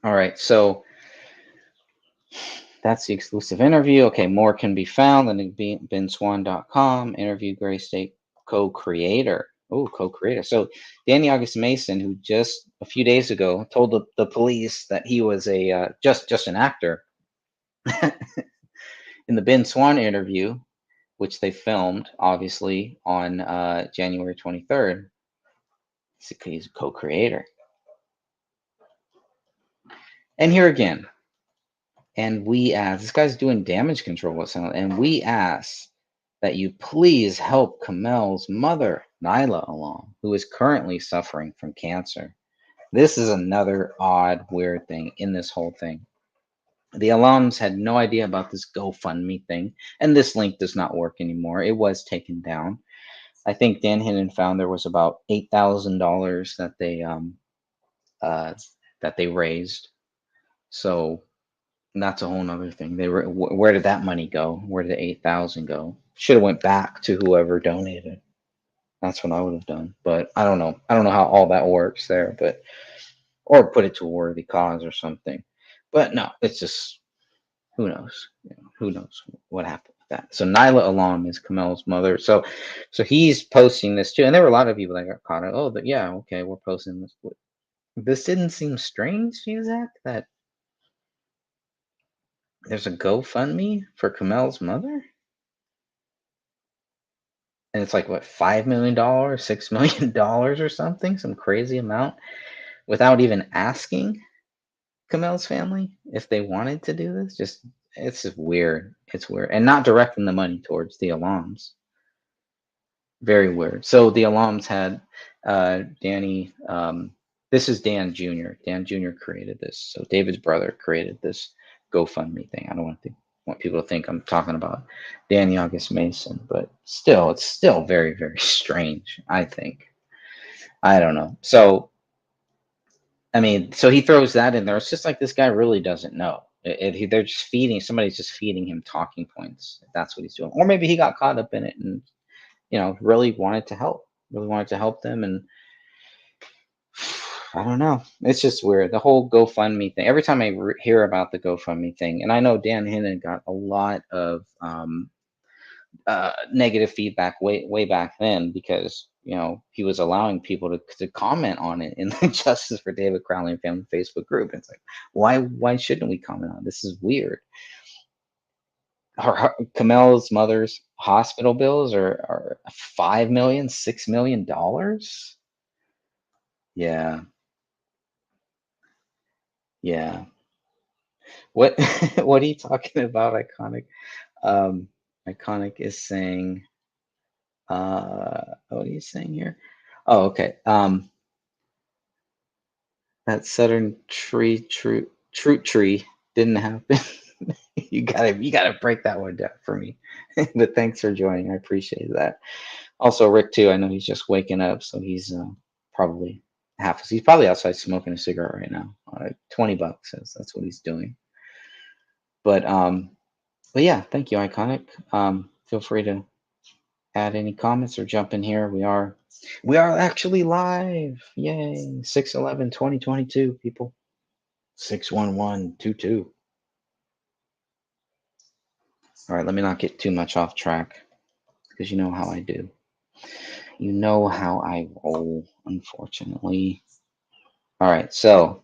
All right, so that's the exclusive interview. Okay, more can be found on benswann.com. Interview Gray State co-creator. Oh, co-creator. So Danny August Mason, who just a few days ago told the police that he was a just an actor, in the Ben Swann interview, which they filmed obviously on January 23rd, he's a co-creator. And here again, and we ask, this guy's doing damage control, and we ask that you please help Kamel's mother, Nyla Alam, who is currently suffering from cancer. This is another odd, weird thing in this whole thing. The alums had no idea about this GoFundMe thing, and this link does not work anymore. It was taken down. I think Dan Hinnon found there was about $8,000 that they raised. So that's a whole nother thing. Where did that money go? Where did the 8,000 go? Should have went back to whoever donated. That's what I would have done. But I don't know. I don't know how all that works there, or put it to a worthy cause or something. But no, it's just, who knows? Who knows what happened with that? So Nyla Alam is Kamel's mother. So he's posting this too, and there were a lot of people that got caught. Oh, but yeah, okay, we're posting this. This didn't seem strange to you, Zach, that there's a GoFundMe for Kamel's mother, and it's like what, $5 million, $6 million or something, some crazy amount, without even asking Kamel's family if they wanted to do this. It's just weird. It's weird, and not directing the money towards the alums. Very weird. So the alums had Danny. This is Dan Jr. Dan Jr. created this. So David's brother created this GoFundMe thing. I don't want people to think I'm talking about Danny August Mason, but still, it's still very, very strange, I think. I don't know. So, I mean, so he throws that in there. It's just like this guy really doesn't know. They're just somebody's just feeding him talking points. If that's what he's doing. Or maybe he got caught up in it and, really wanted to help them. And I don't know. It's just weird. The whole GoFundMe thing. Every time I hear about the GoFundMe thing, and I know Dan Hinnon got a lot of negative feedback way back then because, he was allowing people to comment on it in the Justice for David Crowley and Family Facebook group. It's like, why shouldn't we comment on it? This is weird. Kamel's mother's hospital bills are $5 million, $6 million. Yeah. Yeah. What what are you talking about, Iconic? Iconic is saying, what are you saying here? Oh, okay. That Southern Fruit Tree didn't happen. You gotta break that one down for me. But thanks for joining. I appreciate that. Also, Rick too. I know he's just waking up, so he's probably he's probably outside smoking a cigarette right now. $20. That's what he's doing. But yeah, thank you, Iconic. Feel free to add any comments or jump in here. We are actually live. Yay. 6/11/2022, people. 6/11/22. All right, let me not get too much off track, because you know how I do. You know how I roll, unfortunately. All right, so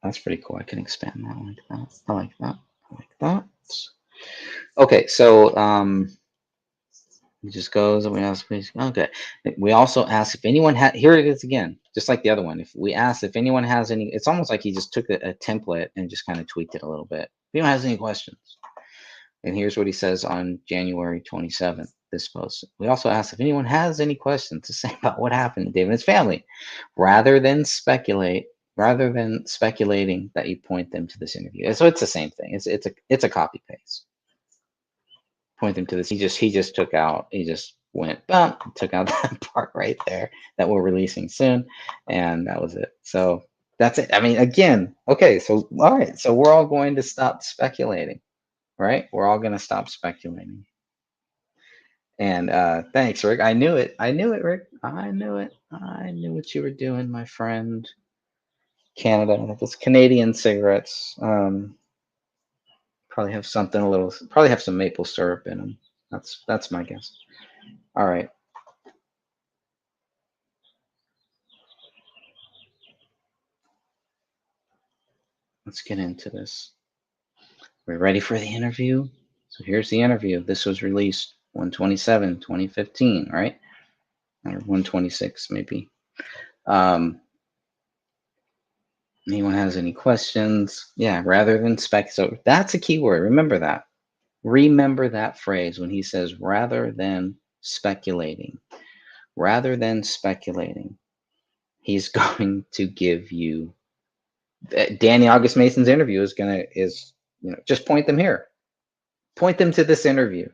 that's pretty cool. I can expand that like that. I like that. I like that. Okay, so it just goes and we ask, okay. We also ask if anyone had, here it is again, just like the other one. If we ask if anyone has any, it's almost like he just took a template and just kind of tweaked it a little bit. If anyone has any questions. And here's what he says on January 27th, this post. We also ask if anyone has any questions to say about what happened to David and his family, rather than speculating that you point them to this interview. So it's the same thing. It's a copy paste. Point them to this. He just took out, he just went bump, took out that part right there that we're releasing soon, and that was it. So that's it. I mean, again, okay, so all right, so we're all going to stop speculating, right? We're all going to stop speculating. And thanks, Rick. I knew it, Rick. I knew it. I knew what you were doing, my friend. Canada, those Canadian cigarettes. Probably have something probably have some maple syrup in them. That's my guess. All right. Let's get into this. We're ready for the interview. So here's the interview. This was released 1/27/2015, right? Or 1/26 maybe. Anyone has any questions? Yeah, rather than spec. So that's a key word. Remember that. Remember that phrase when he says rather than speculating. Rather than speculating, he's going to give you Danny August Mason's interview is just point them here. Point them to this interview.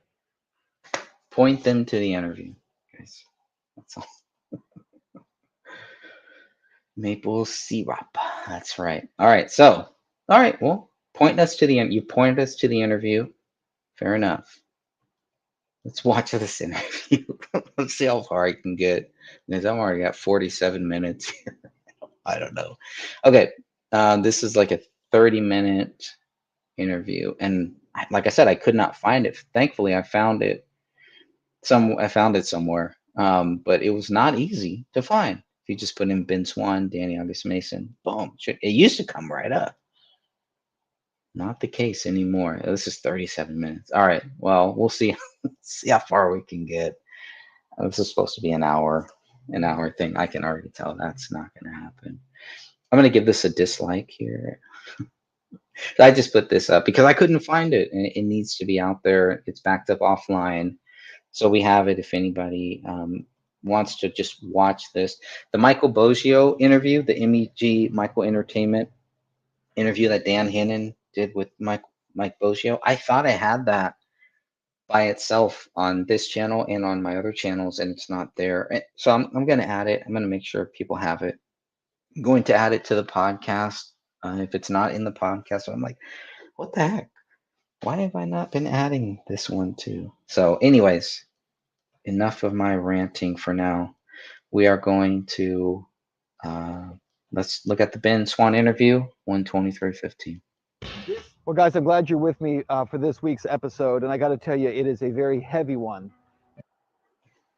Point them to the interview, guys. That's all. Maple syrup. That's right. All right. So, all right. Well, you pointed us to the interview. Fair enough. Let's watch this interview. Let's see how far I can get. Because I've already got 47 minutes. I don't know. Okay. This is like a 30-minute interview. And like I said, I could not find it. Thankfully, I found it somewhere. But it was not easy to find. If you just put in Ben Swann, Danny August Mason, boom. It used to come right up. Not the case anymore. This is 37 minutes. All right. Well, we'll see. See how far we can get. This is supposed to be an hour thing. I can already tell that's not going to happen. I'm going to give this a dislike here. I just put this up because I couldn't find it, and it needs to be out there. It's backed up offline, so we have it. If anybody wants to just watch this, the Michael Boggio interview, the MEG Michael Entertainment interview that Dan Hannon did with Mike Boggio. I thought I had that by itself on this channel and on my other channels, and it's not there. So I'm going to add it. I'm going to make sure people have it. I'm going to add it to the podcast. If it's not in the podcast, I'm like, what the heck? Why have I not been adding this one too? So anyways, enough of my ranting for now. We are going to, let's look at the Ben Swann interview, 1/23/15. Well, guys, I'm glad you're with me for this week's episode. And I got to tell you, it is a very heavy one.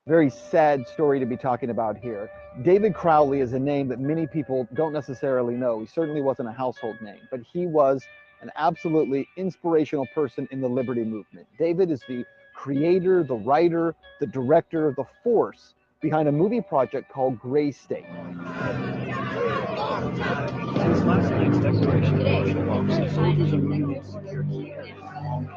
Very sad story to be talking about here. David Crowley is a name that many people don't necessarily know. He certainly wasn't a household name, but he was an absolutely inspirational person in the liberty movement. David is the creator, the writer, the director, the force behind a movie project called Gray State. Since last night's declaration of martial law, soldiers and Marines secured key areas along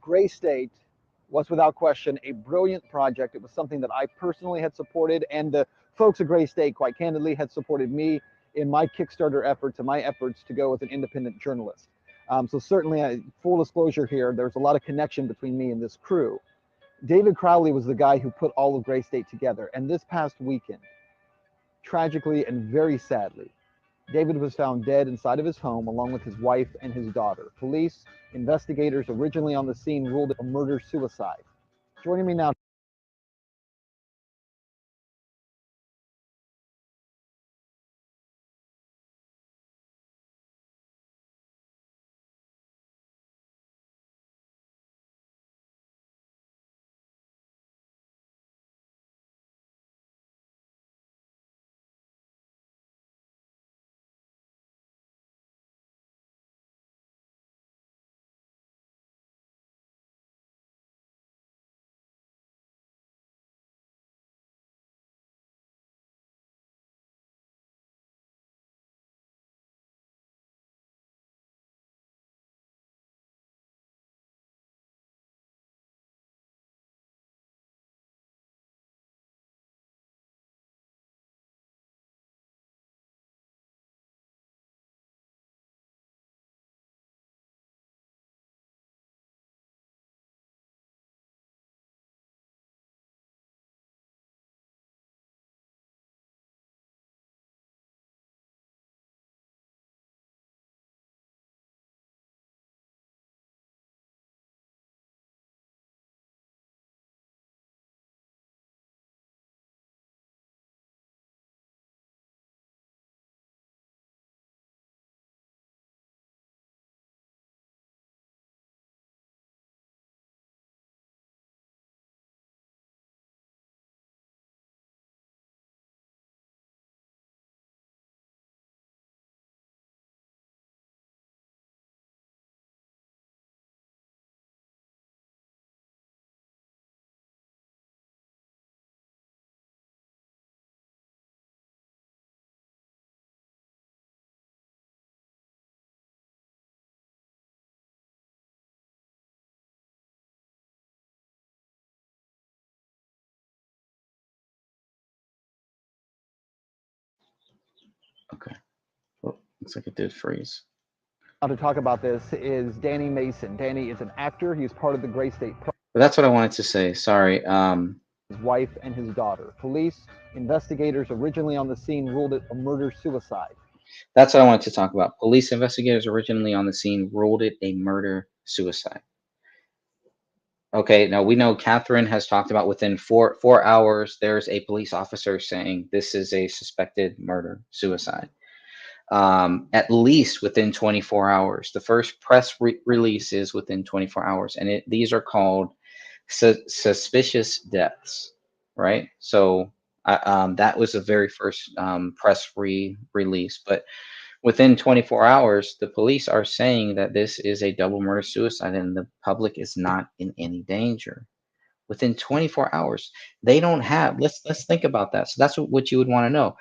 Gray State was without question a brilliant project. It was something that I personally had supported, and the folks at Gray State, quite candidly, had supported me in my Kickstarter efforts and my efforts to go as an independent journalist. So certainly, full disclosure here, there's a lot of connection between me and this crew. David Crowley was the guy who put all of Gray State together, and this past weekend, tragically and very sadly, David was found dead inside of his home along with his wife and his daughter. Police investigators originally on the scene ruled it a murder-suicide. Joining me now Okay. Well, looks like it did freeze. to talk about this is Danny Mason. Danny is an actor. He's part of the Gray State Project. But that's what I wanted to say. Sorry. His wife and his daughter. Police investigators originally on the scene ruled it a murder-suicide. That's what I wanted to talk about. Police investigators originally on the scene ruled it a murder-suicide. Okay, now we know Catherine has talked about within four hours, there's a police officer saying this is a suspected murder-suicide. At least within 24 hours. The first press release is within 24 hours, and these are called suspicious deaths, right? So that was the very first press release. But Within 24 hours, the police are saying that this is a double murder suicide and the public is not in any danger. Within 24 hours, they don't have. Let's think about that. So that's what you would want to know.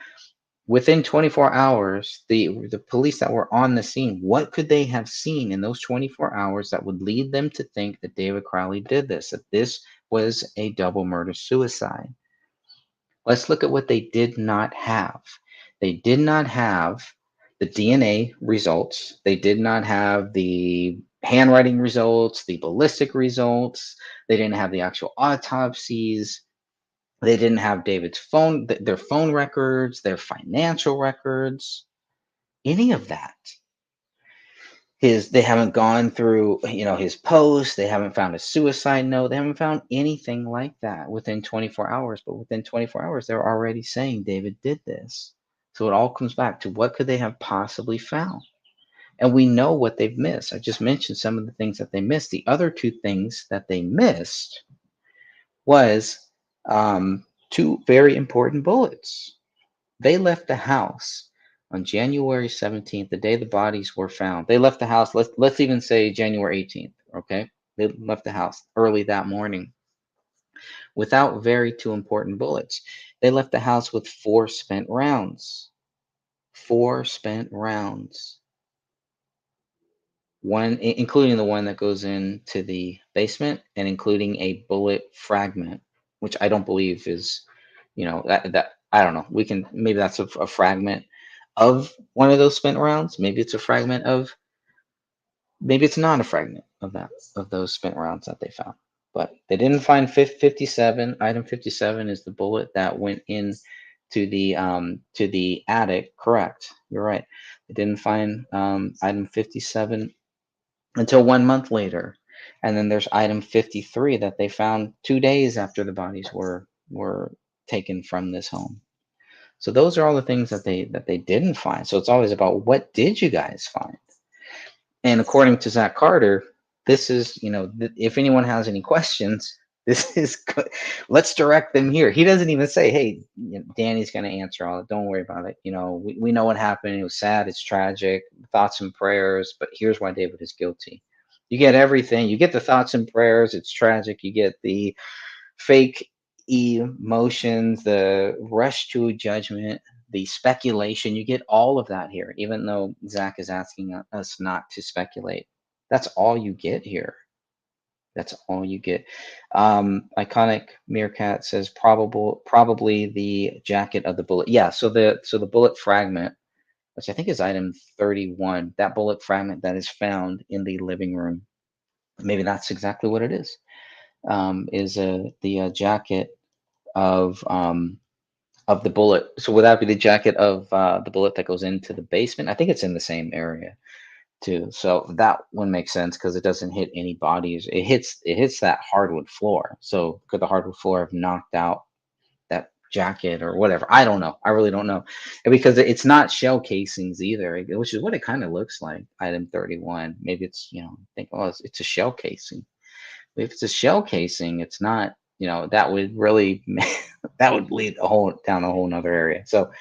Within 24 hours, the police that were on the scene, what could they have seen in those 24 hours that would lead them to think that David Crowley did this, that this was a double murder suicide? Let's look at what they did not have. They did not have the DNA results. They did not have the handwriting results, the ballistic results. They didn't have the actual autopsies. They didn't have David's phone, their phone records, their financial records, any of that. They haven't gone through, his posts. They haven't found a suicide note. They haven't found anything like that within 24 hours. But within 24 hours, they're already saying David did this. So it all comes back to what could they have possibly found? And we know what they've missed. I just mentioned some of the things that they missed. The other two things that they missed was two very important bullets. They left the house on January 17th, the day the bodies were found. They left the house, let's even say January 18th, okay? They left the house early that morning without very two important bullets. They left the house with 4 spent rounds. 4 spent rounds. One, including the one that goes into the basement, and including a bullet fragment, which I don't believe is, that I don't know. Maybe that's a fragment of one of those spent rounds. Maybe it's a fragment of, maybe it's not a fragment of those spent rounds that they found. But they didn't find 57. Item 57 is the bullet that went in to the attic. Correct. You're right. They didn't find item 57 until 1 month later. And then there's item 53 that they found 2 days after the bodies were taken from this home. So those are all the things that they didn't find. So it's always about, what did you guys find? And according to Zach Carter, this is, if anyone has any questions, this is good. Let's direct them here. He doesn't even say, hey, Danny's going to answer all it. Don't worry about it. We know what happened. It was sad. It's tragic. Thoughts and prayers. But here's why David is guilty. You get everything. You get the thoughts and prayers. It's tragic. You get the fake emotions, the rush to a judgment, the speculation. You get all of that here, even though Zach is asking us not to speculate. That's all you get here. That's all you get. Iconic Meerkat says probably the jacket of the bullet. Yeah, so the bullet fragment, which I think is item 31, that bullet fragment that is found in the living room, maybe that's exactly what it is the jacket of the bullet. So would that be the jacket of the bullet that goes into the basement? I think it's in the same area too. So that one makes sense because it doesn't hit any bodies. It hits that hardwood floor. So could the hardwood floor have knocked out that jacket or whatever? I don't know. I really don't know. And because it's not shell casings either, which is what it kind of looks like. Item 31. Maybe it's, think, oh, it's a shell casing. If it's a shell casing, it's not, that would really, that would lead down a whole nother area. So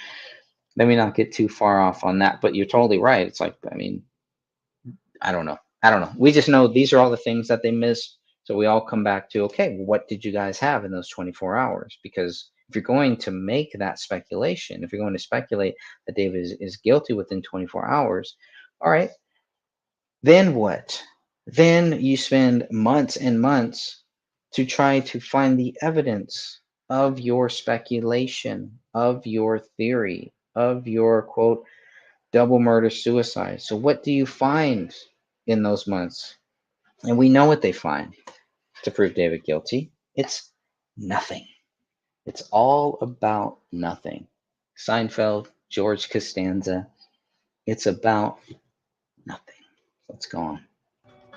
let me not get too far off on that, but you're totally right. It's like, I don't know. We just know these are all the things that they missed. So we all come back to, okay, what did you guys have in those 24 hours? Because if you're going to make that speculation, if you're going to speculate that David is guilty within 24 hours, all right, then what? Then you spend months and months to try to find the evidence of your speculation, of your theory, of your, quote, double murder suicide. So what do you find in those months? And we know what they find to prove David guilty. It's nothing. It's all about nothing. Seinfeld, George Costanza. It's about nothing. Let's go on.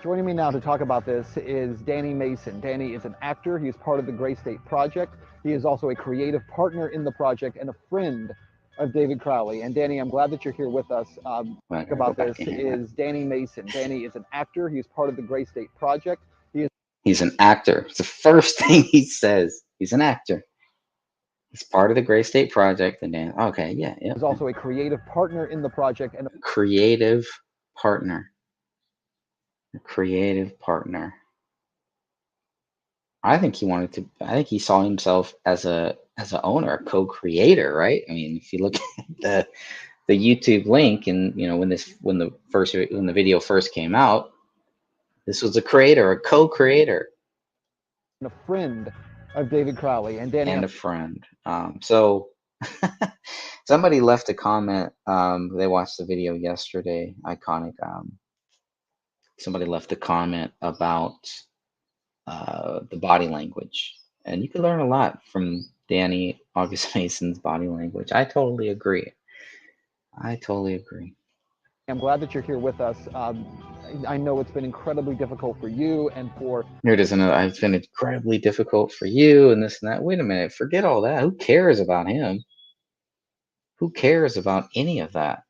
Joining me now to talk about this is Danny Mason. Danny is an actor. He is part of the Gray State Project. He is also a creative partner in the project and a friend of David Crowley. And Danny, I'm glad that you're here with us. Talk about this is Danny Mason. Danny is an actor. He is part of the Gray State Project. He's an actor. It's the first thing he says. He's an actor. It's part of the Gray State Project. And then, okay, yeah. He's also a creative partner in the project and Creative partner. A creative partner. I think he saw himself as an owner, a co-creator, right? I mean, if you look at the YouTube link, and when the video first came out, this was a creator, a co-creator, a friend of David Crowley and Danny. and a friend. So somebody left a comment. They watched the video yesterday. Iconic. Somebody left a comment about the body language, and you can learn a lot from Danny August Mason's body language. I totally agree. I'm glad that you're here with us. I know it's been incredibly difficult for you and for. Here it is another. It's been incredibly difficult for you and this and that. Wait a minute. Forget all that. Who cares about him? Who cares about any of that?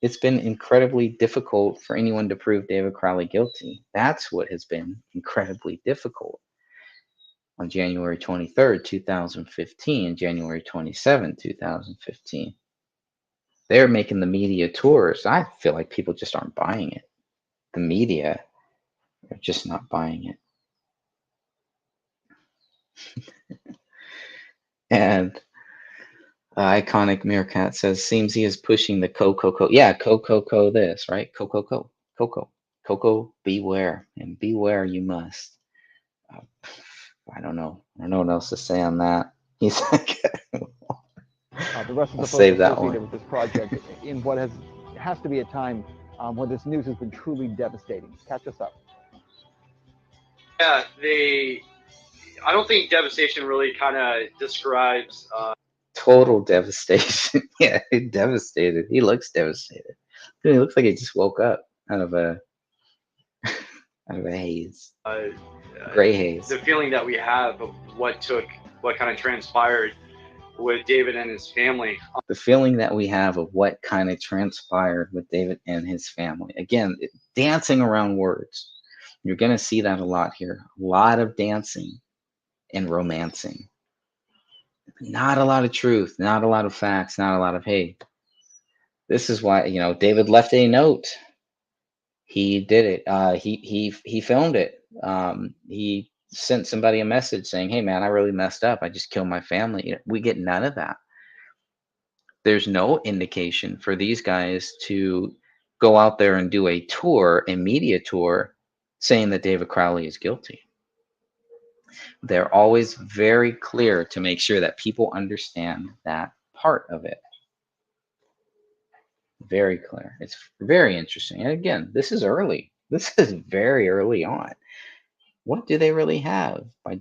It's been incredibly difficult for anyone to prove David Crowley guilty. That's what has been incredibly difficult. On January 23rd, 2015, January 27th, 2015. They're making the media tours. I feel like people just aren't buying it. The media are just not buying it. And Iconic Meerkat says, seems he is pushing the Coco. Yeah, Coco this, right? Coco. Beware. And beware you must. I don't know what else to say on that. He's like, The rest of the I'll folks save that associated one. with this project in what has to be a time where this news has been truly devastating. Catch us up. Yeah, I don't think devastation really kind of describes. Total devastation. Yeah, devastated. He looks devastated. He looks like he just woke up out of a haze, gray haze. The feeling that we have of what kind of transpired with David and his family. The feeling that we have of what kind of transpired with David and his family. Again, dancing around words. You're going to see that a lot here. A lot of dancing and romancing. Not a lot of truth, not a lot of facts, not a lot of, hey, this is why, David left a note. He did it. He filmed it. He sent somebody a message saying, hey man, I really messed up. I just killed my family. We get none of that. There's no indication for these guys to go out there and do a tour, a media tour, saying that David Crowley is guilty. They're always very clear to make sure that people understand that part of it. Very clear. It's very interesting. And again, this is early. This is very early on. What do they really have by